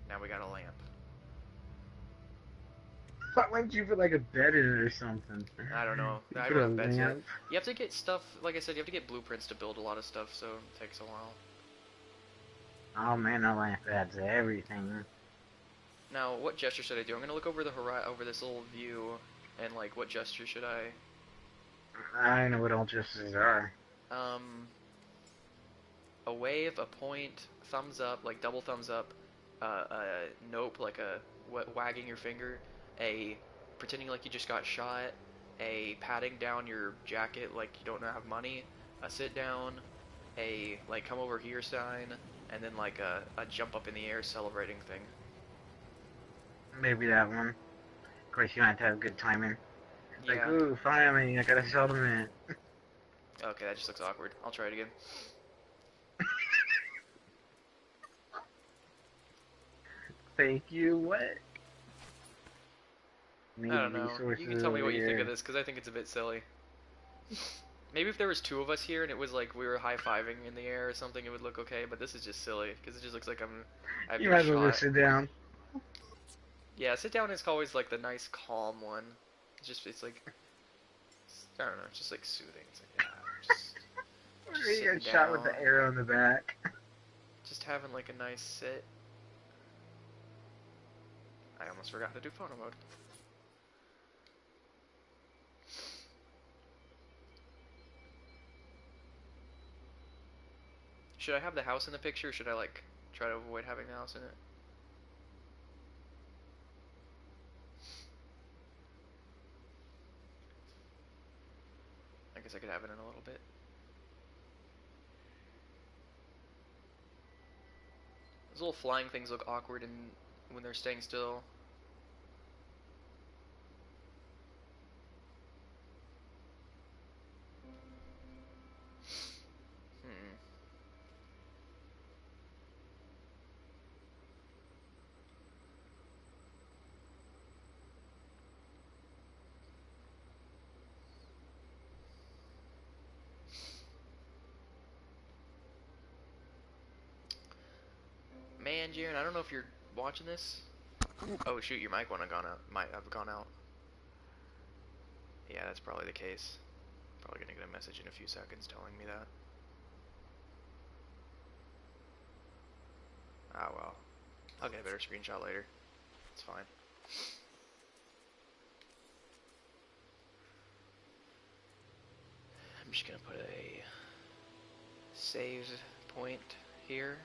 Now we got a lamp.
Why wouldn't you put like a bed in it or something?
I don't know.
You
I
put
don't
a
have beds yet.
lamp.
You have to get stuff, like I said, you have to get blueprints to build a lot of stuff, so it takes a while.
Oh man, that lamp adds everything.
Now, what gesture should I do? I'm gonna look over the over this little view, and like, what gesture should I?
I don't know what all gestures are.
A wave, a point, thumbs up, like double thumbs up, a nope, like a wagging your finger, a pretending like you just got shot, a patting down your jacket like you don't have money, a sit down, a like come over here sign, and then like a jump up in the air celebrating thing.
Maybe that one. Of course, you have to have good timing. Like,
Yeah.
ooh, finally, I got a settlement.
Okay, that just looks awkward. I'll try it again.
Thank you. What?
I
Need
don't know.
resources
You can tell me
over
what you think of
here.
this, because I think it's a bit silly. Maybe if there was two of us here and it was like we were high-fiving in the air or something, it would look okay, but this is just silly, because it just looks like I've
You
been
might as well just
shot.
sit down.
Yeah, sit down is always like the nice, calm one. It's like, I don't know, it's just like soothing. It's like, yeah, just
You
sitting
got shot with
down,
the arrow in the back.
just having like a nice sit. I almost forgot to do photo mode. Should I have the house in the picture, or should I like try to avoid having the house in it? I guess I could have it in a little bit. Those little flying things look awkward when they're staying still. Hmm. Man, Jaren, I don't know if you're watching this. Oh shoot, your mic might have gone out. Yeah, that's probably the case. Probably gonna get a message in a few seconds telling me that. Ah well. I'll get a better screenshot later. It's fine. I'm just gonna put a save point here.